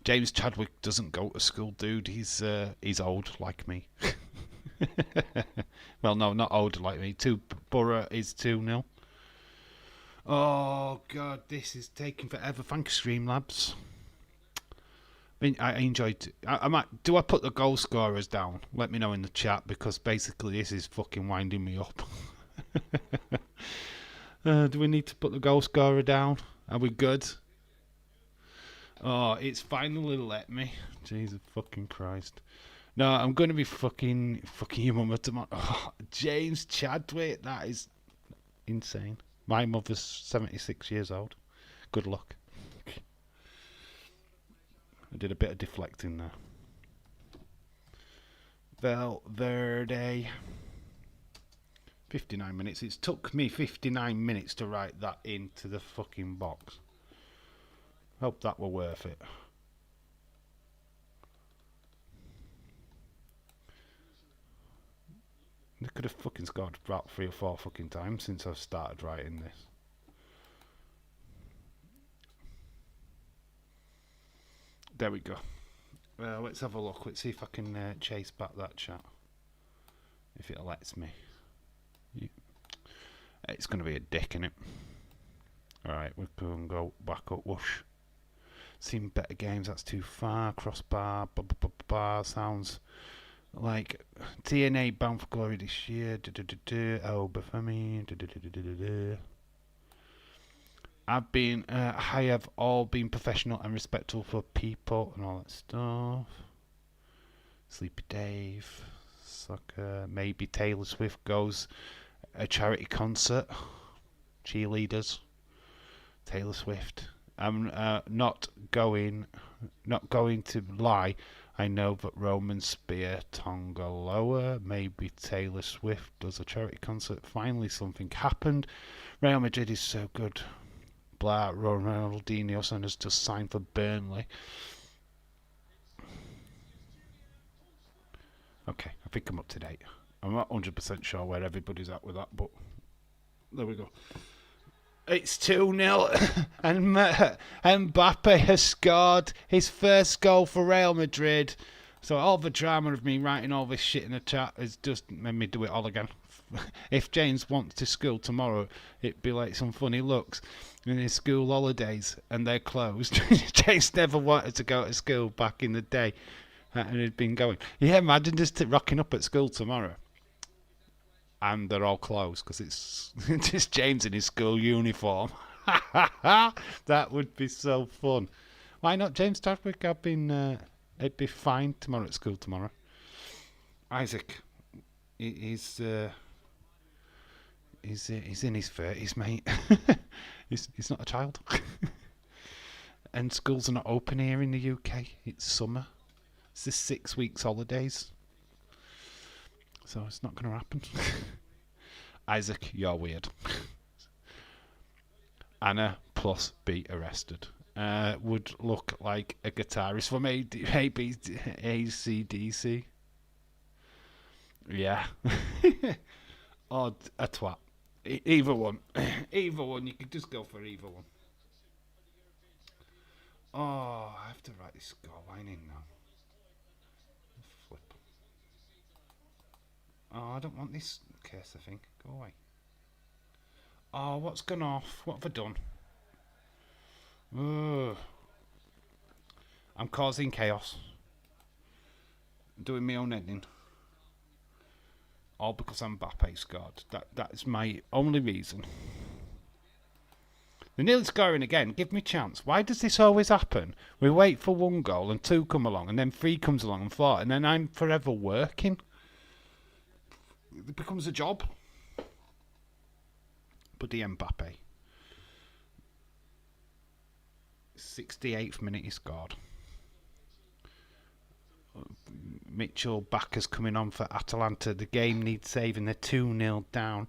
James Chadwick doesn't go to school, dude. He's old like me. Well, no, not old like me. Borough is 2-0. Oh god, this is taking forever. Thank you, Streamlabs. I enjoyed. Do I put the goal scorers down? Let me know in the chat because basically this is fucking winding me up. Do we need to put the goal scorer down? Are we good? Oh, it's finally let me. Jesus fucking Christ. No, I'm going to be fucking your mama tomorrow. Oh, James Chadwick, that is insane. My mother's 76 years old. Good luck. I did a bit of deflecting there. Valverde. 59 minutes. It took me 59 minutes to write that into the fucking box. Hope that were worth it. They could have fucking scored about 3 or 4 fucking times since I've started writing this. There we go. Let's have a look. Let's see if I can chase back that chat. If it lets me. It's going to be a dick, innit? Alright, we can go back up. Whoosh. Seen better games. That's too far. Crossbar. Bar. Sounds like TNA bound for glory this year. Oh, but for me. I have all been professional and respectful for people and all that stuff. Sleepy Dave, soccer. Maybe Taylor Swift goes a charity concert. Cheerleaders. Taylor Swift. I'm not going to lie. I know that Roman Spear, Tongaloa, maybe Taylor Swift does a charity concert. Finally, something happened. Real Madrid is so good. Blah, Ronaldinho has just signed for Burnley. Okay, I think I'm up to date. I'm not 100% sure where everybody's at with that, but there we go. It's 2-0 and Mbappe has scored his first goal for Real Madrid. So all the drama of me writing all this shit in the chat has just made me do it all again. If James wants to school tomorrow, it'd be like some funny looks in his school holidays and they're closed. James never wanted to go to school back in the day and he'd been going. Yeah, imagine just rocking up at school tomorrow and they're all closed because it's just James in his school uniform. That would be so fun. Why not James Tadwick? It'd be fine tomorrow at school tomorrow. Isaac, he's in his 30s, mate. he's not a child. And schools are not open here in the UK. It's summer. It's the 6 weeks holidays. So it's not going to happen. Isaac, you're weird. Anna plus be arrested. Would look like a guitarist from ACDC. Yeah. Or a twat. Either one. Either one. You could just go for either one. Oh, I have to write this scoreline in now. Flip. Oh, I don't want this case, I think. Go away. Oh, what's gone off? What have I done? Ugh. I'm causing chaos. Doing my own editing. All because Mbappe scored. That's my only reason. They're nearly scoring again. Give me a chance. Why does this always happen? We wait for one goal and two come along and then three comes along and four and then I'm forever working. It becomes a job. Buddy Mbappe. 68th minute he scored. Mitchell Backer's coming on for Atalanta. The game needs saving. They're 2-0 down.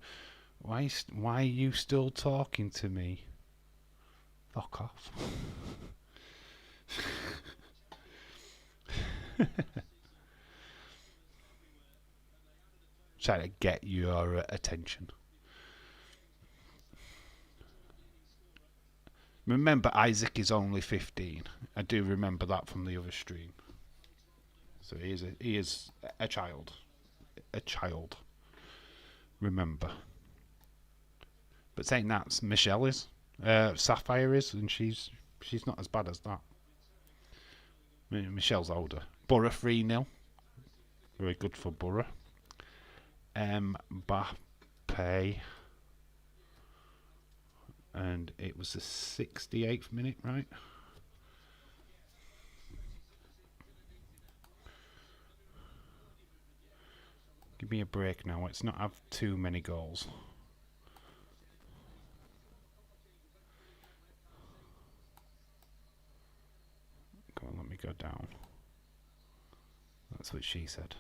Why are you still talking to me? Fuck off. Trying to get your attention. Remember, Isaac is only 15. I do remember that from the other stream. So he is a child. A child. Remember. But saying that, Michelle is. Sapphire is, and she's not as bad as that. I mean, Michelle's older. Borough 3-0. Very good for Borough. Mbappe. And it was the 68th minute, right? Give me a break now. Let's not have too many goals. Go on, let me go down. That's what she said.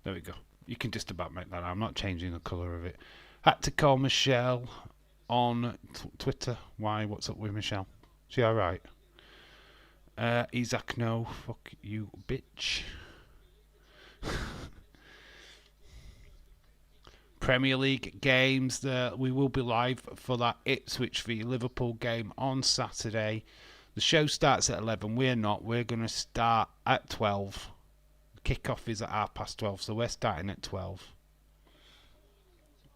There we go. You can just about make that out. I'm not changing the colour of it. Had to call Michelle on Twitter. Why? What's up with Michelle? She alright? Isaac, no. Fuck you, bitch. Premier League games. We will be live for that Ipswich v Liverpool game on Saturday. The show starts at 11. We're not. We're going to start at 12. Kickoff is at 12:30, so we're starting at 12.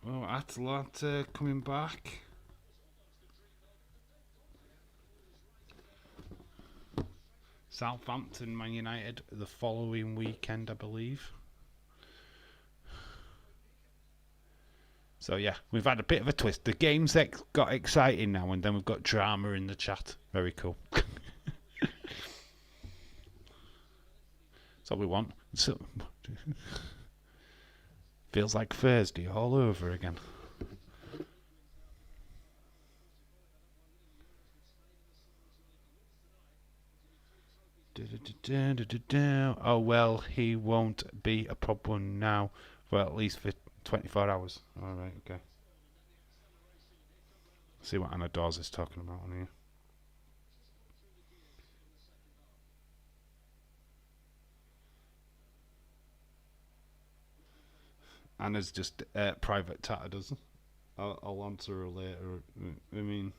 Oh, Atalanta coming back. Southampton, Man United the following weekend, I believe. So yeah, we've had a bit of a twist. The games got exciting now, and then we've got drama in the chat. Very cool. That's all we want. So, feels like Thursday all over again. Oh well, he won't be a problem now for at least for 24 hours. Alright, okay. See what Anna Dawes is talking about on here. Anna's just private tattered us. I'll answer her later. I mean,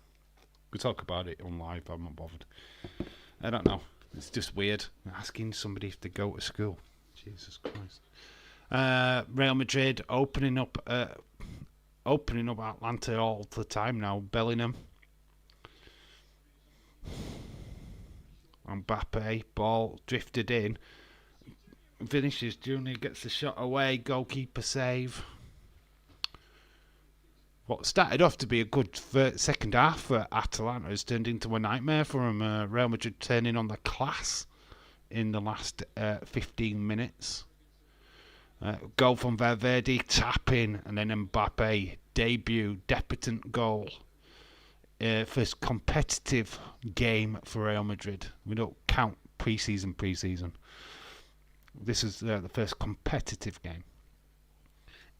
we talk about it on live. I'm not bothered. I don't know. It's just weird asking somebody if they go to school. Jesus Christ. Real Madrid opening up Atlanta all the time now. Bellingham, Mbappe, ball drifted in. Vinicius Junior gets the shot away. Goalkeeper save. What started off to be a good second half for Atalanta has turned into a nightmare for them. Real Madrid turning on the class in the last 15 minutes. Goal from Valverde, tapping, and then Mbappe, debut, debutant goal. First competitive game for Real Madrid. We don't count pre-season. This is the first competitive game.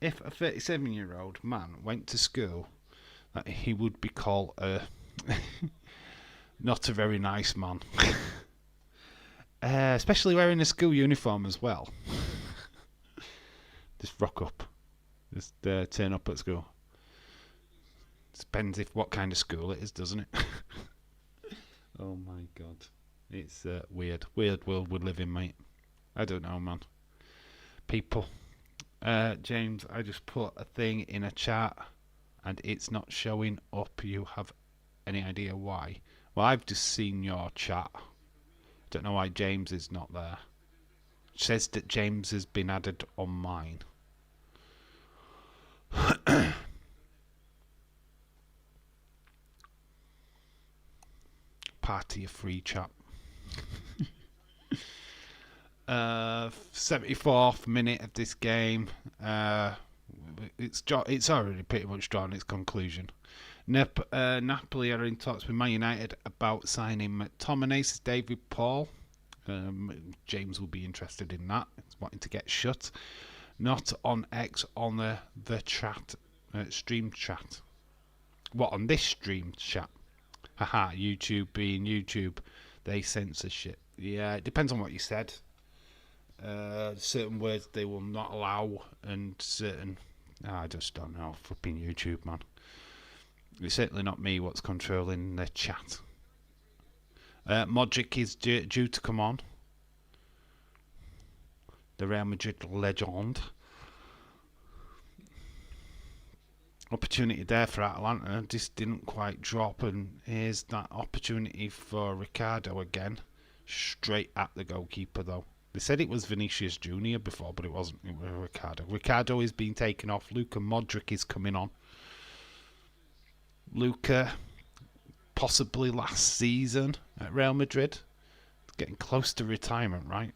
If a 37-year-old man went to school, he would be called not a very nice man. Especially wearing a school uniform as well. Just rock up. Just turn up at school. Depends what kind of school it is, doesn't it? Oh my god. It's weird. Weird world we live in, mate. I don't know, man. People. James, I just put a thing in a chat and it's not showing up. You have any idea why? Well, I've just seen your chat. Don't know why James is not there. It says that James has been added on mine. Party of free chat. 74th minute of this game. It's already pretty much drawn its conclusion. Napoli are in talks with Man United about signing McTominay, says David Paul. James will be interested in that. He's wanting to get shut. Not on X, on the chat, stream chat. What, on this stream chat? Haha, YouTube being YouTube, they censor shit. Yeah, it depends on what you said. Certain words they will not allow, and certain... I just don't know. Flipping YouTube, man. It's certainly not me what's controlling the chat. Modric is due to come on. The Real Madrid legend. Opportunity there for Atalanta. Just didn't quite drop, and here's that opportunity for Ricardo again. Straight at the goalkeeper, though. They said it was Vinicius Junior before, but it wasn't. It was Ricardo. Ricardo is being taken off. Luka Modric is coming on. Luka, possibly last season at Real Madrid. Getting close to retirement, right?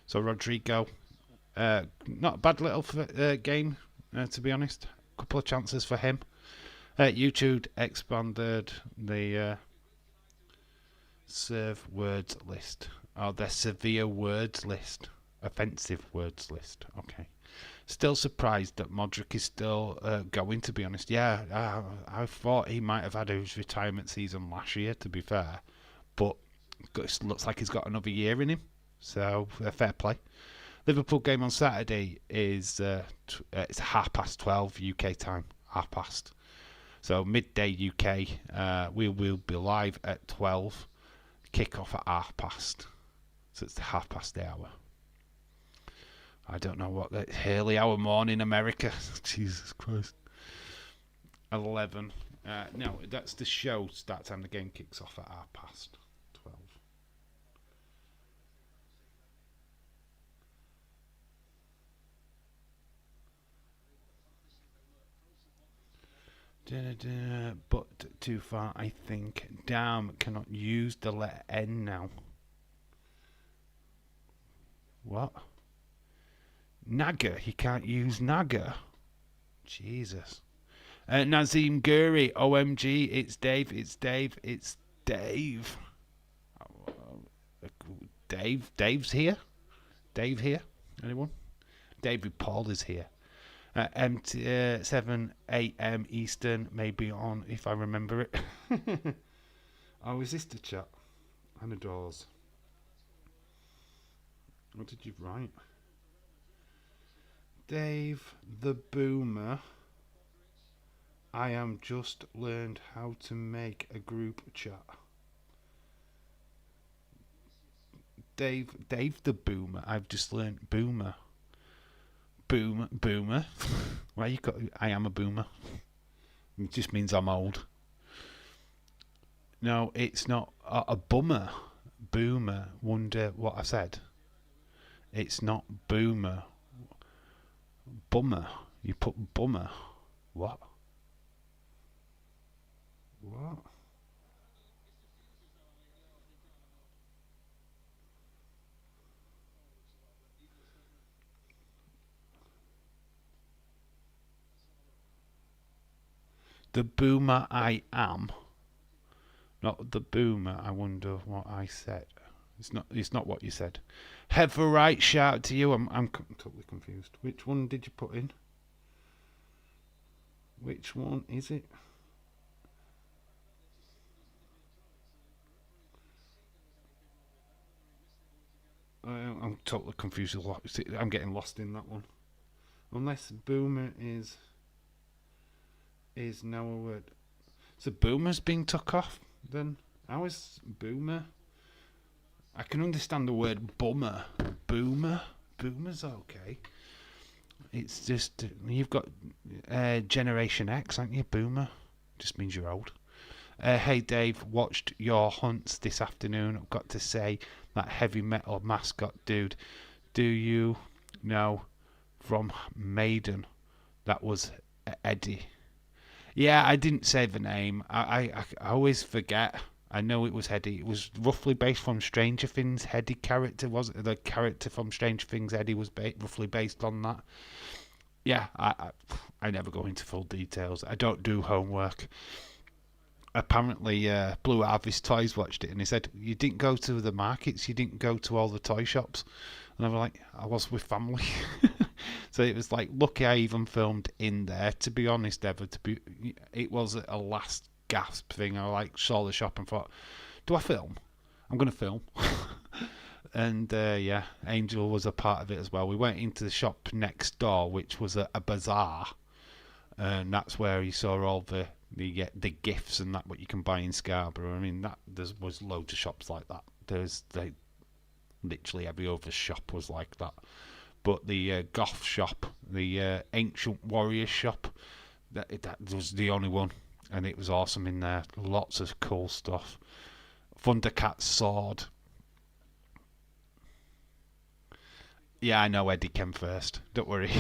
So Rodrigo, not a bad little game, to be honest. A couple of chances for him. YouTube expanded the serve words list. Oh, their severe words list. Offensive words list. Okay. Still surprised that Modric is still going, to be honest. Yeah, I thought he might have had his retirement season last year, to be fair. But it looks like he's got another year in him. So, fair play. Liverpool game on Saturday is it's 12:30 UK time. 12:30. So, midday UK. We will be live at 12. Kick off at 12:30. So it's the 12:30 hour. I don't know what the early hour morning America. Jesus Christ. 11. No, that's the show start time. The game kicks off at 12:30. But too far, I think. Damn, cannot use the letter N now. What? Naga. He can't use Naga. Jesus. Nazim Guri. OMG. It's Dave. It's Dave. It's Dave. Dave. Dave's here? Dave here? Anyone? David Paul is here. 7 a.m. Eastern, maybe on, if I remember it. Oh, is this the chat? Anna Dawes. What did you write? Dave the Boomer I am just learned how to make a group chat. Dave the boomer. I've just learned boomer. Boomer. Why you got? I am a boomer. It just means I'm old. No, it's not a bummer. Boomer. Wonder what I said. It's not boomer. Bummer. You put bummer. What? What? The boomer I am. Not the boomer. I wonder what I said. It's not. It's not what you said. Have a right shout to you. I'm totally confused. Which one did you put in? Which one is it? I'm totally confused. I'm getting lost in that one. Unless boomer is now a word. So boomer's being took off then? How is boomer? I can understand the word bummer. Boomer? Boomer's okay. It's just, you've got Generation X, aren't you? Boomer. Just means you're old. Hey Dave, watched your hunts this afternoon. I've got to say, that heavy metal mascot dude, do you know from Maiden? That was Eddie. Yeah, I didn't say the name. I always forget. I know it was Eddie. It was roughly based from Stranger Things. Eddie character was it? The character from Stranger Things. Eddie was roughly based on that. Yeah, I never go into full details. I don't do homework. Apparently, Blue Harvest Toys watched it and he said, "You didn't go to the markets. You didn't go to all the toy shops." And I was like, "I was with family." So it was like, lucky I even filmed in there. To be honest, Ever, it was a last gasp thing. I like saw the shop and thought, "Do I film? I'm going to film." And yeah, Angel was a part of it as well. We went into the shop next door, which was a bazaar, and that's where you saw all the gifts and that what you can buy in Scarborough. I mean, that there was loads of shops like that. Literally every other shop was like that. But the goth shop, the ancient warrior shop, that was the only one, and it was awesome in there. Lots of cool stuff. Thundercat's sword. Yeah, I know Eddie came first. Don't worry.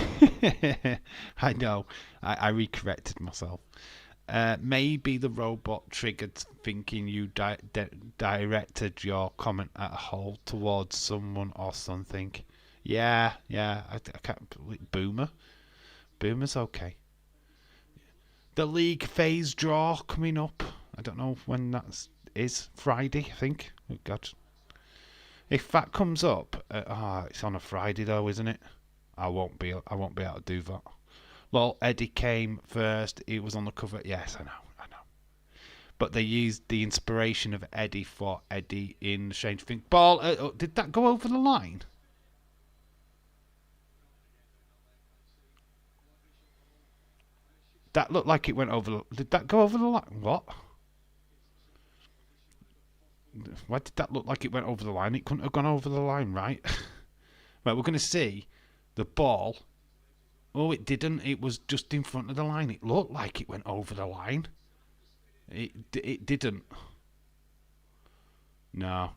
I know. I recorrected myself. Maybe the robot triggered thinking you directed your comment at a hole towards someone or something. Yeah, I can't. Boomer. Boomer's okay. The league phase draw coming up. I don't know when that is. Friday, I think. Oh, God. If that comes up, it's on a Friday though, isn't it? I won't be able to do that. Well, Eddie came first. He was on the cover. Yes, I know. But they used the inspiration of Eddie for Eddie in Strange Things. Ball. Did that go over the line? That looked like it went over. Did that go over the line? What? Why did that look like it went over the line? It couldn't have gone over the line, right? Right, we're going to see the ball. Oh, it didn't. It was just in front of the line. It looked like it went over the line. It didn't. No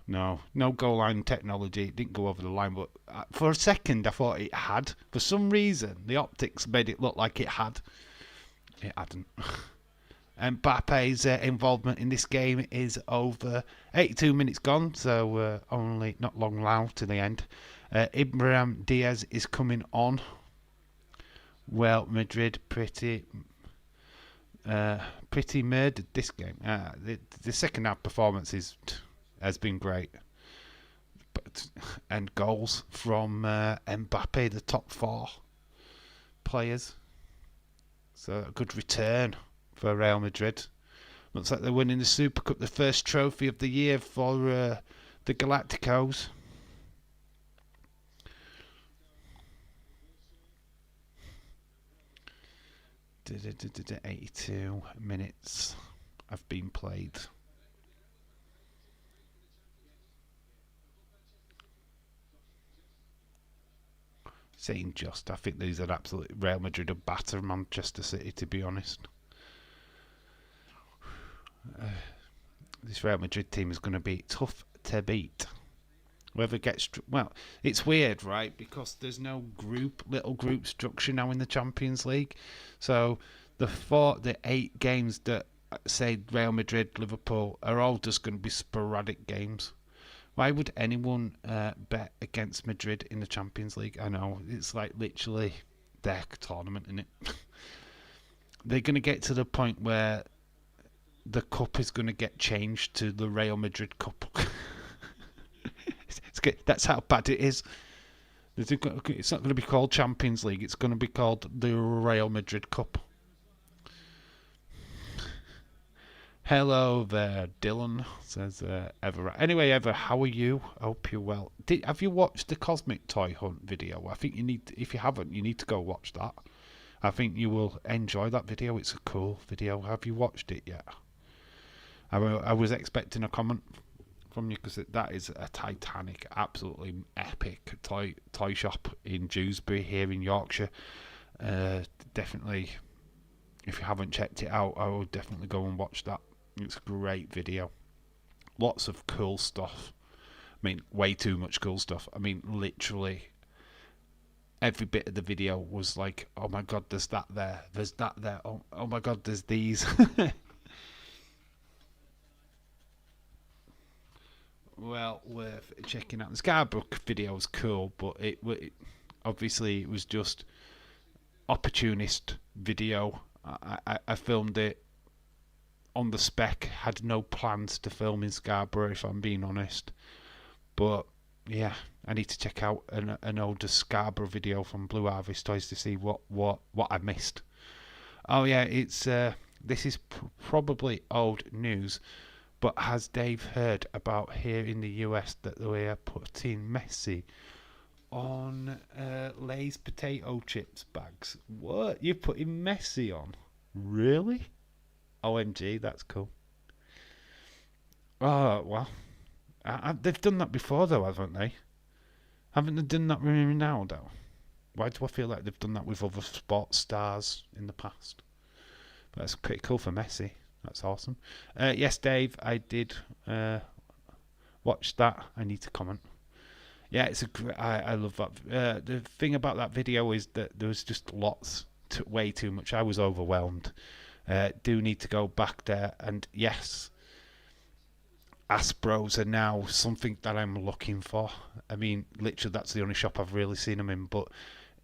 goal line technology. It didn't go over the line, but for a second I thought it had. For some reason, the optics made it look like it had. It hadn't. Mbappe's involvement in this game is over. 82 minutes gone, so only not long now to the end. Ibrahim Diaz is coming on. Well, Madrid pretty murdered this game. The second half performance has been great, and goals from Mbappe, the top four players. So a good return for Real Madrid. Looks like they're winning the Super Cup, the first trophy of the year for the Galacticos. 82 minutes have been played. Saying just, I think these are absolutely Real Madrid are batter Manchester City, to be honest. This Real Madrid team is going to be tough to beat. Whoever gets it's weird, right? Because there's no little group structure now in the Champions League. So the 8 games that say Real Madrid, Liverpool are all just going to be sporadic games. Why would anyone bet against Madrid in the Champions League? I know, it's like literally their tournament, isn't it? They're going to get to the point where the cup is going to get changed to the Real Madrid Cup. That's how bad it is. It's not going to be called Champions League. It's going to be called the Real Madrid Cup. Hello there, Dylan, says Ever. Anyway, Ever, how are you? Hope you're well. Have you watched the Cosmic Toy Hunt video? I think you need, if you haven't, you need to go watch that. I think you will enjoy that video. It's a cool video. Have you watched it yet? I was expecting a comment from you because that is a titanic, absolutely epic toy shop in Dewsbury here in Yorkshire. Definitely, if you haven't checked it out, I would definitely go and watch that. It's a great video. Lots of cool stuff. I mean, way too much cool stuff. I mean, literally every bit of the video was like, oh my god, there's that there. There's that there. Oh my god, there's these. Well, worth checking out. The Scarborough video was cool, but it obviously it was just opportunist video. I filmed it on the spec, had no plans to film in Scarborough, if I'm being honest. But yeah, I need to check out an older Scarborough video from Blue Harvest Toys to see what I missed. Oh yeah, it's this is probably old news, but has Dave heard about here in the US that they are putting Messi on Lay's potato chips bags? What? You're putting Messi on? Really? OMG, that's cool. Oh, well. They've done that before, though, haven't they? Haven't they done that with Ronaldo? Why do I feel like they've done that with other sports stars in the past? But that's pretty cool for Messi. That's awesome. Yes, Dave, I did watch that. I need to comment. Yeah, it's I love that. The thing about that video is that there was just way too much. I was overwhelmed. Do need to go back there, and yes, Aspros are now something that I'm looking for. I mean, literally, that's the only shop I've really seen them in. But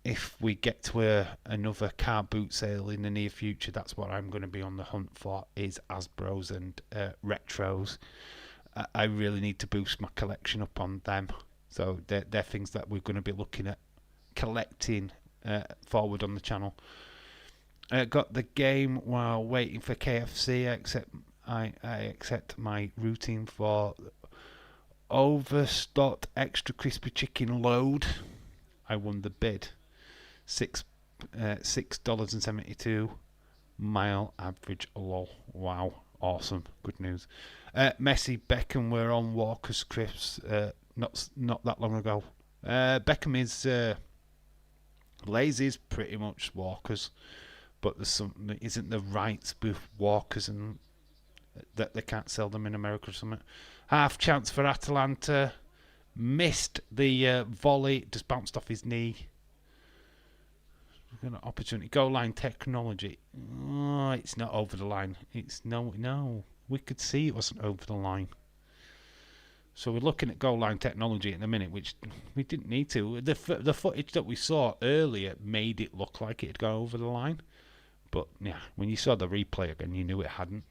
if we get to another car boot sale in the near future, that's what I'm going to be on the hunt for, is Aspros and retros. I really need to boost my collection up on them. So they're things that we're going to be looking at collecting forward on the channel. Got the game while waiting for KFC. I accept my routine for overstocked extra crispy chicken load. I won the bid. $6.72 mile average. Lol. Wow, awesome, good news. Messi, Beckham were on Walker's crisps not that long ago. Beckham is Lay's pretty much Walker's. But there's something, isn't the rights with Walkers and that they can't sell them in America or something. Half chance for Atalanta. Missed the volley, just bounced off his knee. We've got an opportunity. Goal line technology. Oh, it's not over the line. It's no. We could see it wasn't over the line. So we're looking at goal line technology in a minute, which we didn't need to. The footage that we saw earlier made it look like it had gone over the line. But yeah, when you saw the replay again, you knew it hadn't.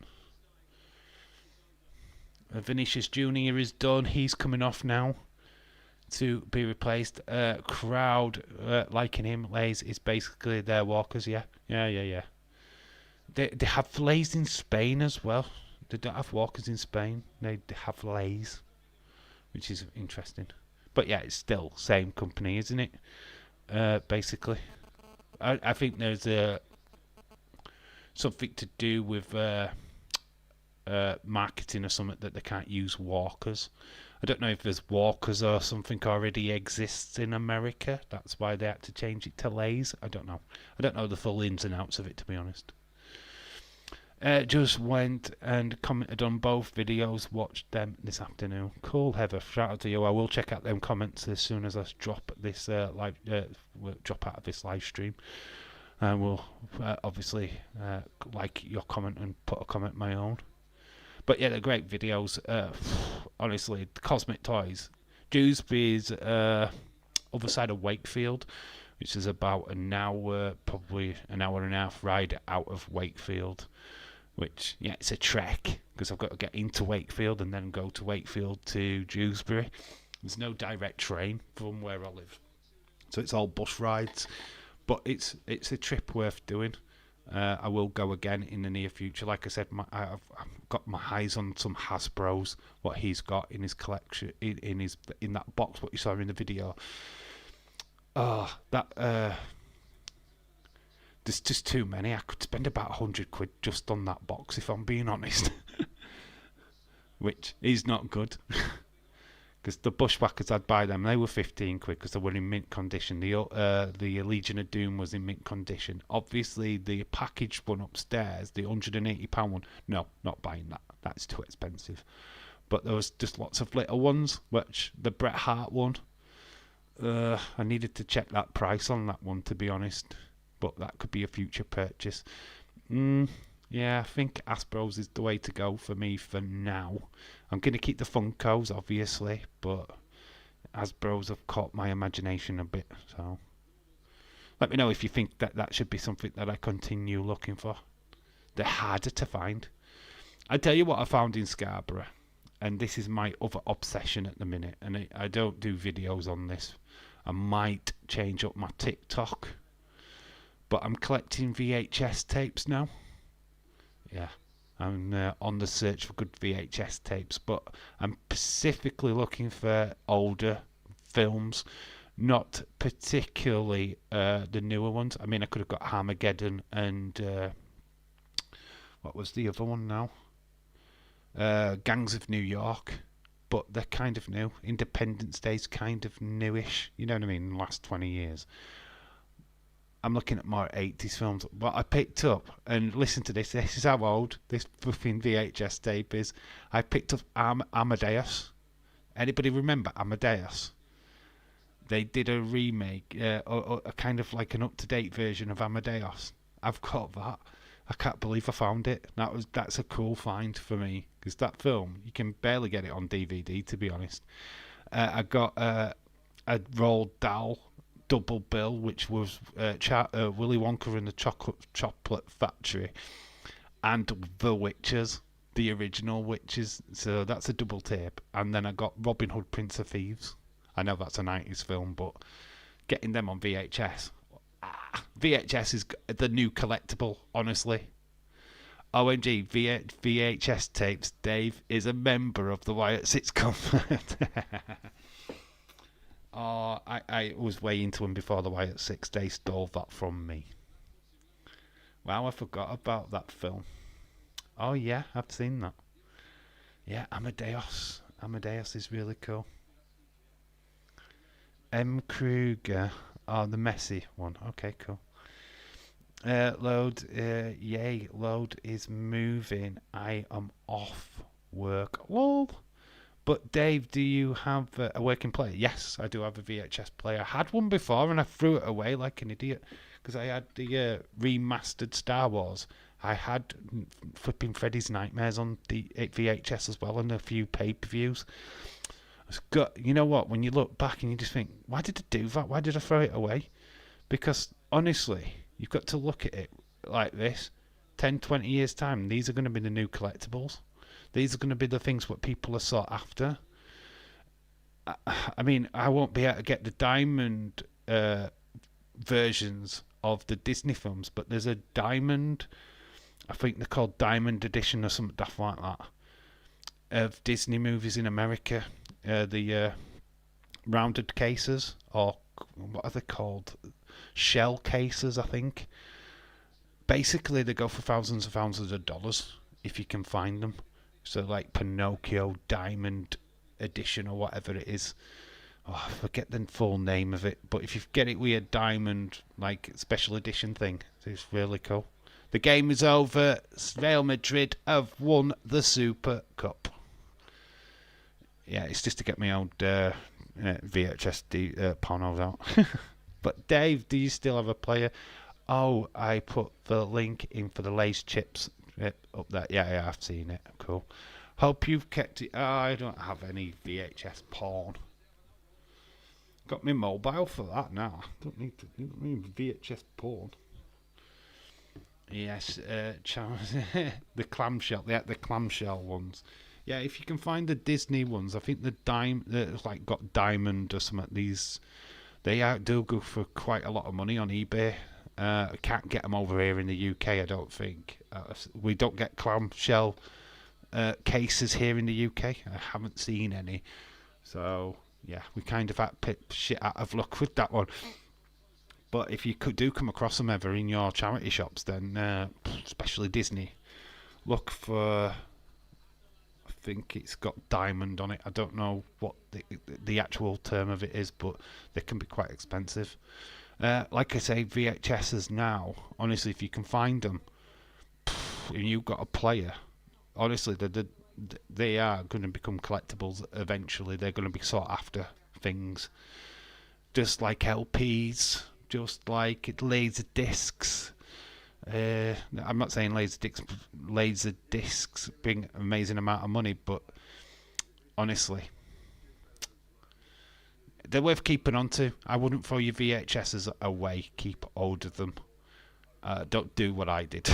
Vinicius Junior is done. He's coming off now to be replaced. Crowd liking him. Lays is basically their Walkers. Yeah. They have Lays in Spain as well. They don't have Walkers in Spain. They have Lays, which is interesting. But yeah, it's still same company, isn't it? Basically, I think there's something to do with marketing or something that they can't use walkers. I don't know if there's walkers or something already exists in America. That's why they had to change it to lays. I don't know. I don't know the full ins and outs of it, to be honest. Just went and commented on both videos. Watched them this afternoon. Cool, Heather. Shout out to you. I will check out them comments as soon as I drop this drop out of this live stream. And we'll obviously like your comment and put a comment of my own. But yeah, they're great videos. Honestly, the Cosmic Toys. Dewsbury's other side of Wakefield, which is about an hour, probably an hour and a half ride out of Wakefield. Which, yeah, it's a trek, because I've got to get into Wakefield and then go to Wakefield to Dewsbury. There's no direct train from where I live, so it's all bus rides. But it's a trip worth doing. I will go again in the near future. Like I said, I've got my eyes on some Hasbro's, what he's got in his collection, in that box, what you saw in the video. There's just too many. I could spend about £100 just on that box, if I'm being honest. Which is not good. Because the Bushwhackers, I'd buy them. They were £15 because they were in mint condition. The Legion of Doom was in mint condition. Obviously, the packaged one upstairs, the £180 one, no, not buying that. That's too expensive. But there was just lots of little ones, which the Bret Hart one, I needed to check that price on that one, to be honest. But that could be a future purchase. Yeah, I think Hasbro's is the way to go for me for now. I'm going to keep the Funkos, obviously, but Hasbro's have caught my imagination a bit. So let me know if you think that should be something that I continue looking for. They're harder to find. I tell you what I found in Scarborough, and this is my other obsession at the minute, and I don't do videos on this. I might change up my TikTok. But I'm collecting VHS tapes now. Yeah, I'm on the search for good VHS tapes. But I'm specifically looking for older films, not particularly the newer ones. I mean, I could have got Armageddon and what was the other one now? Gangs of New York. But they're kind of new. Independence Day's kind of newish. You know what I mean? In the last 20 years. I'm looking at more 80s films. What I picked up, and listen to this is how old this flipping VHS tape is. I picked up Amadeus. Anybody remember Amadeus? They did a remake, or a kind of like an up-to-date version of Amadeus. I've got that. I can't believe I found it. That's a cool find for me, because that film, you can barely get it on DVD, to be honest. I got a Roald Dahl double bill, which was Willy Wonka and the Chocolate Factory and The Witches, the original Witches. So that's a double tape. And then I got Robin Hood, Prince of Thieves. I know that's a 90s film, but getting them on VHS. VHS is the new collectible, honestly. OMG, VHS tapes. Dave is a member of the Wyatt Six Comfort. Oh, I was way into him before the Wyatt Six. They stole that from me. Wow, I forgot about that film. Oh yeah, I've seen that. Yeah, Amadeus. Amadeus is really cool. M. Kruger. Oh, the messy one. Okay, cool. Load. Yay, load is moving. I am off work. Well, but Dave, do you have a working player? Yes, I do have a VHS player. I had one before and I threw it away like an idiot because I had the remastered Star Wars. I had flipping Freddy's Nightmares on the VHS as well and a few pay-per-views. You know what? When you look back and you just think, why did I do that? Why did I throw it away? Because honestly, you've got to look at it like this. 10, 20 years time, these are going to be the new collectibles. These are going to be the things what people are sought after. I mean, I won't be able to get the diamond versions of the Disney films, but there's a diamond, I think they're called Diamond Edition or something like that, of Disney movies in America. The rounded cases, or what are they called? Shell cases, I think. Basically, they go for thousands of dollars if you can find them. So like Pinocchio Diamond Edition or whatever it is. Oh, I forget the full name of it, but if you get it with a diamond like special edition thing, it's really cool. The game is over. Real Madrid have won the Super Cup. Yeah, it's just to get my old VHS pornos out. But Dave, do you still have a player? Oh, I put the link in for the Lay's chips up there. Yeah, I've seen it. Cool. Hope you've kept it. Oh, I don't have any VHS porn. Got my mobile for that now. Don't need VHS porn. Yes, the clamshell. Yeah, the clamshell ones. Yeah, if you can find the Disney ones, I think the like got diamond or something. These they do go for quite a lot of money on eBay. I can't get them over here in the UK. I don't think we don't get clamshell cases here in the UK. I haven't seen any, so yeah, we kind of had shit out of luck with that one. But if you do come across them ever in your charity shops, then especially Disney, look for. I think it's got diamond on it. I don't know what the actual term of it is, but they can be quite expensive. Like I say, VHSs now, honestly, if you can find them, and you've got a player, honestly, they are going to become collectibles eventually. They're going to be sought after things. Just like LPs, just like laser discs. I'm not saying laser discs bring an amazing amount of money, but honestly, they're worth keeping on to. I wouldn't throw your VHSs away. Keep hold of them. Don't do what I did.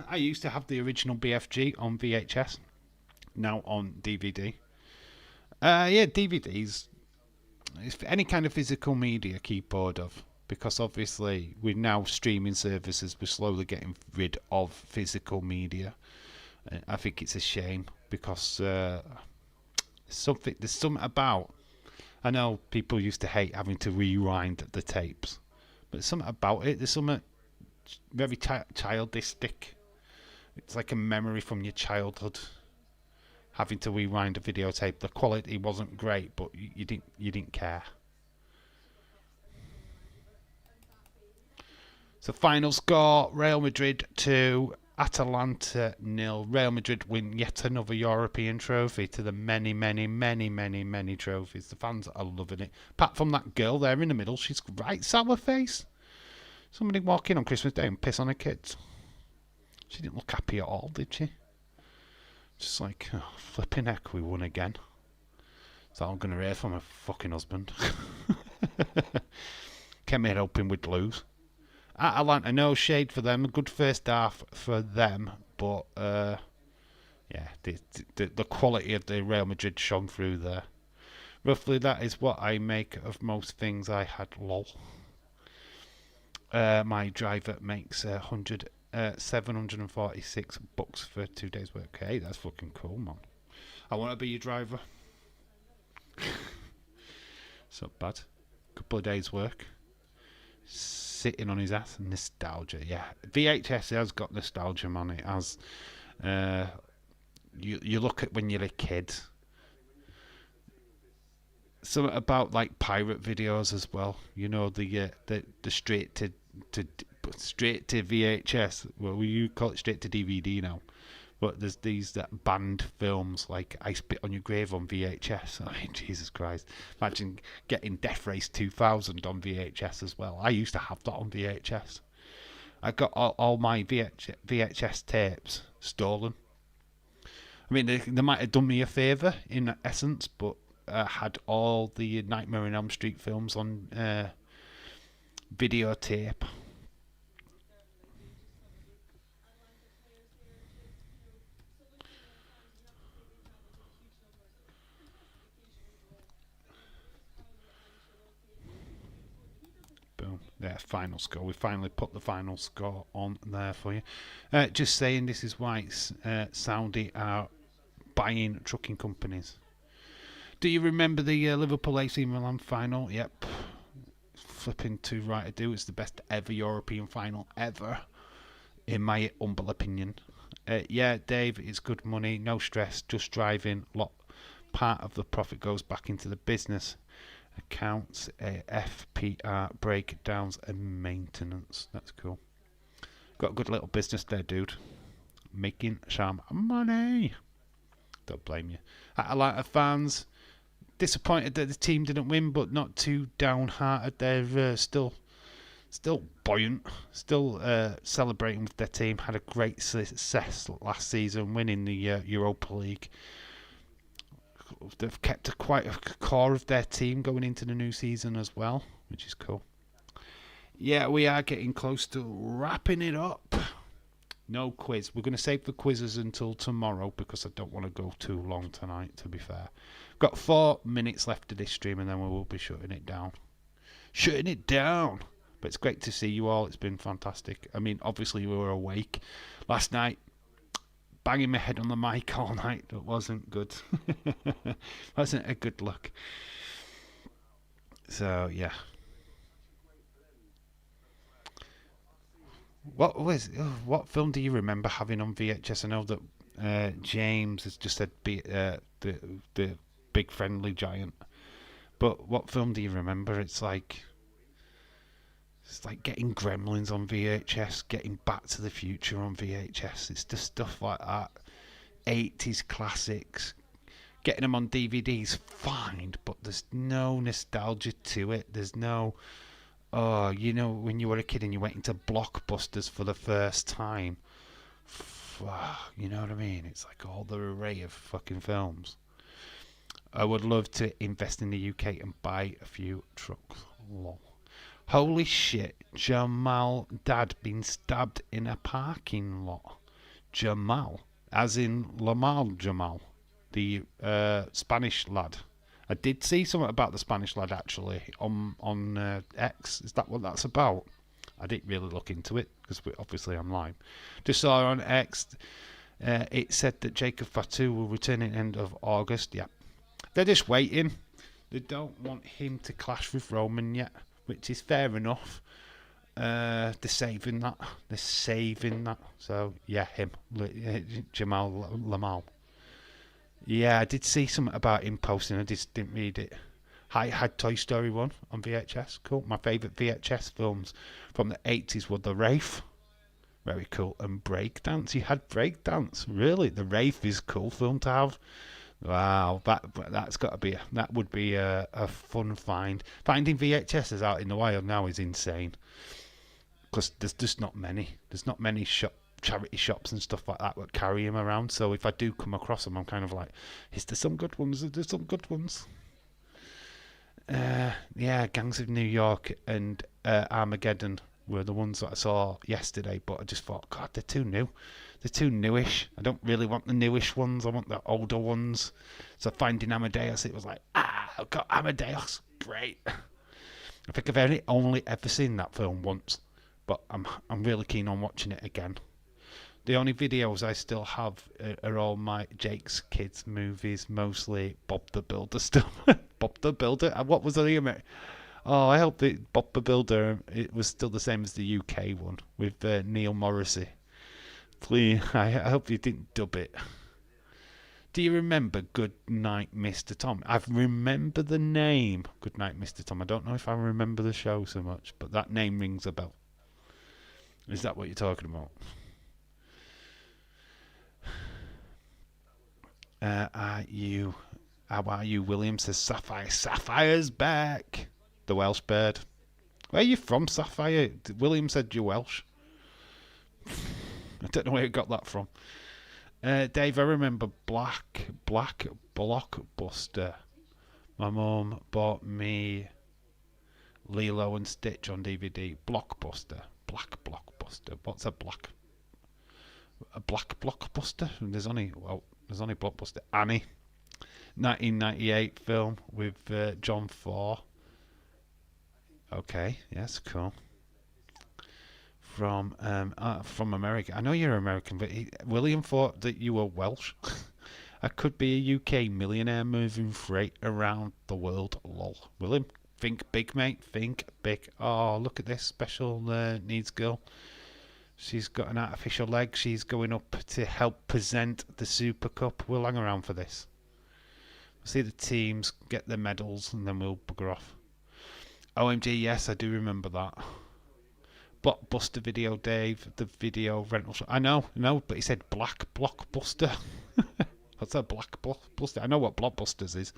I used to have the original BFG on VHS, now on DVD. Yeah, DVDs. It's any kind of physical media, keep hold of. Because obviously, with now streaming services, we're slowly getting rid of physical media. I think it's a shame because there's something about. I know people used to hate having to rewind the tapes, but there's something about it. There's something very childistic. It's like a memory from your childhood. Having to rewind a videotape, the quality wasn't great, but you didn't care. So final score: Real Madrid 2, Atalanta 0. Real Madrid win yet another European trophy to the many trophies. The fans are loving it. Apart from that girl there in the middle, she's right sour face. Somebody walk in on Christmas Day and piss on her kids. She didn't look happy at all, did she? Just like, oh, flipping heck, we won again. That's all I'm going to hear from her fucking husband. Came here hoping we'd lose. Atalanta, no shade for them. A good first half for them, but yeah, the quality of the Real Madrid shone through there. Roughly, that is what I make of most things I had. Lol. My driver makes 746 bucks for 2 days' work. Hey, that's fucking cool, man. I want to be your driver. It's not bad. Couple of days' work. Sitting on his ass. Nostalgia, yeah. VHS has got nostalgia, man. It has. You look at when you're a kid. Something about like pirate videos as well. You know the straight to VHS. Well, you call it straight to DVD now. But there's these that banned films like I Spit on Your Grave on VHS. I mean, Jesus Christ. Imagine getting Death Race 2000 on VHS as well. I used to have that on VHS. I got all my VHS tapes stolen. I mean, they might have done me a favour in essence, but I had all the Nightmare on Elm Street films on videotape. Boom. There, final score. We finally put the final score on there for you. Just saying, this is why Saudi are buying trucking companies. Do you remember the Liverpool AC Milan final? Yep. flipping too right to do. It's the best ever European final ever, in my humble opinion. Yeah, Dave, it's good money, no stress, just driving. Part of the profit goes back into the business accounts, FPR, breakdowns and maintenance. That's cool. Got a good little business there, dude. Making some money. Don't blame you. Atalanta fans, disappointed that the team didn't win, but not too downhearted. They're still buoyant, still celebrating with their team. Had a great success last season, winning the Europa League. They've kept quite a core of their team going into the new season as well, which is cool. Yeah, we are getting close to wrapping it up. No quiz. We're going to save the quizzes until tomorrow because I don't want to go too long tonight, to be fair. Got 4 minutes left of this stream and then we will be shutting it down. Shutting it down! But it's great to see you all. It's been fantastic. I mean, obviously we were awake last night, banging my head on the mic all night. It wasn't good. Wasn't a good look. So, yeah. What film do you remember having on VHS? I know that James has just said the Big Friendly Giant. But what film do you remember? It's like getting Gremlins on VHS, getting Back to the Future on VHS. It's just stuff like that. 80s classics. Getting them on DVDs, fine, but there's no nostalgia to it. There's no... Oh, you know, when you were a kid and you went into Blockbusters for the first time. You know what I mean? It's like all the array of fucking films. I would love to invest in the UK and buy a few trucks. Lol. Holy shit, Jamal dad been stabbed in a parking lot. Jamal, as in Lamal Jamal, the Spanish lad. I did see something about the Spanish lad actually on X. Is that what that's about? I didn't really look into it because obviously I'm live. Just saw on X. It said that Jacob Fatou will return at the end of August. Yeah, they're just waiting. They don't want him to clash with Roman yet, which is fair enough. They're saving that. They're saving that. So yeah, him, Jamal Lamal. Yeah, I did see something about him posting. I just didn't read it. I had Toy Story 1 on VHS. Cool. My favourite VHS films from the 80s were The Wraith. Very cool. And Breakdance. You had Breakdance. Really? The Wraith is a cool film to have. Wow. That's got to be... That would be a fun find. Finding VHSs out in the wild now is insane. Because there's just not many. There's not many charity shops and stuff like that carry him around, so if I do come across them I'm kind of like, is there some good ones? There's some good ones. Yeah, Gangs of New York and Armageddon were the ones that I saw yesterday, but I just thought, God, they're too new. They're too newish. I don't really want the newish ones. I want the older ones. So Finding Amadeus, it was like, I've got Amadeus. Great. I think I've only ever seen that film once, but I'm really keen on watching it again. The only videos I still have are all my Jake's Kids movies, mostly Bob the Builder stuff. Bob the Builder? What was the name? Oh, I hope that Bob the Builder, it was still the same as the UK one with Neil Morrissey. Please, I hope you didn't dub it. Do you remember Good Night, Mr. Tom? I remember the name Good Night, Mr. Tom. I don't know if I remember the show so much, but that name rings a bell. Is that what you're talking about? How are you? William says Sapphire. Sapphire's back. The Welsh bird. Where are you from, Sapphire? William said you're Welsh. I don't know where you got that from. Dave, I remember Black Blockbuster. My mum bought me Lilo and Stitch on DVD. Blockbuster. Black Blockbuster. What's a black? A black Blockbuster? There's only Blockbuster. Annie. 1998 film with John Ford. Okay, yes, cool. From America. I know you're American, but William thought that you were Welsh. I could be a UK millionaire moving freight around the world. Lol. William, Think big, mate. Think big. Oh, look at this special needs girl. She's got an artificial leg. She's going up to help present the Super Cup. We'll hang around for this. We'll see the teams, get their medals, and then we'll bugger off. OMG, yes, I do remember that. Blockbuster video, Dave. The video rental shop. I know, but he said black blockbuster. What's that, black blockbuster? I know what Blockbusters is.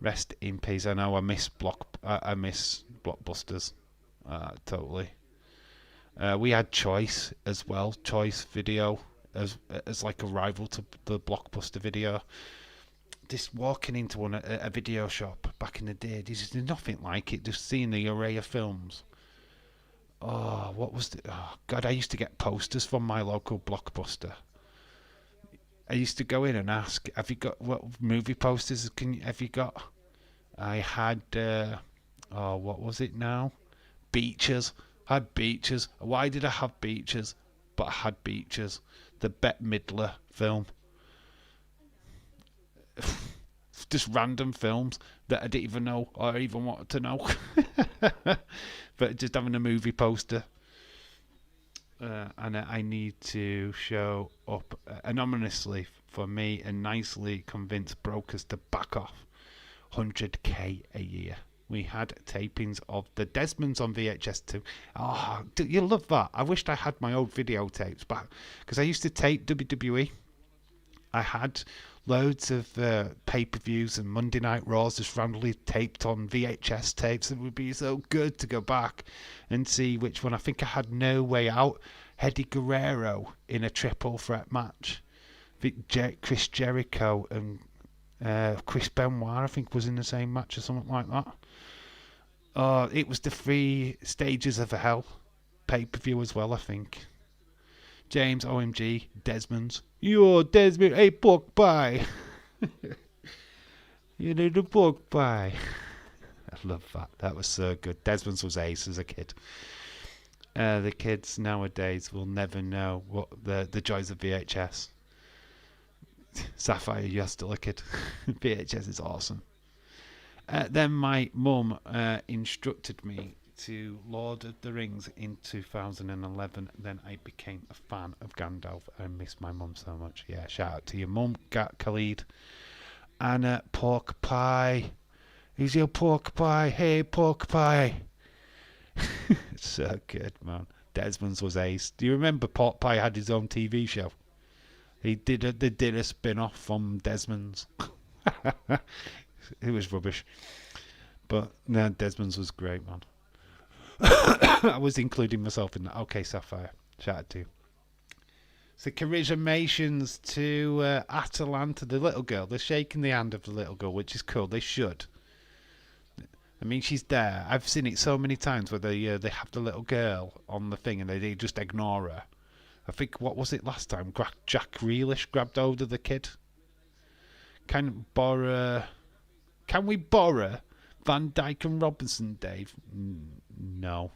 Rest in peace. I know I miss Blockbusters. Totally. We had Choice as well. Choice Video as like a rival to the Blockbuster Video. Just walking into a video shop back in the day, there's nothing like it. Just seeing the array of films. Oh, what was the? Oh God, I used to get posters from my local Blockbuster. I used to go in and ask, "Have you got what movie posters? Have you got?" I had. What was it now? Beaches. I had Beaches. Why did I have Beaches? But I had Beaches. The Bette Midler film. Just random films that I didn't even know or even wanted to know. But just having a movie poster. And I need to show up anonymously for me and nicely convince brokers to back off. 100k a year. We had tapings of the Desmonds on VHS too. Oh, you love that. I wished I had my old videotapes back because I used to tape WWE. I had loads of pay-per-views and Monday Night Raws just randomly taped on VHS tapes. It would be so good to go back and see which one. I think I had No Way Out, Eddie Guerrero in a triple threat match. I think Chris Jericho and Chris Benoit, I think, was in the same match or something like that. It was the 3 Stages of Hell pay-per-view as well, I think. James, OMG, Desmonds. You're Desmond, a pork pie. You need a pork pie. I love that. That was so good. Desmonds was ace as a kid. The kids nowadays will never know what the joys of VHS. Sapphire, you're still a kid. VHS is awesome. Then my mum instructed me to Lord of the Rings in 2011. Then I became a fan of Gandalf. I miss my mum so much. Yeah, shout out to your mum, Khalid. And pork pie. Is your pork pie? Hey, pork pie. So good, man. Desmond's was ace. Do you remember Pork Pie had his own TV show? They did a spin-off from Desmond's. It was rubbish. But no, Desmond's was great, man. I was including myself in that. Okay, Sapphire. Shout out to you. So congratulations to Atalanta, the little girl. They're shaking the hand of the little girl, which is cool. They should. I mean, she's there. I've seen it so many times where they have the little girl on the thing and they just ignore her. I think, what was it last time? Jack Grealish grabbed hold of the kid. Can we borrow Van Dijk and Robinson, Dave? No.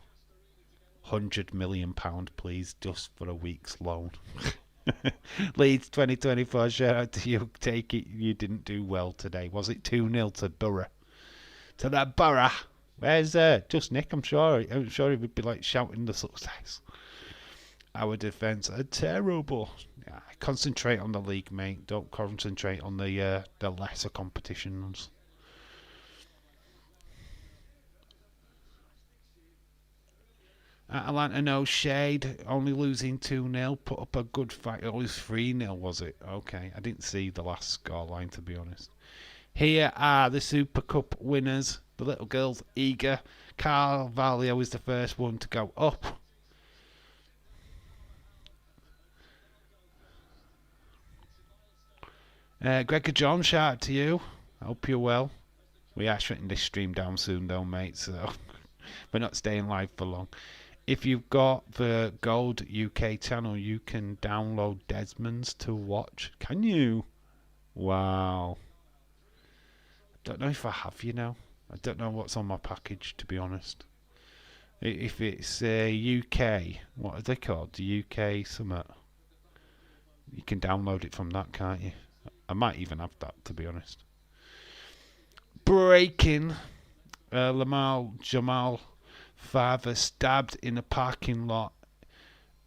£100 million, please, just for a week's loan. Leeds 2024, shout out to you. Take it, you didn't do well today. Was it 2-0 to Borough? To that Borough. Where's just Nick? I'm sure he would be like shouting the success. Our defence are terrible. Yeah, concentrate on the league, mate. Don't concentrate on the lesser competitions. Atalanta, no shade. Only losing 2-0. Put up a good fight. It was 3-0, was it? Okay. I didn't see the last scoreline, to be honest. Here are the Super Cup winners. The little girl's eager. Carvalho is the first one to go up. Gregor John, shout out to you. I hope you're well. We are shutting this stream down soon though, mate, so we're not staying live for long. If you've got the Gold UK channel, you can download Desmond's to watch. Can you? Wow. Don't know if I have, you know. I don't know what's on my package, to be honest. If it's UK, what are they called? The UK Summit. You can download it from that, can't you? I might even have that, to be honest. breaking. Lamal Jamal, father stabbed in a parking lot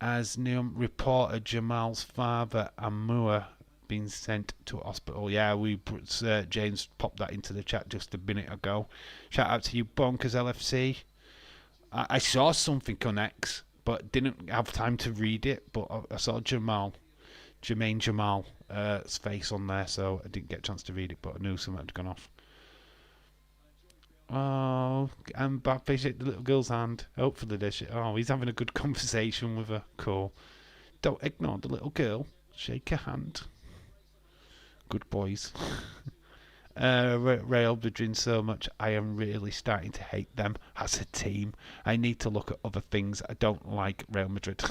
as new reported Jamal's father Amur been sent to hospital. Yeah, James popped that into the chat just a minute ago. Shout out to you, Bonkers LFC. I saw something on X, but didn't have time to read it. But I saw Jermaine Jamal's face on there, so I didn't get a chance to read it. But I knew something had gone off. Oh, and Mbappe shake the little girl's hand. Hopefully they shake. Oh, he's having a good conversation with her. Cool. Don't ignore the little girl. Shake her hand. Good boys. Real Madrid so much. I am really starting to hate them as a team. I need to look at other things. I don't like Real Madrid.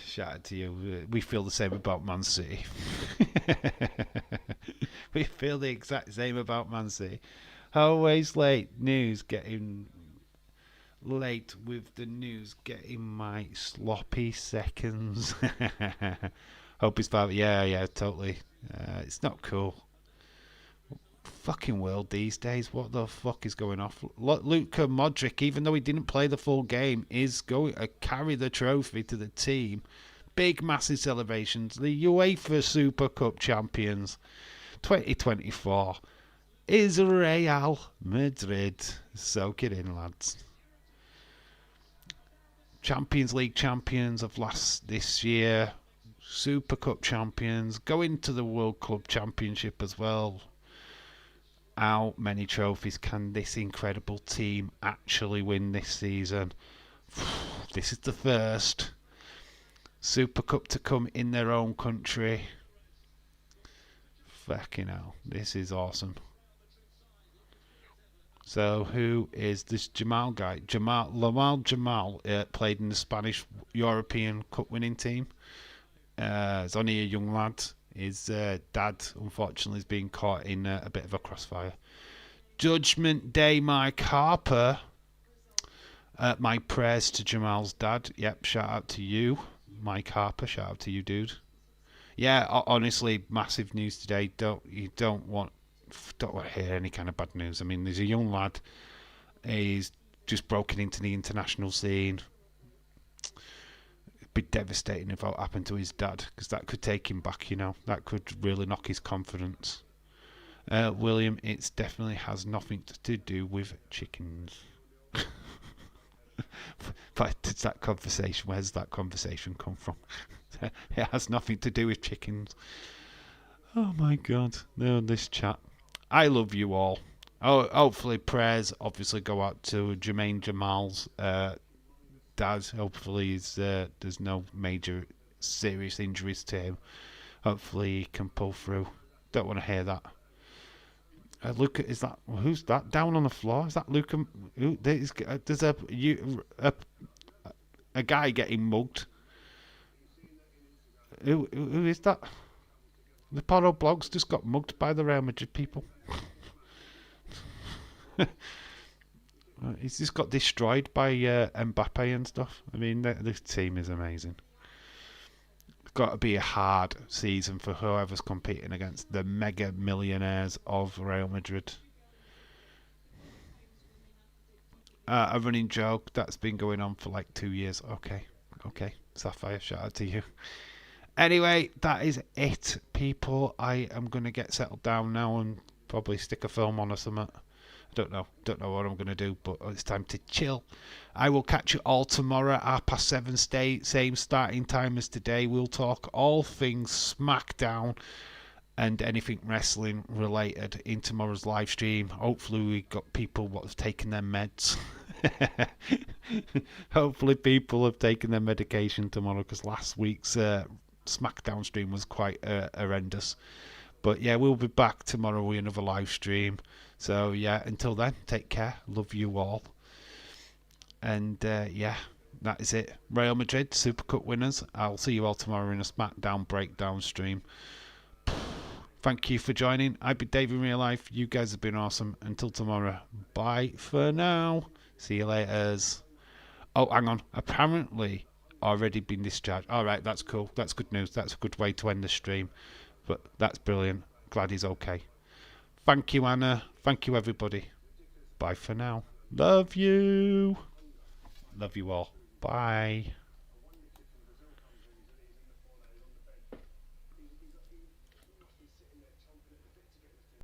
Shout out to you. We feel the same about Man City. We feel the exact same about Man City. Always late. News getting late with the news. Getting my sloppy seconds. Hope his father. Yeah, totally. It's not cool. Fucking world these days. What the fuck is going off? Luka Modric, even though he didn't play the full game, is going to carry the trophy to the team. Big, massive celebrations. The UEFA Super Cup champions 2024 is Real Madrid. Soak it in, lads. Champions League champions of this year. Super Cup champions. Going to the World Club Championship as well. How many trophies can this incredible team actually win this season? This is the first Super Cup to come in their own country. Fucking hell, this is awesome. So who is this Jamal guy? Lamal Jamal played in the Spanish European Cup winning team. He's only a young lad. His dad, unfortunately, is being caught in a bit of a crossfire. Judgment Day, Mike Harper. My prayers to Jamal's dad. Yep, shout out to you, Mike Harper. Shout out to you, dude. Yeah, honestly, massive news today. Don't want to hear any kind of bad news. I mean, there's a young lad. He's just broken into the international scene. Be devastating if that happened to his dad, because that could take him back, that could really knock his confidence. William, it definitely has nothing to do with chickens. But it's that conversation, where's that conversation come from? It has nothing to do with chickens. Oh my god, no, this chat. I love you all. Oh, hopefully prayers obviously go out to Jermaine Jamal's dad. Hopefully there's no major serious injuries to him. Hopefully he can pull through. Don't want to hear that. Luca, who's that down on the floor? Is that Luca? There's a guy getting mugged. Who is that? The Poro Blogs just got mugged by the Real Madrid people. He's just got destroyed by Mbappe and stuff. I mean, this team is amazing. It's got to be a hard season for whoever's competing against the mega millionaires of Real Madrid. A running joke that's been going on for like 2 years. Okay, Sapphire, shout out to you. Anyway, that is it, people. I am going to get settled down now and probably stick a film on or something. Don't know what I'm going to do, but it's time to chill. I will catch you all tomorrow at 7:30, same starting time as today. We'll talk all things SmackDown and anything wrestling related in tomorrow's live stream. Hopefully we got people what have taken their meds. Hopefully people have taken their medication tomorrow, because last week's SmackDown stream was quite horrendous. But yeah, we'll be back tomorrow with another live stream. So yeah, until then, take care. Love you all. And yeah, that is it. Real Madrid Super Cup winners. I'll see you all tomorrow in a SmackDown breakdown stream. Thank you for joining. I've been Dave in real life. You guys have been awesome. Until tomorrow, bye for now. See you later. Oh, hang on. Apparently already been discharged. Alright, that's cool. That's good news. That's a good way to end the stream. But that's brilliant. Glad he's okay. Thank you, Anna. Thank you, everybody. Bye for now. Love you. Love you all. Bye.